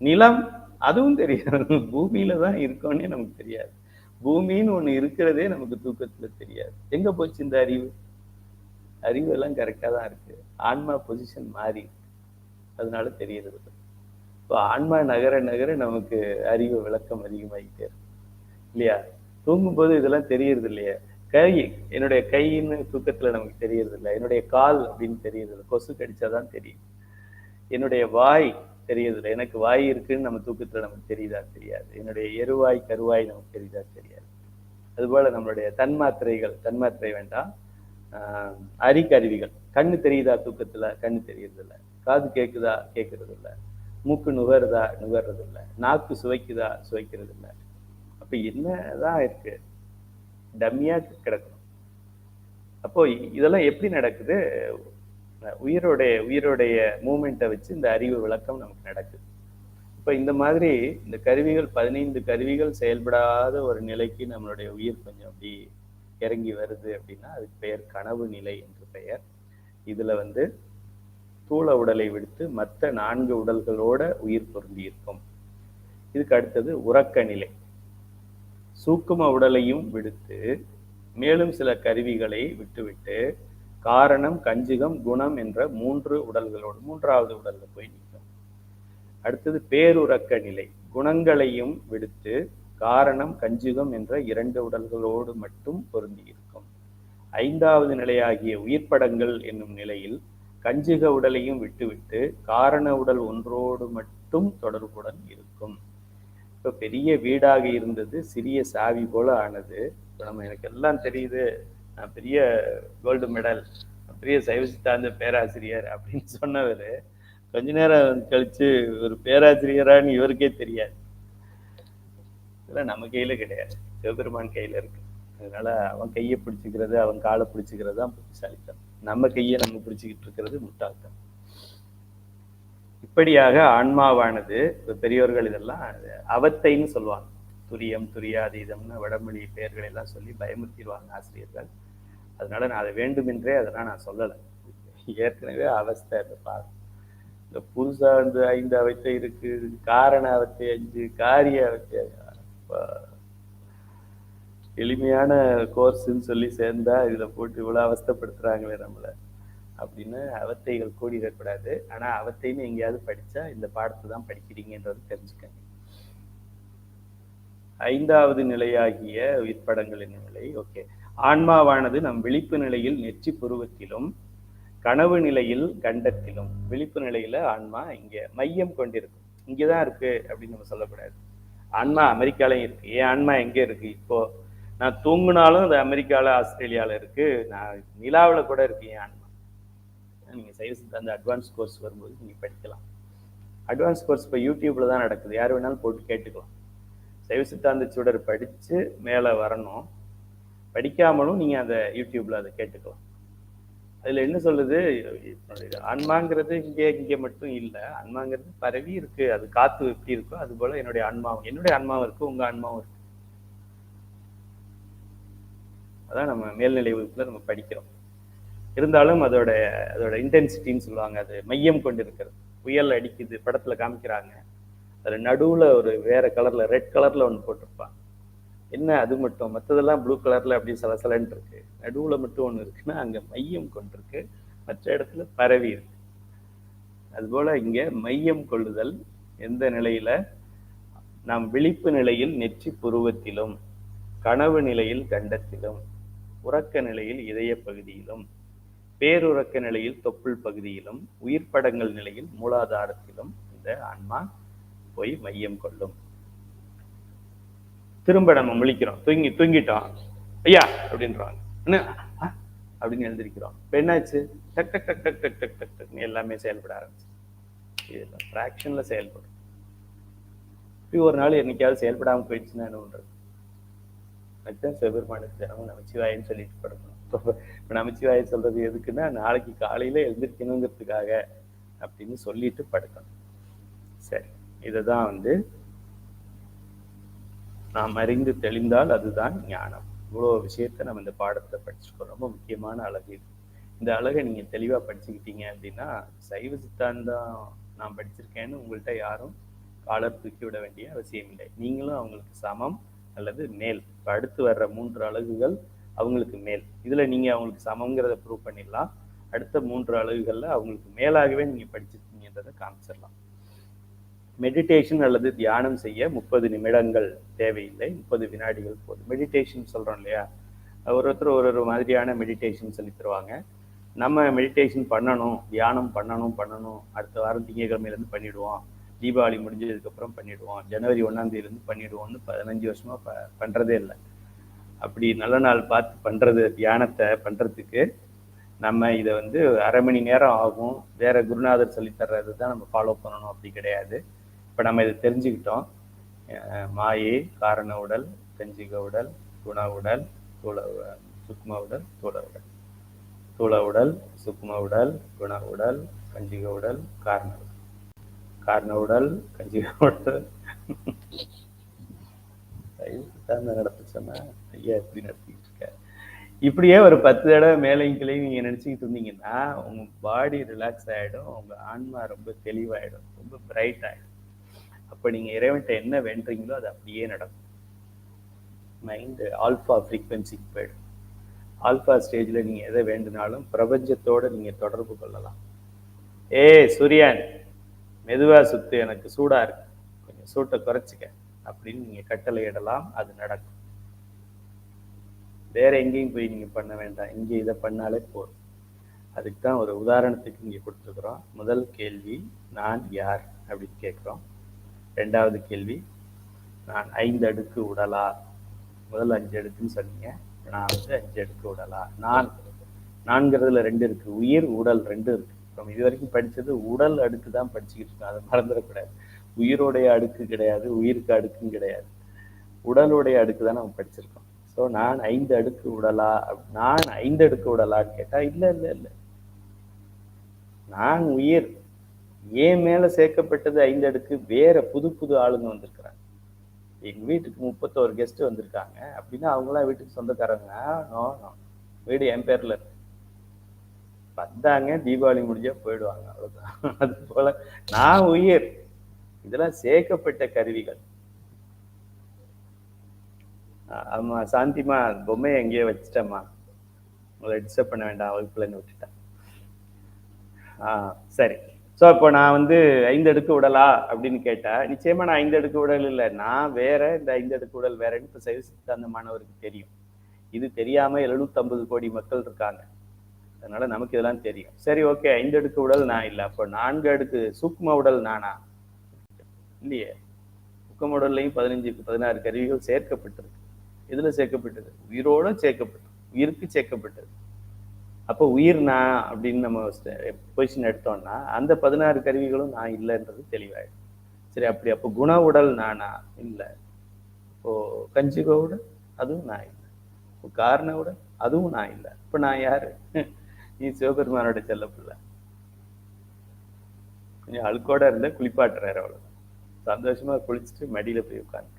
நிலம் அதுவும் தெரியாது, பூமியில தான் இருக்கோன்னே நமக்கு தெரியாது. பூமின்னு ஒண்ணு இருக்கிறதே நமக்கு தூக்கத்துல தெரியாது. எங்க போச்சு இந்த அறிவு? அறிவு எல்லாம் கரெக்டா தான் இருக்கு, ஆன்மா பொசிஷன் மாறி இருக்கு, அதனால தெரியறது இல்லை. இப்போ ஆன்மா நகர நகர நமக்கு அறிவு விளக்கம் அதிகமாகிட்டே இருக்கு இல்லையா? தூங்கும்போது இதெல்லாம் தெரியறது இல்லையா? கை, என்னுடைய கைன்னு தூக்கத்துல நமக்கு தெரியறது இல்லை, என்னுடைய கால் அப்படின்னு தெரியறது இல்லை, கொசு கடிச்சாதான் தெரியும். என்னுடைய வாய் தெரியறதில்லை, எனக்கு வாய் இருக்குன்னு நம்ம தூக்கத்துல நமக்கு தெரியுதா தெரியாது. என்னுடைய எருவாய் கருவாய் நமக்கு தெரியுதா தெரியாது. அதுபோல நம்மளுடைய தன்மாத்திரைகள், தன்மாத்திரை வேண்டாம், அறிகருவிகள், கண்ணு தெரியுதா தூக்கத்துல, கண்ணு தெரியறது இல்லை. காது கேட்குதா கேட்கறது இல்லை. மூக்கு நுகருதா நுகர்றது இல்லை. நாக்கு சுவைக்குதா சுவைக்கிறது இல்லை. அப்ப என்னதான் இருக்கு, டம்மியா கிடக்கணும். அப்போ இதெல்லாம் எப்படி நடக்குது? உயிரோடைய மூமெண்ட்டை வச்சு இந்த அறிவு விளக்கம் நமக்கு நடக்குது. இப்போ இந்த மாதிரி இந்த கருவிகள் 15 கருவிகள் செயல்படாத ஒரு நிலைக்கு நம்மளுடைய உயிர் கொஞ்சம் அப்படி இறங்கி வருது அப்படின்னா அதுக்கு பெயர் கனவு நிலை என்று பெயர். இதுல வந்து தூள உடலை விடுத்து மற்ற 4 உடல்களோட உயிர் பொருந்தி இருக்கும். இதுக்கு அடுத்தது உறக்க நிலை. சூக்கும உடலையும் விடுத்து மேலும் சில கருவிகளை விட்டுவிட்டு காரணம், கஞ்சுகம், குணம் என்ற 3 உடல்களோடு 3வது உடல்ல போய் நிற்கும். அடுத்தது பேருறக்க நிலை. குணங்களையும் விடுத்து காரணம், கஞ்சுகம் என்ற 2 உடல்களோடு மட்டும் பொருந்தி இருக்கும். 5வது நிலையாகிய உயிர்ப்படங்கள் என்னும் நிலையில் கஞ்சுக உடலையும் விட்டுவிட்டு காரண உடல் ஒன்றோடு மட்டும் தொடர்புடன் இருக்கும். இப்ப பெரிய வீடாக இருந்தது சிறிய சாவி போல ஆனது. நம்ம எனக்கு எல்லாம் தெரியுது, நான் பெரிய கோல்டு மெடல், பெரிய சைவ சித்தாந்த பேராசிரியர் அப்படின்னு சொன்னவர் கொஞ்ச நேரம் கழிச்சு ஒரு பேராசிரியரான்னு இவருக்கே தெரியாது. இதெல்லாம் நம்ம கையில கிடையாது, சிவபெருமான் கையில இருக்கு. அதனால அவன் கையை பிடிச்சிக்கிறது, அவன் காலை பிடிச்சிக்கிறது தான் புத்திசாலித்தனம். நம்ம கையை நம்ம பிடிச்சிக்கிட்டு இருக்கிறது முட்டாள்தனம். இப்படியாக ஆன்மாவானது பெரியோர்கள் இதெல்லாம் அவத்தைன்னு சொல்லுவாங்க. துரியம், துரியாதீதம்னு வடமொழி பெயர்களை எல்லாம் சொல்லி பயமுறுத்திடுவாங்க ஆசிரியர்கள். அதனால நான் அதை வேண்டுமென்றே அதெல்லாம் நான் சொல்லலை. ஏற்கனவே அவஸ்தை இந்த புதுசா வந்து 5 அவத்தை இருக்கு, காரண அவத்தை 5, காரிய அவத்தை. எளிமையான கோர்ஸ்ன்னு சொல்லி சேர்ந்தா இதுல போட்டு இவ்வளவு அவஸ்தைப்படுத்துறாங்களே நம்மளை அப்படின்னு அவத்தைகள் கூடிடக்கூடாது. ஆனா அவத்தைன்னு எங்கேயாவது படிச்சா இந்த பாடத்தை தான் படிக்கிறீங்கன்றது தெரிஞ்சுக்கங்க. 5வது நிலையாகிய உயிர்ப்படங்கள் என்னும் நிலை. ஓகே, ஆன்மாவானது நம் விழிப்பு நிலையில் நெற்றி புருவத்திலும் கனவு நிலையில் கண்டத்திலும். விழிப்பு நிலையில ஆன்மா இங்க மையம் கொண்டிருக்கும், இங்கதான் இருக்கு அப்படின்னு நம்ம சொல்லக்கூடாது. ஆன்மா அமெரிக்காலையும் இருக்கு. ஏன் ஆன்மா எங்க இருக்கு? இப்போ நான் தூங்குனாலும் அது அமெரிக்கால, ஆஸ்திரேலியால இருக்கு. நான் நிலாவில் கூட இருக்கு என் ஆன்மா. நீங்க சைவ சித்தாந்த அட்வான்ஸ் கோர்ஸ் வரும்போது நீங்க படிக்கலாம். அட்வான்ஸ் கோர்ஸ் இப்போ யூடியூப்ல தான் நடக்குது, யார் வேணாலும் போட்டு கேட்டுக்கலாம். சைவ சித்தாந்த சுடர் படிச்சு மேலே வரணும், படிக்காமலும் நீங்க அந்த யூடியூப்ல அதை கேட்டுக்கலாம். அதுல என்ன சொல்லுது, ஆன்மாங்கிறது இங்கே மட்டும் இல்லை, ஆன்மாங்கிறது பரவி இருக்கு. அது காத்து எப்படி இருக்கோ அது போல என்னுடைய ஆன்மாவும் இருக்கு, உங்க ஆன்மாவும் இருக்கு. அதான் நம்ம மேல்நிலை வகுப்புல நம்ம படிக்கிறோம். இருந்தாலும் அதோட இன்டென்சிட்டின்னு சொல்லுவாங்க, அது மையம் கொண்டு இருக்கிறது. புயல் அடிக்குது படத்துல காமிக்கிறாங்க, அதுல நடுவுல ஒரு வேற கலர்ல, ரெட் கலர்ல ஒன்று போட்டிருப்பாங்க. என்ன அது மட்டும், மற்றதெல்லாம் ப்ளூ கலர்ல அப்படி சலசலன்னு இருக்கு, நடுவுல மட்டும் ஒன்று இருக்குன்னா அங்க மையம் கொண்டிருக்கு, மற்ற இடத்துல பரவி இருக்கு. அதுபோல இங்க மையம் கொள்ளுதல் எந்த நிலையில? நாம் விழிப்பு நிலையில் நெற்றி புருவத்திலும், கனவு நிலையில் கண்டத்திலும், உறக்க நிலையில் இதய பகுதியிலும், பேருறக்க நிலையில் தொப்புள் பகுதியிலும், உயிர்ப்படங்கள் நிலையில் மூலாதாரத்திலும் இந்த ஆன்மா போய் மையம் கொள்ளும். திரும்ப நம்ம முழிக்கிறோம், தூங்கிட்டோம், ஐயா அப்படின்றாங்க, அப்படின்னு எழுந்திருக்கிறோம். இப்போ என்னாச்சு? டக் டக் டக் டக் டக் டக் டக் டக்னு எல்லாமே செயல்பட ஆரம்பிச்சு. இதெல்லாம் ஃப்ராக்ஷன்ல செயல்படும். இப்படி ஒரு நாள் என்னைக்காவது செயல்படாமல் போயிடுச்சுன்னா என்ன பண்றது? அதுதான் சிவபெருமானுக்கு தினமும் நமச்சிவாயன்னு சொல்லிட்டு படுக்கணும். இப்போ நமச்சிவாய சொல்றது எதுக்குன்னா, நாளைக்கு காலையில எழுந்திருக்கணுங்கிறதுக்காக அப்படின்னு சொல்லிட்டு படுக்கணும். சரி, இதுதான் வந்து நாம் அறிந்து தெளிந்தால் அதுதான் ஞானம். இவ்வளோ விஷயத்த நம்ம இந்த பாடத்தை படிச்சுக்கோ. ரொம்ப முக்கியமான அழகு இது. இந்த அழகை நீங்க தெளிவா படிச்சுக்கிட்டீங்க அப்படின்னா, சைவ சித்தாந்தம் நான் படிச்சிருக்கேன்னு உங்கள்கிட்ட யாரும் காலர் தூக்கி விட வேண்டிய அவசியம் இல்லை. நீங்களும் அவங்களுக்கு சமம் அல்லது மேல். இப்போ அடுத்து வர்ற 3 அலகுகள் அவங்களுக்கு மேல். இதுல நீங்க அவங்களுக்கு சமங்கிறத ப்ரூவ் பண்ணிடலாம். அடுத்த 3 அலகுகள்ல அவங்களுக்கு மேலாகவே நீங்க படிச்சிருக்கீங்கன்றதை காமிச்சிடலாம். மெடிடேஷன் அல்லது தியானம் செய்ய 30 நிமிடங்கள் தேவையில்லை, 30 வினாடிகள் போதும். மெடிடேஷன் சொல்றோம் இல்லையா, ஒருத்தர் ஒரு மாதிரியான மெடிடேஷன் சொல்லி தருவாங்க. நம்ம மெடிடேஷன் பண்ணணும், தியானம் பண்ணணும், அடுத்த வாரம் திங்கட்கிழமையிலேருந்து பண்ணிடுவோம், தீபாவளி முடிஞ்சதுக்கப்புறம் பண்ணிடுவோம், ஜனவரி 1ஆம் தேதியிலேருந்து பண்ணிடுவோம்னு 15 வருஷமா பண்றதே இல்லை. அப்படி நல்ல நாள் பார்த்து பண்றது, தியானத்தை பண்றதுக்கு நம்ம இதை வந்து அரை மணி நேரம் ஆகும், வேற குருநாதர் சொல்லித்தர்றது தான் நம்ம ஃபாலோ பண்ணணும் அப்படி கிடையாது. இப்போ நம்ம இதை தெரிஞ்சுக்கிட்டோம். மாயை, காரண உடல், கஞ்சிக உடல், குண உடல், சுக்ம உடல், தூள உடல், தூள உடல், சுக்ம உடல், குண உடல், கஞ்சிக உடல், காரண உடல், கஞ்சிக உடல். நடத்த சொன்னா ஐயா எப்படி நடத்திக்கிட்டு இருக்க? இப்படியே ஒரு 10 தடவை மேலையும் கிளையும் நீங்க நினைச்சுக்கிட்டு இருந்தீங்கன்னா உங்க பாடி ரிலாக்ஸ் ஆயிடும், உங்க ஆன்மா ரொம்ப தெளிவாயிடும், ரொம்ப பிரைட் ஆயிடும். அப்ப நீங்க இறைவன்ட்ட என்ன வேண்டுறீங்களோ அது அப்படியே நடக்கும். மைண்டு ஆல்ஃபா ஃப்ரீக்வன்சிக்கு போயிடும். ஆல்ஃபா ஸ்டேஜில் நீங்கள் எதை வேண்டுனாலும் பிரபஞ்சத்தோடு நீங்கள் தொடர்பு கொள்ளலாம். சூரியன் மெதுவாக சுத்து, எனக்கு சூடாக இருக்கு, கொஞ்சம் சூட்டை குறைச்சிக்க அப்படின்னு நீங்கள் கட்டளை இடலாம், அது நடக்கும். வேற எங்கேயும் போய் நீங்கள் பண்ண வேண்டாம், இங்கே இதை பண்ணாலே போதும். அதுக்கு தான் ஒரு உதாரணத்துக்கு இங்கே கொடுத்துருக்குறோம். முதல் கேள்வி நான் யார் அப்படின்னு கேட்குறோம். ரெண்டாவது கேள்வி நான் 5 அடுக்கு உடலா. முதல் 5 அடுக்குன்னு சொன்னீங்க, நான் 5 அடுக்கு உடலா. நான்கிறதுல 2 இருக்கு, உயிர் உடல் 2 இருக்கு. நம்ம இது வரைக்கும் படித்தது உடல் அடுக்கு தான் படிச்சுக்கிட்டு இருக்கோம், அதை மறந்துடக்கூடாது. உயிரோடைய அடுக்கு கிடையாது, உயிருக்கு அடுக்கும் கிடையாது, உடலுடைய அடுக்கு தான் நம்ம படிச்சிருக்கோம். ஸோ நான் 5 அடுக்கு உடலா, நான் 5 அடுக்கு உடலான்னு கேட்டால் இல்லை இல்லை இல்லை, நான் உயிர். ஏன் மேல சேர்க்கப்பட்டது 5 அடுக்கு. வேற புது புது ஆளுங்க வந்திருக்கிறாங்க. எங்க வீட்டுக்கு 31 கெஸ்ட் வந்திருக்காங்க அப்படின்னா அவங்களாம் வீட்டுக்கு சொந்தக்காரங்க? நோ நோ, வீடு என் பேர்ல இருக்கு. வந்தாங்க, தீபாவளி முடிஞ்சா போயிடுவாங்க, அவ்வளவுதான். அது போல நான் உயிர். இதெல்லாம் சேர்க்கப்பட்ட கருவிகள். ஆமா சாந்திமா, பொம்மையை எங்கேயோ வச்சுட்டேம்மா, உங்களை டிஸ்டர்ப் பண்ண வேண்டாம் வகுப்புலன்னு விட்டுட்டேன். சரி. ஸோ இப்போ நான் 5 அடுக்கு உடலா அப்படின்னு கேட்டா, நிச்சயமா நான் 5 அடுக்கு உடல் இல்லை, நான் வேற, இந்த 5 அடுக்கு உடல் வேறன்னு இப்போ சைவ சித்தாந்த மாணவருக்கு தெரியும். இது தெரியாம 750 கோடி மக்கள் இருக்காங்க, அதனால நமக்கு இதெல்லாம் தெரியும். சரி, ஓகே, 5 அடுக்கு உடல் நான் இல்லை, அப்போ 4 அடுக்கு சூக்ம உடல் நானா? இல்லையே. சூக்ம உடல்லையும் 15-16 கருவிகள் சேர்க்கப்பட்டிருக்கு. எதுல சேர்க்கப்பட்டது? உயிரோட சேர்க்கப்பட்டது, உயிருக்கு சேர்க்கப்பட்டது. அப்போ உயிர் நான் அப்படின்னு நம்ம பொசிஷன் எடுத்தோம்னா அந்த 16 கருவிகளும் நான் இல்லைன்றது தெளிவாயிடும். சரி, அப்படி அப்போ குண உடல் நானா? இல்லை. இப்போ கஞ்சுக உடல் அதுவும் நான் இல்லை, இப்போ காரண உடல் அதுவும் நான் இல்லை. இப்போ நான் யாரு? நீ சிவபெருமானோட செல்ல பிள்ளை. கொஞ்சம் அழுக்கோட இருந்த குளிப்பாட்டுறாரு, அவ்வளோ சந்தோஷமா குளிச்சுட்டு மடியில போய் உட்காந்து.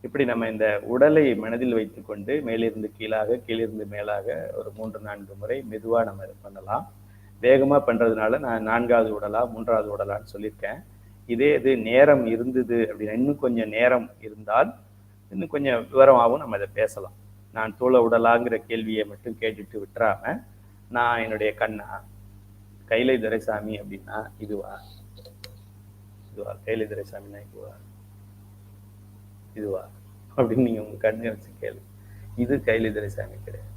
இப்படி நம்ம இந்த உடலை மனதில் வைத்துக்கொண்டு மேலிருந்து கீழாக, கீழிருந்து மேலாக ஒரு 3-4 முறை மெதுவா நம்ம இதை பண்ணலாம். வேகமா பண்றதுனால நான் 4வது உடலா 3வது உடலான்னு சொல்லியிருக்கேன். இதே இது நேரம் இருந்தது அப்படின்னா, இன்னும் கொஞ்சம் நேரம் இருந்தால் இன்னும் கொஞ்சம் விவரமாகவும் நம்ம இதை பேசலாம். நான் தோள உடலாங்கிற கேள்வியை மட்டும் கேட்டுட்டு விட்டுறாம, நான் என்னுடைய கண்ணா, கைலை துரைசாமி அப்படின்னா இதுவா, கைலை துரைசாமின்னா இதுவா அப்படின்னு நீங்க உங்க கண்ணை வச்சு கேளு. இது கைலை துரைசாமி கிடையாது.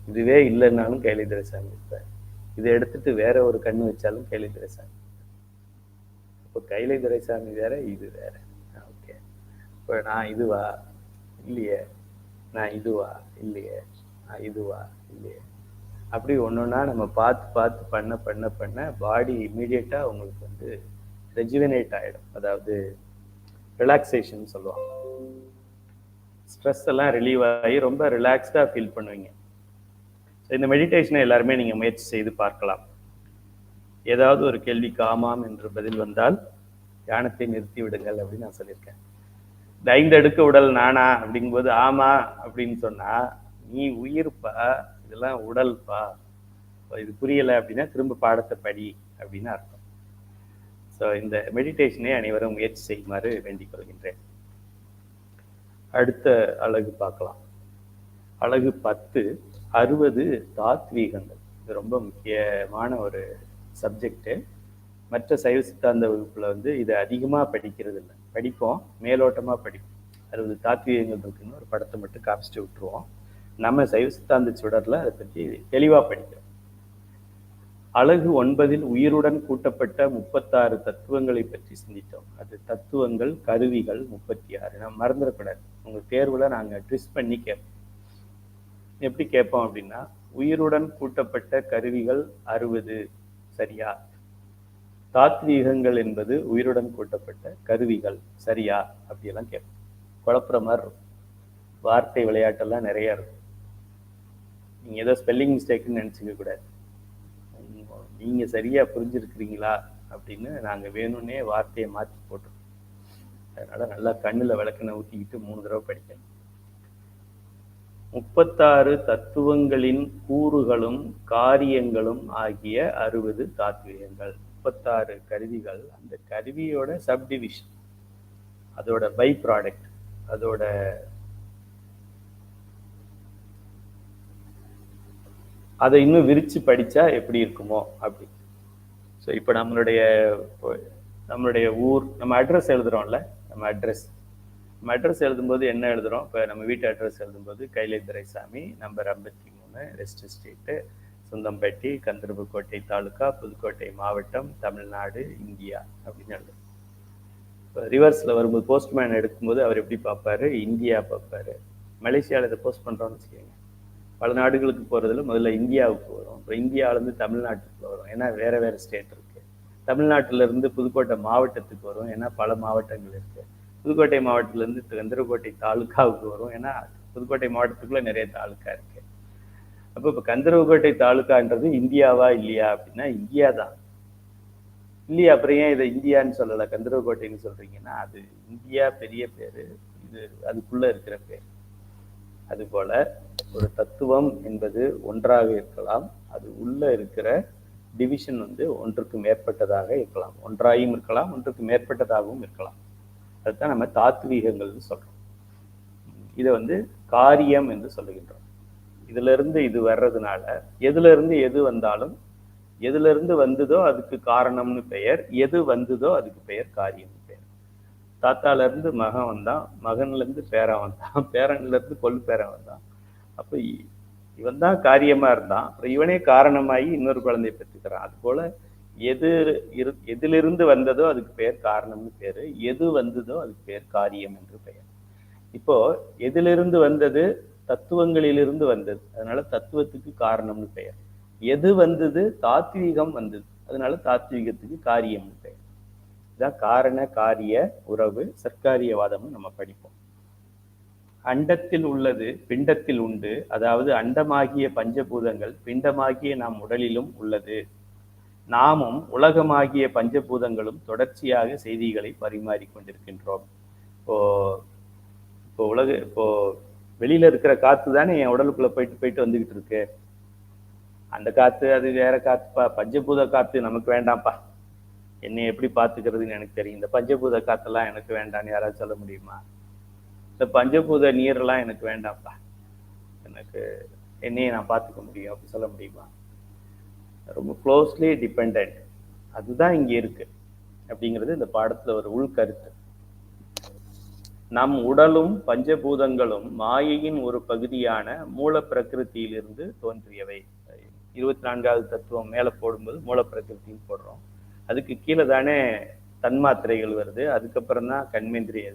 இதுவே இல்லைன்னாலும் கைலை துரைசாமி இருப்பார். இதை எடுத்துட்டு வேற ஒரு கண்ணு வச்சாலும் கைலை துரைசாமி. இப்போ கைலை துரைசாமி வேற, இது வேற. ஓகே, இப்போ நான் இதுவா? இல்லையே. நான் இதுவா? இல்லையே. நான் இதுவா? இல்லையே. அப்படி ஒன்னொன்னா நம்ம பார்த்து பார்த்து பண்ண பண்ண பண்ண பாடி இமீடியட்டா உங்களுக்கு ரெஜுவினேட் ஆயிடும். அதாவது ரிலாக்ஸேஷன் சொல்லுவாங்க. ஸ்ட்ரெஸ் எல்லாம் ரிலீவ் ஆகி ரொம்ப ரிலாக்ஸ்டா ஃபீல் பண்ணுவீங்க. இந்த மெடிடேஷனை எல்லாருமே நீங்க முயற்சி செய்து பார்க்கலாம். ஏதாவது ஒரு கேள்விக்கு ஆமாம் என்று பதில் வந்தால் தியானத்தை நிறுத்தி விடுங்கள் அப்படின்னு நான் சொல்லியிருக்கேன். இந்த 5 அடுக்கு உடல் நானா அப்படிங்கும்போது ஆமா அப்படின்னு சொன்னா, நீ உயிர்ப்பா, இதெல்லாம் உடல்பா, இது புரியலை அப்படின்னா திரும்ப பாடத்தை படி அப்படின்னு அர்த்தம். ஸோ இந்த மெடிடேஷனை அனைவரும் முயற்சி செய்யுமாறு வேண்டிக் கொள்கின்றேன். அடுத்த அழகு பார்க்கலாம். அழகு 10, 60 தாத்வீகங்கள். இது ரொம்ப முக்கியமான ஒரு சப்ஜெக்டு. மற்ற சைவ சித்தாந்த வகுப்புல இதை அதிகமா படிக்கிறது இல்லை, படிப்போம், மேலோட்டமா படிப்போம். 60 தாத்வீகங்கள் இருக்குன்னு ஒரு படத்தை மட்டும் காமிச்சிட்டு விட்டுருவோம். நம்ம சைவ சித்தாந்த சுடர்ல அதை பற்றி தெளிவா படிக்கிறோம். அழகு 9 உயிருடன் கூட்டப்பட்ட 36 தத்துவங்களை பற்றி சிந்தித்தோம். அது தத்துவங்கள், கருவிகள் 36. நம்ம மறந்துடக்கூடாது. உங்க தேர்வுல நாங்க ட்விஸ்ட் பண்ணி கேட்போம். எப்படி கேட்போம் அப்படின்னா, உயிருடன் கூட்டப்பட்ட கருவிகள் 60 சரியா? தாத்வீகங்கள் என்பது உயிருடன் கூட்டப்பட்ட கருவிகள் சரியா? அப்படியெல்லாம் கேட்போம். குழப்புற மாதிரி இருக்கும், வார்த்தை விளையாட்டெல்லாம் நிறைய இருக்கும். நீங்க ஏதோ ஸ்பெல்லிங் மிஸ்டேக்னு நினைச்சுக்க கூடாது. நீங்க சரியா புரிஞ்சிருக்கிறீங்களா அப்படின்னு நாங்க வேணும்னே வார்த்தையை மாற்றி போட்டோம். அதனால நல்லா கண்ணுல விளக்கெண்ணை ஊற்றிக்கிட்டு 3 தடவை படிக்கணும். 36 தத்துவங்களின் கூறுகளும் காரியங்களும் ஆகிய 60 தாத்வீகங்கள். 36 கருவிகள், அந்த கருவியோட சப்டிவிஷன், அதோட பை ப்ராடக்ட், அதோட அதை இன்னும் விரிச்சு படிச்சா எப்படி இருக்குமோ அப்படி. ஸோ இப்போ நம்மளுடைய ஊர், நம்ம அட்ரஸ் எழுதுறோம்ல, நம்ம அட்ரஸ் எழுதும்போது என்ன எழுதுறோம்? இப்போ நம்ம வீட்டு அட்ரஸ் எழுதும்போது கைலை Duraisamy, number 53, rest street, சுந்தம்பட்டி, Kandarpottai taluka, Pudukkottai மாவட்டம், தமிழ்நாடு, இந்தியா அப்படின்னு எழுதுறோம். இப்போ ரிவர்ஸில் வரும்போது போஸ்ட்மேன் எடுக்கும்போது அவர் எப்படி பார்ப்பாரு? இந்தியா பார்ப்பாரு. மலேசியாவில் இதை போஸ்ட் பண்ணுறோம்னு வச்சுக்கோங்க, பல நாடுகளுக்கு போகிறதுல முதல்ல இந்தியாவுக்கு வரும், அப்புறம் இந்தியாவிலேருந்து தமிழ்நாட்டுக்கு வரும், ஏன்னா வேறு வேறு ஸ்டேட் இருக்குது. தமிழ்நாட்டிலேருந்து புதுக்கோட்டை மாவட்டத்துக்கு வரும், ஏன்னா பல மாவட்டங்கள் இருக்குது. புதுக்கோட்டை மாவட்டத்திலேருந்து கந்தர்போட்டை தாலுக்காவுக்கு வரும், ஏன்னா புதுக்கோட்டை மாவட்டத்துக்குள்ளே நிறைய தாலுக்கா இருக்குது. அப்போ இப்போ கந்தர்போட்டை தாலுக்கான்றது இந்தியாவா இல்லையா அப்படின்னா இந்தியா தான். இல்லையா, அப்புறம் ஏன் இதை இந்தியான்னு சொல்லலை, கந்தர்போட்டைன்னு சொல்கிறீங்கன்னா, அது இந்தியா பெரிய பேர், இது அதுக்குள்ளே இருக்கிற பேர். அதுபோல ஒரு தத்துவம் என்பது ஒன்றாக இருக்கலாம், அது உள்ள இருக்கிற டிவிஷன் ஒன்றுக்கு மேற்பட்டதாக இருக்கலாம், ஒன்றாயும் இருக்கலாம், ஒன்றுக்கு மேற்பட்டதாகவும் இருக்கலாம். அதுதான் நம்ம தாத்வீகங்கள்னு சொல்றோம். இதை காரியம் என்று சொல்லுகின்றோம். இதுல இருந்து இது வர்றதுனால எதுல இருந்து எது வந்தாலும், எதுல இருந்து வந்ததோ அதுக்கு காரணம்னு பெயர், எது வந்ததோ அதுக்கு பெயர் காரியம்னு பெயர். தாத்தால இருந்து மகன் வந்தான், மகன்ல இருந்து பேரன் வந்தான், பேரன்ல இருந்து கொள்ளு பேரன் வந்தான். அப்ப இவன் தான் காரியமா இருந்தான், அப்புறம் இவனே காரணமாகி இன்னொரு குழந்தையை பெற்றுக்கிறான். அது போல எதிலிருந்து வந்ததோ அதுக்கு பெயர் காரணம்னு பேரு, எது வந்ததோ அதுக்கு பெயர் காரியம் என்று பெயர். இப்போ எதிலிருந்து வந்தது? தத்துவங்களிலிருந்து வந்தது, அதனால தத்துவத்துக்கு காரணம்னு பெயர். எது வந்தது? தாத்வீகம் வந்தது, அதனால தாத்வீகத்துக்கு காரியம்னு பெயர். இதான் காரண காரிய உறவு, சர்க்காரியவாதம்னு நம்ம படிப்போம். அண்டத்தில் உள்ளது பிண்டத்தில் உண்டு, அதாவது அண்டமாகிய பஞ்சபூதங்கள் பிண்டமாகிய நம் உடலிலும் உள்ளது. நாமும் உலகமாகிய பஞ்சபூதங்களும் தொடர்ச்சியாக செய்திகளை பரிமாறிக்கொண்டிருக்கின்றோம். இப்போ வெளியில இருக்கிற காத்து தானே என் உடலுக்குள்ள போயிட்டு வந்துகிட்டு இருக்கு. அந்த காத்து அது வேற காத்துப்பா, பஞ்சபூத காத்து நமக்கு வேண்டாம்ப்பா, என்னை எப்படி பார்த்துக்கிறதுன்னு எனக்கு தெரியும், இந்த பஞ்சபூத காத்தெல்லாம் எனக்கு வேண்டாம்னு யாராவது சொல்ல முடியுமா? இந்த பஞ்சபூத நீரெல்லாம் எனக்கு வேண்டாம்ப்பா, எனக்கு என்னையை நான் பார்த்துக்க முடியும் அப்படி சொல்ல முடியுமா? ரொம்ப க்ளோஸ்லி டிபெண்ட், அதுதான் இங்க இருக்கு அப்படிங்கிறது இந்த பாடத்துல ஒரு உள்கருத்து. நம் உடலும் பஞ்சபூதங்களும் மாயையின் ஒரு பகுதியான மூல பிரகிருத்தியிலிருந்து தோன்றியவை. 24வது தத்துவம் மேல போடும்போது மூல பிரகிருத்தின்னு போடுறோம், அதுக்கு கீழே தானே தன்மாத்திரைகள் வருது, அதுக்கப்புறம் தான் கண்மேந்திரிய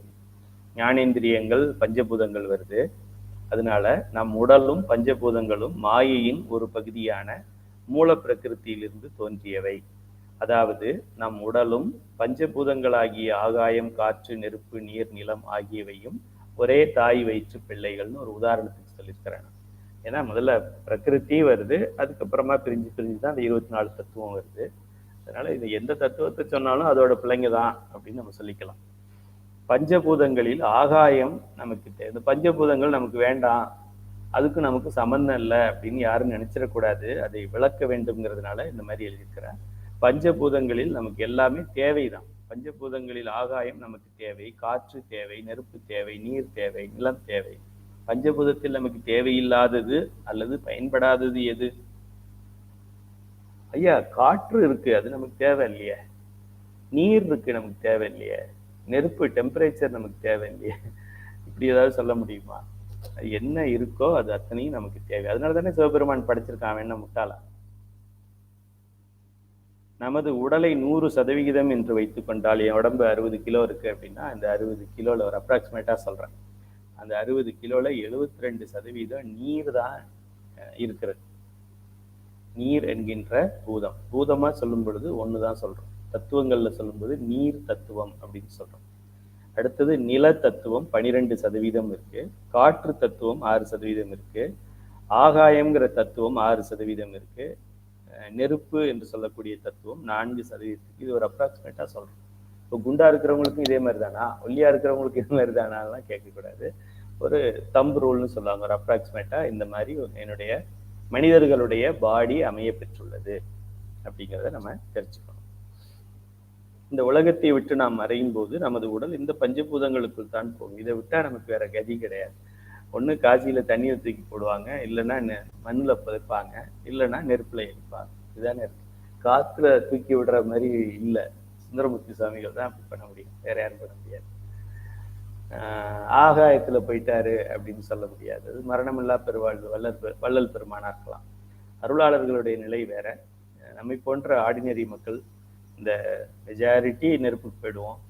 ஞானேந்திரியங்கள் பஞ்சபூதங்கள் வருது. அதனால நம் உடலும் பஞ்சபூதங்களும் மாயையின் ஒரு பகுதியான மூல பிரகிருத்தியிலிருந்து தோன்றியவை. அதாவது நம் உடலும் பஞ்சபூதங்களாகிய ஆகாயம், காற்று, நெருப்பு, நீர், நிலம் ஆகியவையும் ஒரே தாய் வயிற்று பிள்ளைகள்னு ஒரு உதாரணத்துக்கு சொல்லியிருக்கிறேன். ஏன்னா முதல்ல பிரகிருதி வருது, அதுக்கப்புறமா பிரிஞ்சு தான் அந்த 24 தத்துவம் வருது. அதனால இது எந்த தத்துவத்தை சொன்னாலும் அதோட பிள்ளைங்க தான் அப்படின்னு நம்ம சொல்லிக்கலாம். பஞ்சபூதங்களில் ஆகாயம் நமக்கு இந்த பஞ்சபூதங்கள் நமக்கு வேண்டாம், அதுக்கு நமக்கு சம்பந்தம் இல்லை அப்படின்னு யாரும் நினைச்சிடக்கூடாது, அதை விளக்க வேண்டும்ங்கிறதுனால இந்த மாதிரி எழுதியிருக்கிறேன். பஞ்சபூதங்களில் நமக்கு எல்லாமே தேவைதான். பஞ்சபூதங்களில் ஆகாயம் நமக்கு தேவை, காற்று தேவை, நெருப்பு தேவை, நீர் தேவை, நிலம் தேவை. பஞ்சபூதத்தில் நமக்கு தேவையில்லாதது அல்லது பயன்படாதது எது? ஐயா, காற்று இருக்கு, அது நமக்கு தேவை இல்லையே. நீர் இருக்கு, நமக்கு தேவை இல்லையே. நெருப்பு டெம்பரேச்சர் நமக்கு தேவை இல்லையே. இப்படி ஏதாவது சொல்ல முடியுமா? என்ன இருக்கோ அது அத்தனையும் நமக்கு தேவை. அதனால தானே சிவபெருமான் படைச்சிருக்கான், என்ன முட்டாளா? நமது உடலை 100% என்று வைத்துக் கொண்டால், என் உடம்பு 60 கிலோ இருக்கு அப்படின்னா, அந்த 60 கிலோல ஒரு அப்ராக்சிமேட்டா சொல்றேன், அந்த 60 கிலோல 72% நீர் தான் இருக்கிறது. நீர் என்கின்ற பூதம், பூதமா சொல்லும் பொழுது ஒண்ணுதான் சொல்றோம், தத்துவங்கள்ல சொல்லும்போது நீர் தத்துவம் அப்படின்னு சொல்றோம். அடுத்தது நில தத்துவம் 12% இருக்கு, காற்று தத்துவம் 6% இருக்கு, ஆகாயம்ங்கிற தத்துவம் 6% இருக்கு, நெருப்பு என்று சொல்லக்கூடிய தத்துவம் 4%. இது ஒரு அப்ராக்சிமேட்டா சொல்றோம். இப்போ குண்டா இருக்கிறவங்களுக்கும் இதே மாதிரி தானா, ஒல்லியா இருக்கிறவங்களுக்கு இதே மாதிரி தானாலாம் கேட்கக்கூடாது. ஒரு தம்பு ரூல்னு சொல்லுவாங்க, ஒரு அப்ராக்சிமேட்டா இந்த மாதிரி என்னுடைய மனிதர்களுடைய பாடி அமைய பெற்றுள்ளது அப்படிங்கிறத நம்ம தெரிஞ்சுக்கணும். இந்த உலகத்தை விட்டு நாம் மறையும் போது நமது உடல் இந்த பஞ்சபூதங்களுக்குள் தான் போகும், இதை விட்டா நமக்கு வேற கதி கிடையாது. ஒண்ணு காசியில தண்ணியை தூக்கி போடுவாங்க, இல்லைன்னா மண்ணுல புதைப்பாங்க, இல்லைன்னா நெருப்புல எரிப்பாங்க. இதுதானே இருக்கு. காத்துல தூக்கி விடுற மாதிரி இல்ல. சுந்தரமூர்த்தி சுவாமிகள் தான் அப்படி பண்ண முடியும், வேற யாரும் பண்ண முடியாது. ஆகாயத்துல போயிட்டாரு அப்படின்னு சொல்ல முடியாது. அது மரணமில்லா பெருவாழ்வு வள்ளல் பெருமானா இருக்கலாம். அருளாளர்களுடைய நிலை வேற. நம்மை போன்ற ஆர்டினரி மக்கள் இந்த மெஜாரிட்டி நெருப்புக்கு போயிடுவோம்.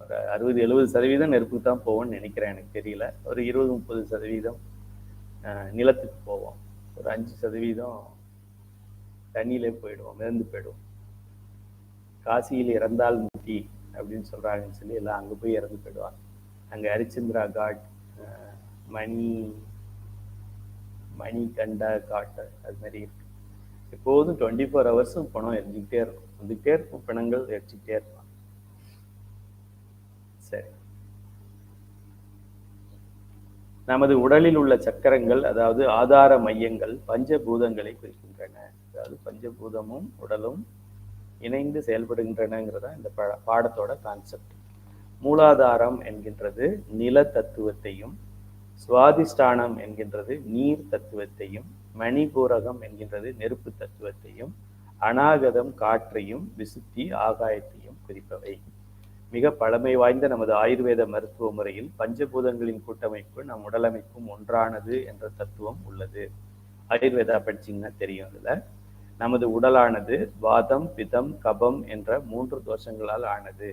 ஒரு 60-70% நெருப்புக்கு தான் போவோம்னு நினைக்கிறேன், எனக்கு தெரியல. ஒரு 20-30% நிலத்துக்கு போவோம். ஒரு 5% தண்ணியிலே போயிடுவோம், மிதந்து போயிடுவோம். காசியில் இறந்தால் முக்தி அப்படின்னு சொல்றாங்கன்னு சொல்லி எல்லாம் அங்க போய் இறந்து போயிடுவாங்க. அங்க ஹரிச்சந்திரா காட், மணிகண்டா காட், அது மாதிரி இருக்கு. எப்போதும் 24 hours பணம் எரிஞ்சுக்கிட்டே இருக்கும், வந்துகிட்டே இருக்கும், பிணங்கள் எரிச்சுக்கிட்டே இருக்கும். சரி, நமது உடலில் உள்ள சக்கரங்கள், அதாவது ஆதார மையங்கள் பஞ்சபூதங்களை குறிக்கின்றன. அதாவது பஞ்சபூதமும் உடலும் இணைந்து செயல்படுகின்றனங்கிறதா இந்த பாடத்தோட கான்செப்ட். மூலாதாரம் என்கின்றது நில தத்துவத்தையும், சுவாதிஷ்டானம் என்கின்றது நீர் தத்துவத்தையும், மணிபூரகம் என்கின்றது நெருப்பு தத்துவத்தையும், அநாகதம் காற்றையும், விசுத்தி ஆகாயத்தையும் குறிப்பவை. மிக பழமை வாய்ந்த நமது ஆயுர்வேத மருத்துவ முறையில் பஞ்சபூதங்களின் கூட்டமைப்பு நம் உடலமைப்பும் ஒன்றானது என்ற தத்துவம் உள்ளது. ஆயுர்வேதா படிச்சீங்கன்னா தெரியும். அதுல நமது உடலானது வாதம், பிதம், கபம் என்ற 3 தோஷங்களால் ஆனது.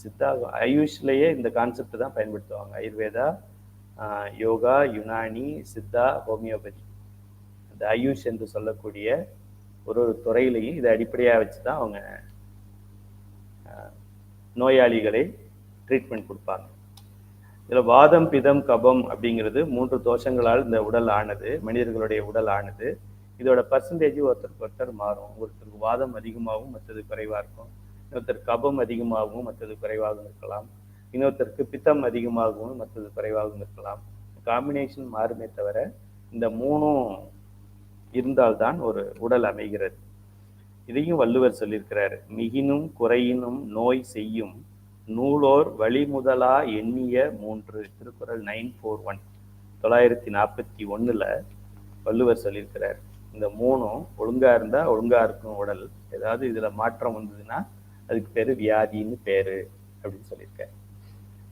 சித்தா ஆயுஷ்லேயே இந்த கான்செப்ட் தான் பயன்படுத்துவாங்க. ஆயுர்வேதா, யோகா, யுனானி, சித்தா, ஹோமியோபதி, அந்த ஆயுஷ் என்று சொல்லக்கூடிய ஒரு துறையிலையும் இதை அடிப்படையாக வச்சு தான் அவங்க நோயாளிகளை ட்ரீட்மெண்ட் கொடுப்பாங்க. இதில் வாதம், பிதம், கபம் அப்படிங்கிறது 3 தோஷங்களால் இந்த உடல் ஆனது, மனிதர்களுடைய உடல் ஆனது. இதோட பர்சன்டேஜ் ஒருத்தருக்கு ஒருத்தர் மாறும். ஒருத்தருக்கு வாதம் அதிகமாகவும் மற்றது குறைவாக இருக்கும், இன்னொருத்தருக்கு கபம் அதிகமாகவும் மற்றது குறைவாகவும் இருக்கலாம், இன்னொருத்தருக்கு பித்தம் அதிகமாகவும் மற்றது குறைவாகவும் இருக்கலாம். காம்பினேஷன் மாறுமே தவிர இந்த 3ம் இருந்தால்தான் ஒரு உடல் அமைகிறது. இதையும் வள்ளுவர் சொல்லியிருக்கிறாரு. மிகினும் குறையினும் நோய் செய்யும் நூலோர் வழிமுதலா எண்ணிய 3. திருக்குறள் 941 941 வள்ளுவர் சொல்லியிருக்கிறார். இந்த 3ம் ஒழுங்கா இருந்தா ஒழுங்கா இருக்கும் உடல். ஏதாவது இதுல மாற்றம் வந்ததுன்னா அதுக்கு பேரு வியாதின்னு பேரு அப்படின்னு சொல்லியிருக்காரு.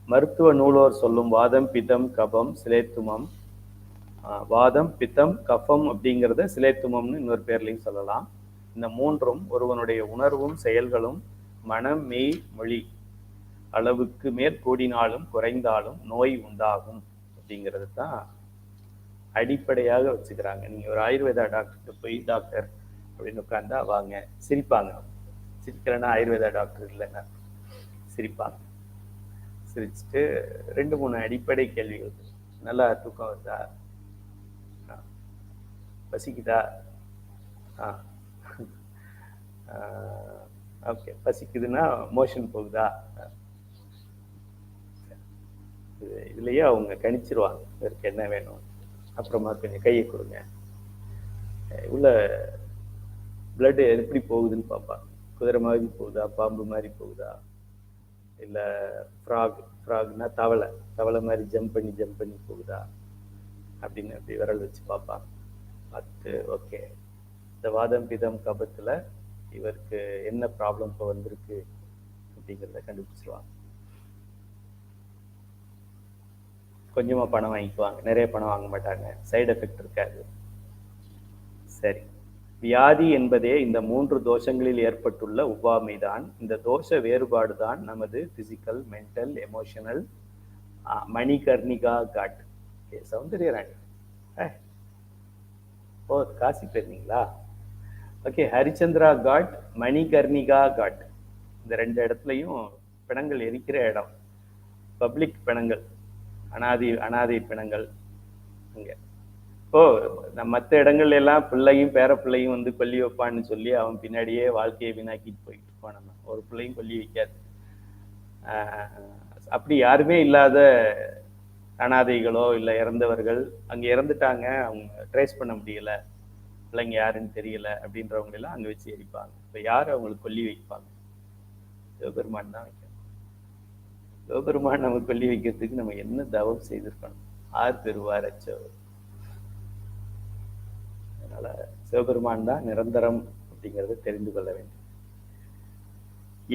மருத்துவ நூலோர் சொல்லும் வாதம், பித்தம், கபம், சிலேத்துமம். வாதம், பித்தம், கஃபம் அப்படிங்கிறத சிலேத்துமம்னு இன்னொரு பேர்லையும் சொல்லலாம். இந்த 3ம் ஒருவனுடைய உணர்வும் செயல்களும் மனம், மெய், மொழி அளவுக்கு மேற்கூடினாலும் குறைந்தாலும் நோய் உண்டாகும் அப்படிங்கிறது தான் அடிப்படையாக வச்சுக்கிறாங்க. நீங்க ஒரு ஆயுர்வேதா டாக்டர்கிட்ட போய் டாக்டர் அப்படின்னு உட்கார்ந்தா வாங்க, சிரிப்பாங்க. சிரிக்கலைன்னா ஆயுர்வேதா டாக்டர் இல்லைன்னா சிரிப்பாங்க. சிரிச்சுட்டு 2-3 அடிப்படை கேள்விகள். நல்லா தூக்கம் வருதா? பசிக்குதா? ஓகே, பசிக்குதுன்னா மோஷன் போகுதா? இதுலயே அவங்க கணிச்சிருவாங்க இதற்கு என்ன வேணும். அப்புறமா கொஞ்சம் கையை கொடுங்க, உள்ள பிளட் எப்படி போகுதுன்னு பார்ப்பாங்க. குதிரை மாதிரி போகுதா, பாம்பு மாதிரி போகுதா, இல்லை ஃப்ராக்னா தவளை மாதிரி ஜம்ப் பண்ணி போகுதா அப்படின்னு அப்படி விரல் வச்சு பார்ப்பாங்க. பார்த்து ஓகே, இந்த வாதம், பிதம், கபத்தில் இவருக்கு என்ன ப்ராப்ளம் இப்போ வந்திருக்கு அப்படிங்கிறத கண்டுபிடிச்சிருவாங்க. கொஞ்சமாக பணம் வாங்கிக்குவாங்க, நிறைய பணம் வாங்க மாட்டாங்க, சைடு எஃபெக்ட் இருக்காது. சரி, வியாதி என்பதே இந்த 3 தோஷங்களில் ஏற்பட்டுள்ள ஒவ்வாமைதான். இந்த தோஷ வேறுபாடு தான் நமது physical, mental, emotional. Manikarnika ghat. Soundaryarani, ஓ காசி போயிருந்தீங்களா? ஓகே, ஹரிச்சந்திரா காட், மணிகர்ணிகா காட், இந்த 2 இடத்துலையும் பிணங்கள் எரிக்கிற இடம். பப்ளிக் பிணங்கள், அனாதை பிணங்கள் அங்க. இப்போ மற்ற இடங்கள்ல எல்லாம் பிள்ளையும் பேர பிள்ளையும் வந்து கொல்லி வைப்பான்னு சொல்லி அவன் பின்னாடியே வாழ்க்கையை வீணாக்கிட்டு போயிட்டு இருப்பான். நம்ம ஒரு பிள்ளையும் கொல்லி வைக்காது. அப்படி யாருமே இல்லாத அனாதைகளோ இல்லை இறந்தவர்கள், அங்க இறந்துட்டாங்க, அவங்க ட்ரேஸ் பண்ண முடியல, பிள்ளைங்க யாருன்னு தெரியல அப்படின்றவங்க எல்லாம் அங்க வச்சு எரிப்பாங்க. இப்ப யாரு அவங்களுக்கு கொல்லி வைப்பாங்க? சிவபெருமான் தான் வைக்கணும். சிவபெருமான் நம்ம கொல்லி வைக்கிறதுக்கு நம்ம என்ன தவம் செய்திருக்கணும்? ஆர் பெறுவார் அச்சவர். அதனால சிவபெருமான் தான் நிரந்தரம் அப்படிங்கிறத தெரிந்து கொள்ள வேண்டும்.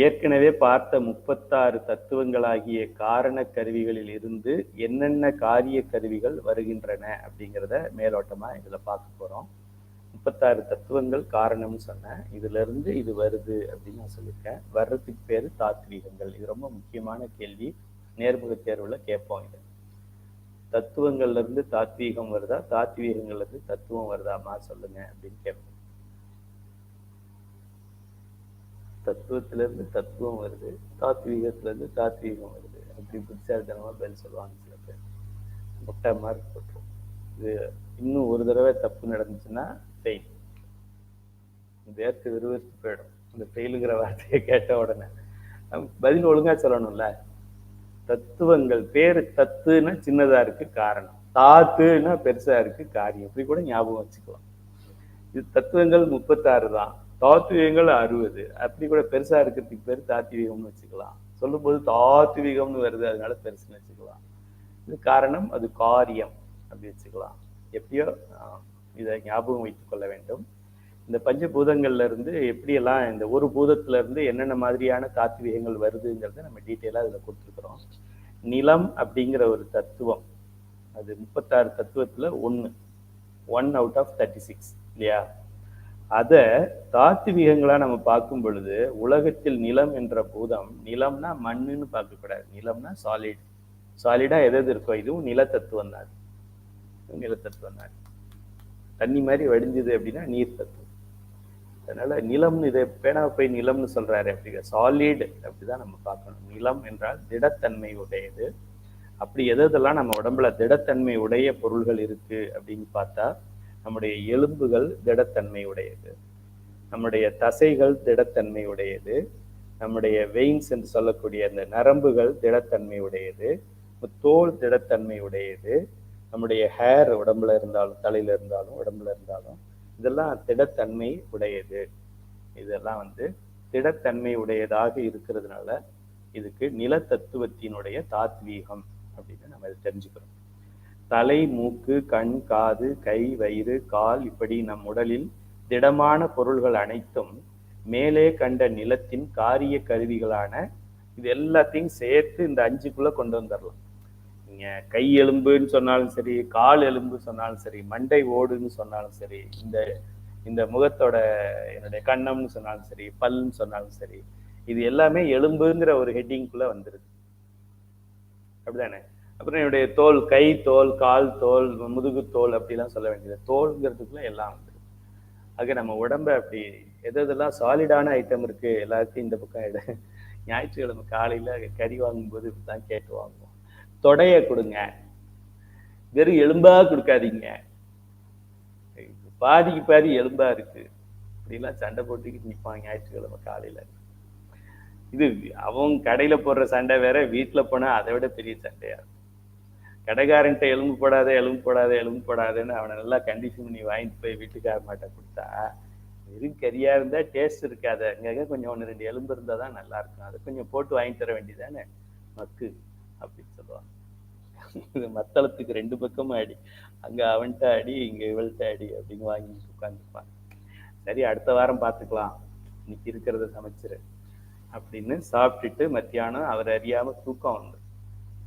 ஏற்கனவே பார்த்த 36 தத்துவங்களாகிய காரண கருவிகளில் இருந்து என்னென்ன காரிய கருவிகள் வருகின்றன அப்படிங்கிறத மேலோட்டமா இதுல பார்க்க போறோம். 36 தத்துவங்கள் காரணம்னு சொன்னேன். இதுல இருந்து இது வருது அப்படின்னு நான் சொல்லியிருக்கேன். வர்றதுக்கு பேரு தாத்வீகங்கள். இது ரொம்ப முக்கியமான கேள்வி. நேர்முக தேர்வுல கேட்போம். இது தத்துவங்கள்ல இருந்து தாத்வீகம் வருதா, தாத்வீகங்கள்ல இருந்து தத்துவம் வருதாமா சொல்லுங்க அப்படின்னு கேட்போம். தத்துவத்துல இருந்து தத்துவம் வருது, தாத்வீகத்துல இருந்து தாத்வீகம் வருது அப்படி புத்திசாலித்தனமா பதில் சொல்லுவாங்க சில பேர். முட்டை மார்க் போட்டுரும். இது இன்னும் ஒரு தடவை தப்பு நடந்துச்சுன்னா ஃபெயில். வேர்த்து விறுவிறுத்து போயிடும் அந்த ஃபெயிலுங்கிற வார்த்தையை கேட்ட உடனே. பதில் ஒழுங்கா சொல்லணும்ல. தத்துவங்கள் பேரு தத்துன்னா சின்னதா இருக்கு காரணம், தாத்துன்னா பெருசா இருக்கு காரியம். இப்படி கூட ஞாபகம் வச்சுக்கலாம். இது தத்துவங்கள் 36 தான், தாத்வீகங்கள் 60. அப்படி கூட பெருசா இருக்கிறதுக்கு பேர் தாத்வீகம்னு வச்சுக்கலாம். சொல்லும் போது தாத்வீகம்னு வருது அதனால பெருசுன்னு வச்சுக்கலாம். இது காரணம், அது காரியம் அப்படி வச்சுக்கலாம். எப்படியோ இதை ஞாபகம் வைத்துக் கொள்ள வேண்டும். இந்த பஞ்சபூதங்கள்ல இருந்து எப்படியெல்லாம் இந்த ஒரு பூதத்துல இருந்து என்னென்ன மாதிரியான தாத்வீகங்கள் வருதுங்கிறத நம்ம டீட்டெயிலா இதுல கொடுத்துருக்குறோம். நிலம் அப்படிங்கிற ஒரு தத்துவம், அது 36 தத்துவத்துல 1 அவுட் ஆஃப் 36 இல்லையா? அத தாத்வீகங்களா நம்ம பார்க்கும் பொழுது உலகத்தில் நிலம் என்ற பூதம், நிலம்னா மண்ணுன்னு பார்க்க கூடாது, நிலம்னா சாலிட். சாலிடா எது இருக்கோ இதுவும் நிலத்தத்துவம் தான். நிலத்தத்துவம் தான். தண்ணி மாதிரி வடிஞ்சது அப்படின்னா நீர் தத்துவம். அதனால நிலம்னு இதை பேனா போய் நிலம்னு சொல்றாரு. அப்படி சாலிட் அப்படிதான் நம்ம பார்க்கணும். நிலம் என்றால் திடத்தன்மை உடையது. அப்படி எதெல்லாம் நம்ம உடம்புல திடத்தன்மை உடைய பொருள்கள் இருக்கு அப்படின்னு பார்த்தா, நம்முடைய எலும்புகள் திடத்தன்மை உடையது, நம்முடைய தசைகள் திடத்தன்மை உடையது, நம்முடைய வெயின்ஸ் என்று சொல்லக்கூடிய அந்த நரம்புகள் திடத்தன்மை உடையது, தோல் திடத்தன்மை உடையது, நம்முடைய ஹேர் உடம்புல இருந்தாலும் தலையில இருந்தாலும் உடம்புல இருந்தாலும் இதெல்லாம் திடத்தன்மை உடையது. இதெல்லாம் திடத்தன்மை உடையதாக இருக்கிறதுனால இதுக்கு நிலத்தத்துவத்தினுடைய தாத்வீகம் அப்படின்னு நம்ம இதை தெரிஞ்சுக்கிறோம். தலை, மூக்கு, கண், காது, கை, வயிறு, கால் இப்படி நம் உடலில் திடமான பொருள்கள் அனைத்தும் மேலே கண்ட நிலத்தின் காரிய கருவிகளான இது எல்லாத்தையும் சேர்த்து இந்த 5க்குள்ள கொண்டு வந்துடலாம். நீங்க கை எலும்புன்னு சொன்னாலும் சரி, கால் எலும்பு சொன்னாலும் சரி, மண்டை ஓடுன்னு சொன்னாலும் சரி, இந்த முகத்தோட என்னுடைய கண்ணம்னு சொன்னாலும் சரி, பல்லுன்னு சொன்னாலும் சரி, இது எல்லாமே எலும்புங்கிற ஒரு ஹெட்டிங்குள்ள வந்துருது. அப்படிதானே? அப்புறம் என்னுடைய தோல், கை தோல், கால் தோல், முதுகு தோல் அப்படிலாம் சொல்ல வேண்டியது. தோல்ங்கிறதுக்குள்ள எல்லாம் வந்துருது. ஆக நம்ம உடம்ப அப்படி எதெல்லாம் சாலிடான ஐட்டம் இருக்கு எல்லாத்தையும் இந்த பக்கம் எடு. ஞாயிற்றுக்கிழமை காலையில கறி வாங்கும்போது இப்படிதான் கேட்டு வாங்குவோம். தொடைய கொடுங்க, வெறும் எலும்பா கொடுக்காதீங்க, பாதிக்கு பாதி எலும்பா இருக்கு அப்படிலாம் சண்டை போட்டுக்கிட்டு நிற்பாங்க ஞாயிற்றுக்கிழமை காலையில. இது அவங்க கடையில போடுற சண்டை வேற, வீட்டுல போனா அதை விட பெரிய சண்டையா இருக்கும். கடைக்காரன்ட்ட எலும்பு போடாத எலும்பு போடாத எலும்பு போடாதுன்னு அவனை நல்லா கண்டிஷன் பண்ணி வாங்கிட்டு போய் வீட்டுக்கார மாட்ட கொடுத்தா, வெறும் கறியா இருந்தா டேஸ்ட் இருக்காது, அங்க கொஞ்சம் 1-2 எலும்பு இருந்தா தான் நல்லா இருக்கும், அதை கொஞ்சம் போட்டு வாங்கி தர வேண்டியதானே மக்கு அப்படின்னு சொல்லுவாங்க. இது மத்தளத்துக்கு 2 பக்கமும் அடி, அங்க அவன்கிட்ட அடி இங்க இவள்கிட்ட அடி அப்படின்னு வாங்கிட்டு உட்காந்துருப்பாங்க. சரி அடுத்த வாரம் பார்த்துக்கலாம், இன்னைக்கு இருக்கிறத சமைச்சிரு அப்படின்னு சாப்பிட்டுட்டு மத்தியானம் அவர் அறியாம தூக்கம் வந்து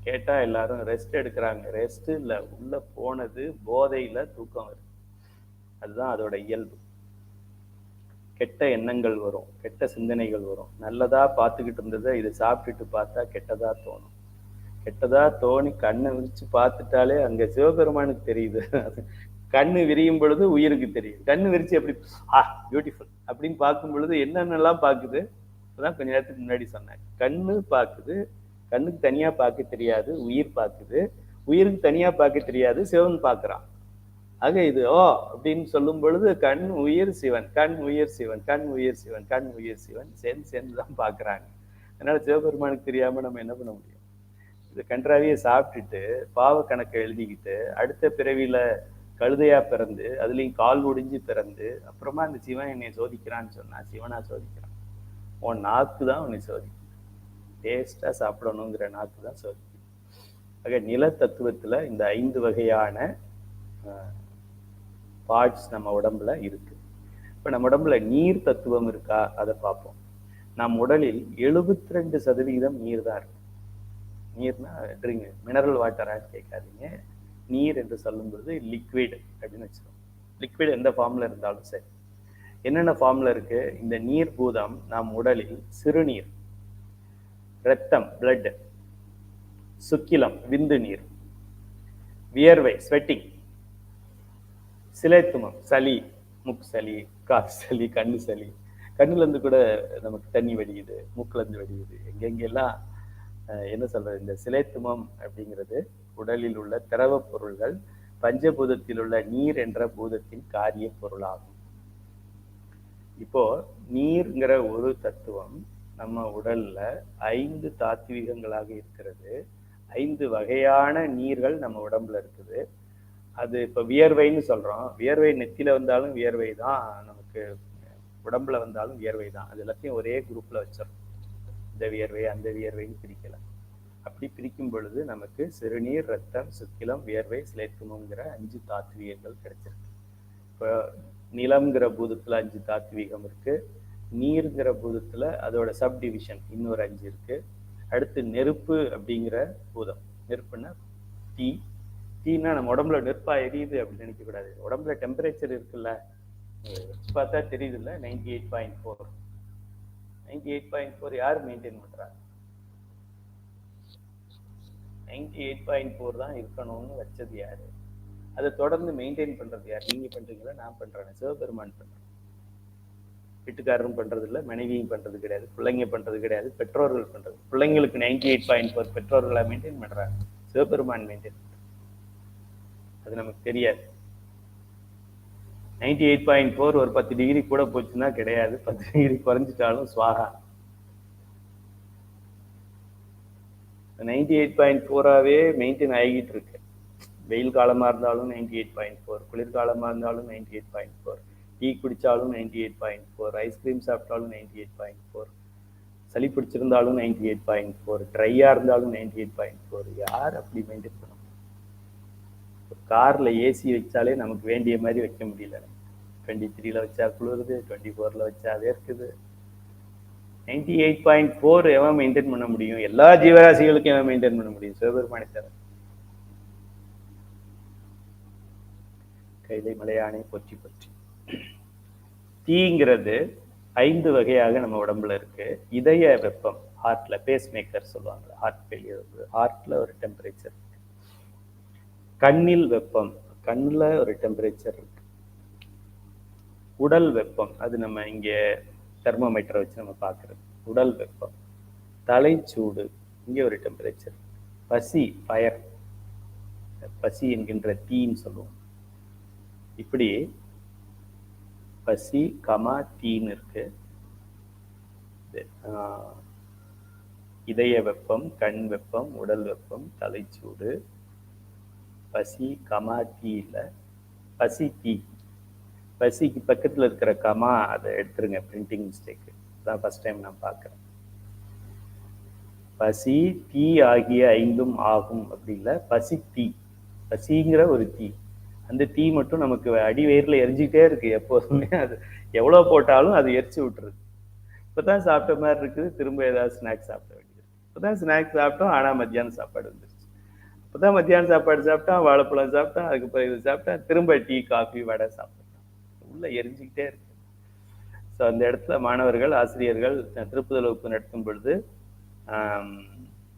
கேட்டா எல்லாரும் ரெஸ்ட் எடுக்கிறாங்க. ரெஸ்ட் இல்லை, உள்ள போனது போதையில தூக்கம் வருது. அதுதான் அதோட இயல்பு. கெட்ட எண்ணங்கள் வரும், கெட்ட சிந்தனைகள் வரும். நல்லதா பார்த்துக்கிட்டு இருந்ததை இது சாப்பிட்டுட்டு பார்த்தா கெட்டதா தோணும். கெட்டதா தோணி கண்ணை விரிச்சு பார்த்துட்டாலே அங்க சிவபெருமானுக்கு தெரியுது. கண்ணு விரியும் பொழுது உயிருக்கு தெரியும். கண்ணு விரிச்சு எப்படி பியூட்டிஃபுல் அப்படின்னு பார்க்கும் பொழுது என்னென்னலாம் பார்க்குது. அதான் கொஞ்ச நேரத்துக்கு முன்னாடி சொன்னேன். கண்ணு பார்க்குது, கண்ணுக்கு தனியா பார்க்க தெரியாது, உயிர் பார்க்குது, உயிருக்கு தனியா பார்க்க தெரியாது, சிவன் பார்க்குறான். ஆக இது அப்படின்னு சொல்லும் பொழுது கண் உயிர் சிவன், கண் உயிர் சிவன், கண் உயிர் சிவன், கண் உயிர் சிவன் சேர்ந்துதான் பார்க்குறாங்க. அதனால சிவபெருமானுக்கு தெரியாம நம்ம என்ன பண்ண முடியும்? இது கன்றாவியை சாப்பிட்டுட்டு பாவ கணக்கை எழுதிக்கிட்டு அடுத்த பிறவியில கழுதையா பிறந்து அதுலயும் கால் ஒடிஞ்சு பிறந்து அப்புறமா அந்த சிவன் என்னை சோதிக்கிறான்னு சொன்னா சிவனா சோதிக்கிறான். உன் நாக்கு தான் உன்னை சோதிக்கும். டேஸ்டா சாப்பிடணுங்கிற நாக்கு தான் சோதிக்கும். ஆக நில தத்துவத்துல இந்த 5 வகையான பார்ட்ஸ் நம்ம உடம்புல இருக்கு. இப்ப நம்ம உடம்புல நீர் தத்துவம் இருக்கா, அதை பார்ப்போம். நம் உடலில் 72% நீர் தான் இருக்கு. நீர்னா ட்ரிங்க், மினரல் வாட்டரான்னு கேட்காதீங்க. நீர் என்று சொல்லும்போது லிக்விட் அப்படின்னு வச்சுக்கோங்க. லிக்விட் எந்த ஃபார்ம்ல இருந்தாலும் சரி. என்னென்ன ஃபார்ம்ல இருக்கு? இந்த நீர் பூதம் நம் உடலில் சிறுநீர், இரத்தம் பிளட், சுக்கிலம் விந்து நீர், வியர்வை ஸ்வெட்டிங், சிலேத்துமம் சளி, மூக்கு சளி, காசு சளி, கண்ணு சளி, கண்ணுல இருந்து கூட நமக்கு தண்ணி வடியுது, மூக்குல இருந்து வடியுது, எங்கெங்கெல்லாம் என்ன சொல்றது, இந்த சிலேத்துமம் அப்படிங்கிறது உடலில் உள்ள திரவ பொருள்கள் பஞ்சபூதத்தில் உள்ள நீர் என்ற பூதத்தின் காரிய பொருளாகும். இப்போ நீர்ங்கிற ஒரு தத்துவம் நம்ம உடல்ல 5 தாத்வீகங்களாக இருக்கிறது. 5 வகையான நீர்கள் நம்ம உடம்புல இருக்குது. அது இப்ப வியர்வைன்னு சொல்றோம். வியர்வை நெத்தியில வந்தாலும் வியர்வை தான், நமக்கு உடம்புல வந்தாலும் வியர்வை தான். அது எல்லாத்தையும் ஒரே குரூப்ல வச்சிடும். இந்த வியர்வை அந்த வியர்வைன்னு பிரிக்கல. அப்படி பிரிக்கும் பொழுது நமக்கு சிறுநீர், ரத்தம், சுக்கிலம், வியர்வை, சிலேத்துமங்கிற 5 தாத்வீகங்கள் கிடைச்சிருக்கு. இப்போ நிலம்ங்கிற பூதத்துல 5 தாத்வீகம் இருக்கு. நீர்ங்கிற பூதத்துல அதோட சப் டிவிஷன் இன்னொரு 5 இருக்கு. அடுத்து நெருப்பு அப்படிங்கிற பூதம். நெருப்புன்னா தீ. தீனா நம்ம உடம்புல நெருப்பா எரியுது அப்படின்னு நினைக்க கூடாது. உடம்புல டெம்பரேச்சர் இருக்குல்ல, பார்த்தா தெரியுது இல்ல, 98.4. 98.4 யார் மெயின்டைன் பண்றாங்க? 98.4 தான் இருக்கணும்னு வச்சது யாரு? அதை தொடர்ந்து மெயின்டைன் பண்றது யார்? நீங்க பண்றீங்களா, நான் பண்றேன்? சிவபெருமான் பண்றேன். வீட்டுக்காரரும் பண்றது இல்லை, மனைவியும் பண்றது கிடையாது, பிள்ளைங்க பண்றது கிடையாது, பெற்றோர்கள் பண்றது. பிள்ளைங்களுக்கு 98.4 பெற்றோர்களை மெயின்டைன் பண்றாங்க, சிவபெருமான் மெயின்டைன் பண்றாங்க. அது நமக்கு தெரியாது. 98.4 ஒரு 10 டிகிரி கூட போச்சுன்னா கிடையாது, 10 டிகிரி குறைஞ்சிட்டாலும் சுவாகா. 98.4ஆவே மெயின்டைன் ஆகிட்டு இருக்கு. வெயில் காலமா இருந்தாலும் 98.4, குளிர்காலமா இருந்தாலும் 98.4, டீ குடிச்சாலும் 98.4, ஐஸ்கிரீம் சாப்பிட்டாலும் 98.4, சளி பிடிச்சிருந்தாலும் 98.4, ட்ரையா இருந்தாலும் 98.4. யார் அப்படி மெயின்டைன் பண்ண? கார்ல ஏசி வச்சாலே நமக்கு வேண்டிய மாதிரி வைக்க முடியல. 23ல வச்சா குளிருது, 24ல வச்சா வேர்க்குது. 98.4 எவன் மெயின்டைன் பண்ண முடியும்? எல்லா ஜீவராசிகளுக்கும் எவன் மெயின்டைன் பண்ண முடியும்? சிவபெருமானை தவிர. கைலை மலையானை போற்றி போற்றி. தீங்கிறது 5 வகையாக நம்ம உடம்புல இருக்கு. இதய வெப்பம், ஹார்ட்ல பேஸ் மேக்கர் சொல்லுவாங்க, ஹார்ட் ஃபெயிலியர், ஹார்ட்ல ஒரு டெம்பரேச்சர் இருக்கு. கண்ணில் வெப்பம், கண்ணுல ஒரு டெம்பரேச்சர் இருக்கு. உடல் வெப்பம், அது நம்ம இங்க தெர்மோமீட்டர் வச்சு நம்ம பார்க்கறது உடல் வெப்பம். தலைச்சூடு, இங்கே ஒரு டெம்பரேச்சர். பசி, ஃபயர், பசி என்கின்ற தீன்னு சொல்லுவோம். இப்படி பசி கமா தீன்னு இருக்கு. இதய வெப்பம், கண் வெப்பம், உடல் வெப்பம், தலைச்சூடு, பசி கமா தீ இல்லை, பசி தீ. பசிக்கு பக்கத்தில் இருக்கிற கமா அதை எடுத்துருங்க, பிரிண்டிங் மிஸ்டேக்கு. அதான் ஃபர்ஸ்ட் டைம் நான் பார்க்குறேன். பசி தீ ஆகிய 5ம் ஆகும் அப்படி இல்லை, பசி தீ. பசிங்கிற ஒரு தீ, அந்த தீ மட்டும் நமக்கு அடி வயிறுல எரிஞ்சிக்கிட்டே இருக்கு எப்போதுமே. அது எவ்வளோ போட்டாலும் அது எரிச்சு விட்டுருது. இப்போதான் சாப்பிட்ட மாதிரி இருக்குது, திரும்ப ஏதாவது ஸ்நாக்ஸ் சாப்பிட வேண்டியது. இப்போதான் ஸ்நாக்ஸ் சாப்பிட்டோம், ஆனால் மத்தியானம் சாப்பாடு வந்துருச்சு. இப்போதான் மத்தியானம் சாப்பாடு சாப்பிட்டான், வாழைப்பழம் சாப்பிட்டான், அதுக்கப்புறம் இது சாப்பிட்டான், திரும்ப டீ காஃபி வடை சாப்பிட்டான். உள்ள எரிஞ்சுக்கிட்டே இருக்கு. ஸோ அந்த இடத்துல மாணவர்கள், ஆசிரியர்கள் திருப்புதல் வகுப்பு நடத்தும் பொழுது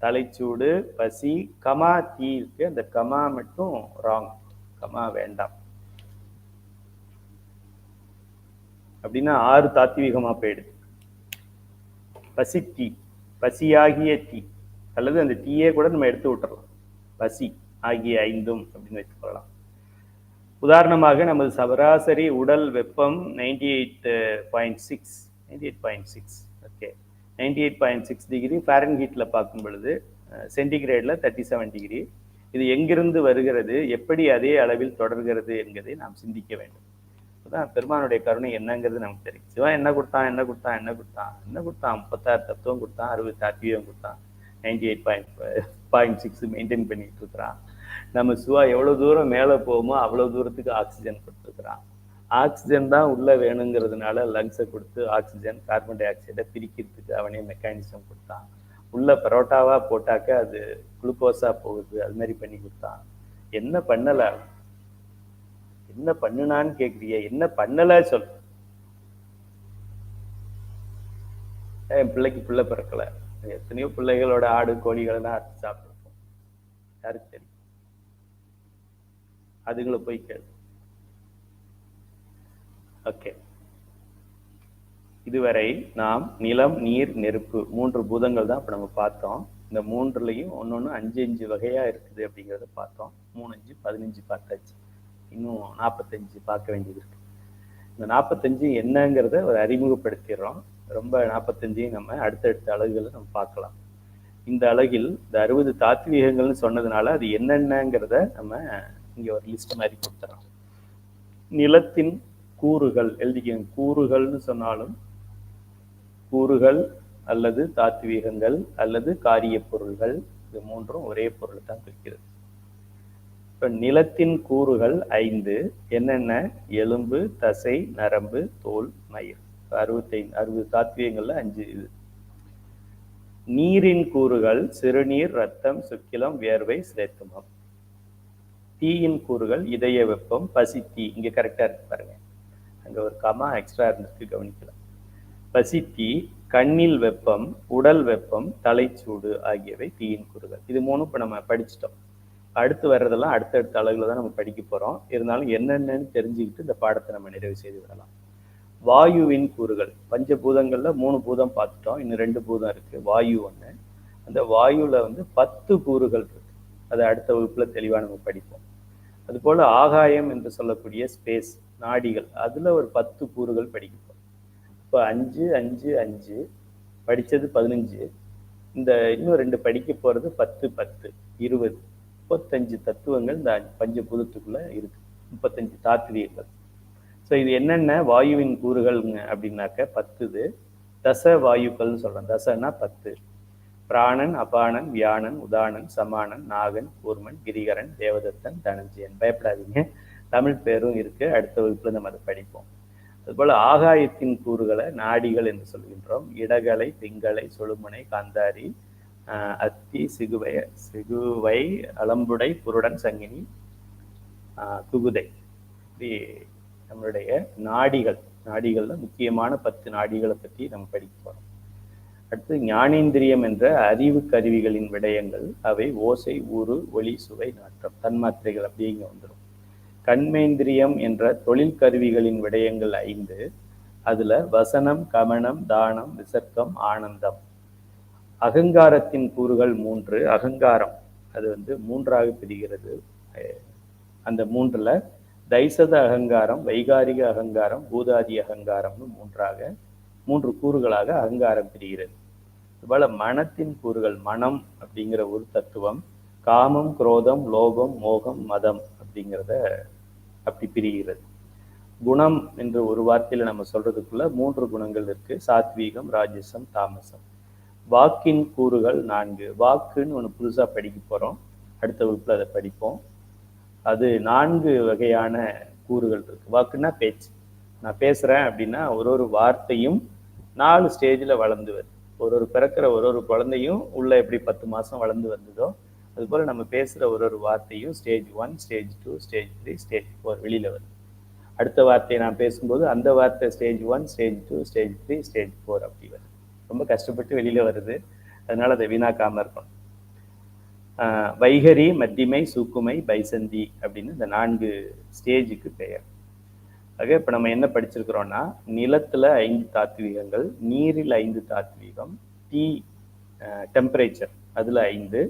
தலைச்சூடு, பசி, கமா தீ இருக்கு, அந்த கமா மட்டும் ராங், கமா வேண்டாம். அப்படின்னா 6 தாத்வீகமா போயிடுது. பசி தீ, பசியாகிய தீ, அல்லது அந்த தீயே கூட நம்ம எடுத்து விட்டுறலாம். பசி ஆகிய 5ம் அப்படின்னு வைத்துக்கொள்ளலாம். உதாரணமாக நமது சராசரி உடல் வெப்பம் 98.6 ஓகே, 98.6 டிகிரி ஃபாரன்ஹீட்ல பார்க்கும் பொழுது, சென்டிகிரேட்ல 37 டிகிரி. இது எங்கிருந்து வருகிறது, எப்படி அதே அளவில் தொடர்கிறது என்பதை நாம் சிந்திக்க வேண்டும். அப்பதான் பெருமானுடைய கருணை என்னங்கிறது நமக்கு தெரியும். சிவன் என்ன கொடுத்தான், என்ன கொடுத்தான், என்ன கொடுத்தான், என்ன கொடுத்தான்? 36 தத்துவம் கொடுத்தான், 60 தாத்வீகம் கொடுத்தான், 98.6 மெயின்டைன் பண்ணிட்டு இருக்கிறான். நம்ம சுவா எவ்வளவு தூரம் மேலே போகுமோ அவ்வளவு தூரத்துக்கு ஆக்சிஜன் கொடுத்துருக்குறான். ஆக்சிஜன் தான் உள்ள வேணுங்கிறதுனால லங்ஸை கொடுத்து ஆக்சிஜன் கார்பன் டை ஆக்சைடை பிரிக்கிறதுக்கு அவனே மெக்கானிசம் கொடுத்தான். உள்ள பரோட்டாவா போட்டாக்க அது குளுக்கோஸா போகுது, அது மாதிரி பண்ணி கொடுத்தான். என்ன பண்ணல, என்ன பண்ணுனான்னு கேக்குறிய, என்ன பண்ணல சொல். என் பிள்ளைக்கு பிள்ளை பிறக்கல, எத்தனையோ பிள்ளைகளோட ஆடு கோழிகளெல்லாம் அறுத்து சாப்பிட்டுருப்போம், யாருக்கு தெரியும்? அதுங்களை போய் கேளு. ஓகே, இதுவரை நாம் நிலம், நீர், நெருப்பு 3 பூதங்கள் தான் இப்ப நம்ம பார்த்தோம். இந்த 3லயும் ஒன்னொன்னு 5 வகையா இருக்குது அப்படிங்கிறத பார்த்தோம். 3 5 15 பார்த்தாச்சு. இன்னும் 45 பார்க்க வேண்டியது இருக்கு. இந்த 45 என்னங்கிறத ஒரு அறிமுகப்படுத்திடுறோம். ரொம்ப 45ஐயும் நம்ம அடுத்தடுத்த அலகுகளை நம்ம பார்க்கலாம். இந்த அலகில் இந்த 60 தாத்வீகங்கள்னு சொன்னதுனால அது என்னென்னங்கிறத நம்ம இங்க ஒரு லிஸ்ட் மாதிரி கொடுத்துறோம். நிலத்தின் கூறுகள் எழுதிக்கங்க. கூறுகள்னு சொன்னாலும் கூறுகள் அல்லது தாத்வீகங்கள் அல்லது காரிய பொருள்கள், இது 3ம் ஒரே பொருள் தான் குறிக்கிறது. இப்ப நிலத்தின் கூறுகள் 5 என்னென்ன? எலும்பு, தசை, நரம்பு, தோல், மயிர். 60 தாத்வீகங்கள்ல 5 இது. நீரின் கூறுகள் சிறுநீர், ரத்தம், சுக்கிலம், வியர்வை, சிரேத்துமம். தீயின் கூறுகள் இதய வெப்பம், பசி, தீ. இங்க கரெக்டா இருக்கு பாருங்க, அங்க ஒரு கமா எக்ஸ்ட்ரா இருந்திருக்கு, கவனிக்கலாம். பசி, தீ, கண்ணில் வெப்பம், உடல் வெப்பம், தலைச்சூடு ஆகியவை தீயின் கூறுகள். இது 3 இப்ப நம்ம படிச்சுட்டோம். அடுத்து வர்றதெல்லாம் அடுத்தடுத்த அலகுல தான் நம்ம படிக்க போறோம். இருந்தாலும் என்னென்னு தெரிஞ்சுக்கிட்டு இந்த பாடத்தை நம்ம நிறைவு செய்து விடலாம். வாயுவின் கூறுகள், பஞ்சபூதங்கள்ல 3 பூதம் பார்த்துட்டோம், இன்னும் 2 பூதம் இருக்கு. வாயு ஒண்ணு. அந்த வாயுல 10 கூறுகள் இருக்கு. அதை அடுத்த வகுப்புல தெளிவா நம்ம படிப்போம். அது போல ஆகாயம் என்று சொல்லக்கூடிய ஸ்பேஸ், நாடிகள், அதுல ஒரு 10 கூறுகள் படிப்போம். இப்போ 5 5 5 படிச்சது 15. இந்த இன்னும் 2 படிக்க போறது 10 10 20 35 தத்துவங்கள் இந்த பஞ்சபூதத்துக்குள்ள இருக்கு. 35 தாத்வீகங்கள். ஸோ இது என்னென்ன வாயுவின் கூறுகள் அப்படின்னாக்க 10. தச வாயுக்கள்னு சொல்றோம். தசன்னா 10. பிராணன், அபானன், வியானன், உதானன், சமானன், நாகன், கூர்மன், கிரிகரன், தேவதத்தன், தனஞ்சயன். பயப்படாதீங்க, தமிழ் பேரும் இருக்கு. அடுத்த வகுப்புல நம்ம அதை படிப்போம். அதுபோல ஆகாயத்தின் கூறுகளை நாடிகள் என்று சொல்கின்றோம். இடகலை, திங்களை, சொலுமுனை, காந்தாரி, அத்தி, சிகுவை, அலம்புடை, புருடன், சங்கினி, குகுதை. இப்படி நம்மளுடைய நாடிகள்ல முக்கியமான 10 நாடிகளை பற்றி நம்ம படிக்க போறோம். அடுத்து ஞானேந்திரியம் என்ற அறிவு கருவிகளின் விடயங்கள். அவை ஓசை, ஊறு, ஒளி, சுவை, நாற்றம், தன்மாத்திரைகள் அப்படி இங்க வந்துடும். கண்மேந்திரியம் என்ற தொழில் கருவிகளின் விடயங்கள் 5. அதுல வசனம், கமனம், தானம், விசர்க்கம், ஆனந்தம். அகங்காரத்தின் கூறுகள் 3. அகங்காரம் அது 3ஆக பிரிகிறது. அந்த 3ல தைசத அகங்காரம், வைகாரிக அகங்காரம், பூதாதி அகங்காரம்னு 3 கூறுகளாக அகங்காரம் பிரிகிறது. அதுபோல மனத்தின் கூறுகள், மனம் அப்படிங்கிற ஒரு தத்துவம் காமம், குரோதம், லோகம், மோகம், மதம் அப்படிங்கிறத அப்படி பிரிகிறது. குணம் என்று ஒரு வார்த்தையில நம்ம சொல்றதுக்குள்ள 3 குணங்கள் இருக்கு. சாத்வீகம், ராஜசம், தாமசம். வாக்கின் கூறுகள் 4. வாக்குன்னு ஒன்று புதுசா படிக்க போறோம், அடுத்த வகுப்புல அதை படிப்போம். அது 4 வகையான கூறுகள் இருக்கு. வாக்குன்னா பேச்சு. நான் பேசுறேன் அப்படின்னா ஒரு வார்த்தையும் 4 ஸ்டேஜில் வளர்ந்து வருது. ஒரு பிறக்கிற ஒரு குழந்தையும் உள்ள எப்படி 10 மாசம் வளர்ந்து வந்ததோ அது போல நம்ம பேசுற ஒரு வார்த்தையும் ஸ்டேஜ் 1, ஸ்டேஜ் 2, ஸ்டேஜ் 3, ஸ்டேஜ் 4 வெளியில வருது. அடுத்த வார்த்தையை நான் பேசும்போது அந்த வார்த்தை ஸ்டேஜ் 1, ஸ்டேஜ் 2, ஸ்டேஜ் 3, ஸ்டேஜ் 4 அப்படி வருது. ரொம்ப கஷ்டப்பட்டு வெளியில வருது, அதனால அதை வீணாக்காம இருக்கணும். வைகரி, மத்திமை, சூக்குமை, பைசந்தி அப்படின்னு இந்த 4 ஸ்டேஜுக்கு பெயர். ஆக இப்ப நம்ம என்ன படிச்சிருக்கிறோம்னா, நிலத்துல 5 தாத்வீகங்கள், நீரில் 5 தாத்வீகம், தீ டெம்பரேச்சர் அதுல 5,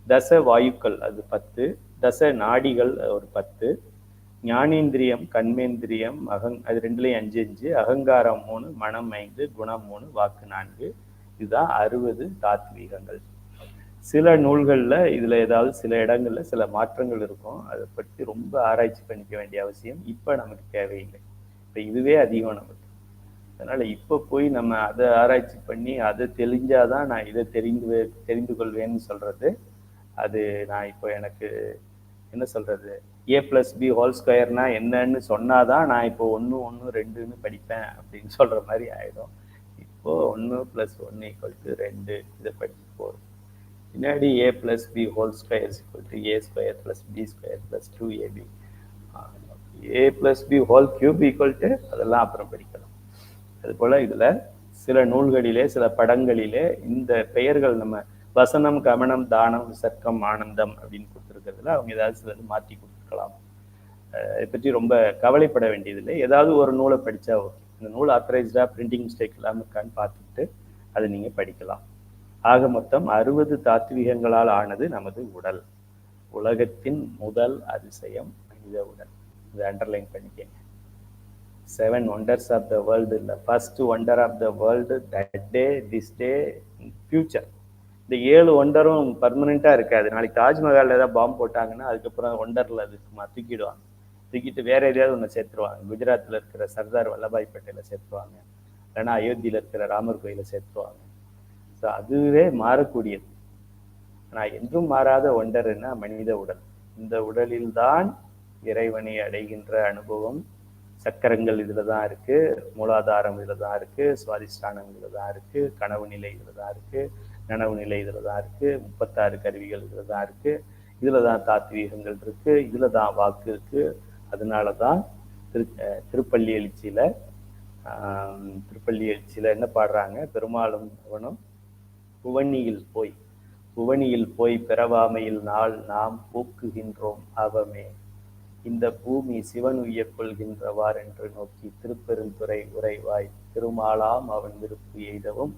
தச வாயுக்கள் அது 10, தச நாடிகள் ஒரு 10, ஞானேந்திரியம், கண்மேந்திரியம், அது 2லயும் 5 5, அகங்காரம் 3, மனம் 5, குணம் 3, வாக்கு 4. இதுதான் 60 தாத்வீகங்கள். சில நூல்கள்ல இதுல ஏதாவது சில இடங்கள்ல சில மாற்றங்கள் இருக்கும். அதை பற்றி ரொம்ப ஆராய்ச்சி பண்ணிக்க வேண்டிய அவசியம் இப்ப நமக்கு தேவையில்லை. இப்ப இதுவே அதிகம் நமக்கு. அதனால இப்போ போய் நம்ம அதை ஆராய்ச்சி பண்ணி அதை தெரிஞ்சாதான் நான் இதை தெரிந்து கொள்வேன்னு சொல்றது, அது நான் இப்போ எனக்கு என்ன சொல்றது, a+b² என்னன்னு சொன்னாதான் நான் இப்போ 1 1 2ன்னு படிப்பேன் அப்படின்னு சொல்ற மாதிரி ஆயிடும். இப்போ 1 + 1 = 2 இதை படிச்சு போதும். பின்னாடி a+b² = a² + b² + 2ab. a+b³ அதெல்லாம் அப்புறம் படிக்கலாம். அதுபோல இதுல சில நூல்களிலே சில படங்களிலே இந்த பெயர்கள் நம்ம வசனம், கமனம், தானம், விசர்க்கம், ஆனந்தம் அப்படின்னு கொடுத்துருக்கிறதுல அவங்க ஏதாவது சிலது மாற்றி கொடுத்துருக்கலாம். இதை பற்றி ரொம்ப கவலைப்பட வேண்டியதில்லை. ஏதாவது ஒரு நூலை படித்தா ஓகே. இந்த நூல் ஆத்தரைஸ்டா பிரிண்டிங் மிஸ்டேக் இல்லாமல் இருக்கான்னு பார்த்துட்டு அதை நீங்கள் படிக்கலாம். ஆக மொத்தம் 60 தாத்வீகங்களால் ஆனது நமது உடல். உலகத்தின் முதல் அதிசயம் மனித உடல். இதை அண்டர்லைன் பண்ணிக்கங்க. 7 wonders of the world, the first wonder of the world, that day, this day, future. இந்த 7 ஒண்டரும் பர்மனெண்ட்டாக இருக்காது. நாளைக்கு தாஜ்மஹாலில் ஏதாவது பாம்பு போட்டாங்கன்னா அதுக்கப்புறம் ஒண்டரில் அது தூக்கிடுவாங்க. தூக்கிட்டு வேற எதையாவது ஒன்று சேர்த்துருவாங்க. குஜராத்தில் இருக்கிற சர்தார் வல்லபாய் பட்டேலை சேர்த்துருவாங்க, இல்லைன்னா அயோத்தியில் இருக்கிற ராமர் கோயிலை சேர்த்துருவாங்க. ஸோ அதுவே மாறக்கூடியது. ஆனால் என்றும் மாறாத ஒண்டர்னா மனித உடல். இந்த உடலில்தான் இறைவனை அடைகின்ற அனுபவம். சக்கரங்கள் இதில் தான் இருக்குது, மூலாதாரம் இதில் தான் இருக்குது, சுவாதிஷ்டானம் இதில் தான் இருக்குது, கனவு நிலை இதில் தான் இருக்குது, நனவு நிலை இதில் தான் இருக்குது, 36 கருவிகள் இதில் தான் இருக்குது, இதில் தான் தாத்வீகங்கள் இருக்குது, இதில் தான் வாக்கு இருக்குது. அதனால தான் திருப்பள்ளி எழுச்சியில் என்ன பாடுறாங்க, பெருமாளும் அவனும் புவனியில் போய் பிறவாமையில் நாள் நாம் போக்குகின்றோம் அவமே. இந்த பூமி சிவன் உய்யக் கொள்கின்றவார் என்று நோக்கி திருப்பெருந்துறை உரைவாய் திருமாலாம் அவன் விருப்பு எய்தவும்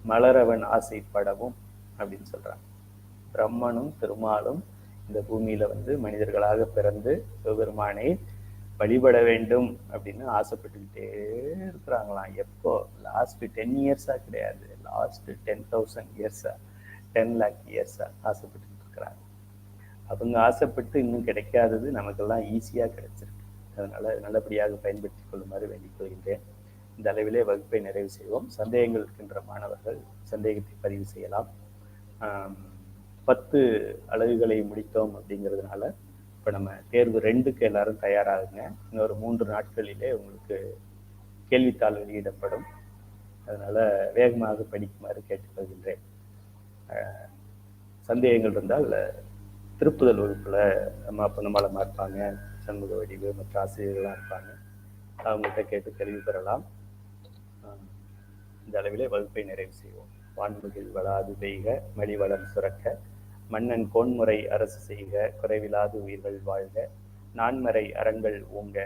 மலரவன் ஆசைப்படவும் அப்படின்னு சொல்றாங்க. பிரம்மனும் திருமாலும் இந்த பூமியில மனிதர்களாக பிறந்து சிவபெருமானை வழிபட வேண்டும் அப்படின்னு ஆசைப்பட்டுக்கிட்டே இருக்கிறாங்களாம். எப்போ? லாஸ்ட் 10 இயர்ஸா கிடையாது, லாஸ்ட் 10,000 இயர்ஸா, 10 lakh இயர்ஸா ஆசைப்பட்டு இருக்கிறாங்க. அவங்க ஆசைப்பட்டு இன்னும் கிடைக்காதது நமக்கெல்லாம் ஈஸியாக கிடைச்சிருக்கு. அதனால நல்லபடியாக பயன்படுத்தி கொள்ளுமாறு வேண்டிக் கொள்கின்றேன். இந்த அளவிலே வகுப்பை நிறைவு செய்வோம். சந்தேகங்கள் இருக்கின்ற மாணவர்கள் சந்தேகத்தை பதிவு செய்யலாம். 10 அலகுகளை முடித்தோம் அப்படிங்கிறதுனால இப்போ நம்ம தேர்வு 2க்கு எல்லாரும் தயாராகுங்க. இன்னொரு 3 நாட்களிலே உங்களுக்கு கேள்வித்தாள் வெளியிடப்படும். அதனால வேகமாக படிக்குமாறு கேட்டுக்கொள்கின்றேன். சந்தேகங்கள் இருந்தால் திருப்புதல் வகுப்பில் நம்ம பொன்னம்மாளம்மா இருப்பாங்க, சண்முக வடிவு மற்ற ஆசிரியர்கள்லாம் இருப்பாங்க, அவங்கள்ட்ட கேட்டு தெளிவு பெறலாம். இந்த அளவிலே வகுப்பை நிறைவு செய்வோம். வான்முகில் வளாது பெய்க, மலிவளம் சுரக்க, மன்னன் கோன்முறை அரசு செய்க, குறைவிலாது உயிர்கள் வாழ்க, நான்மறை அறங்கள் ஓங்க.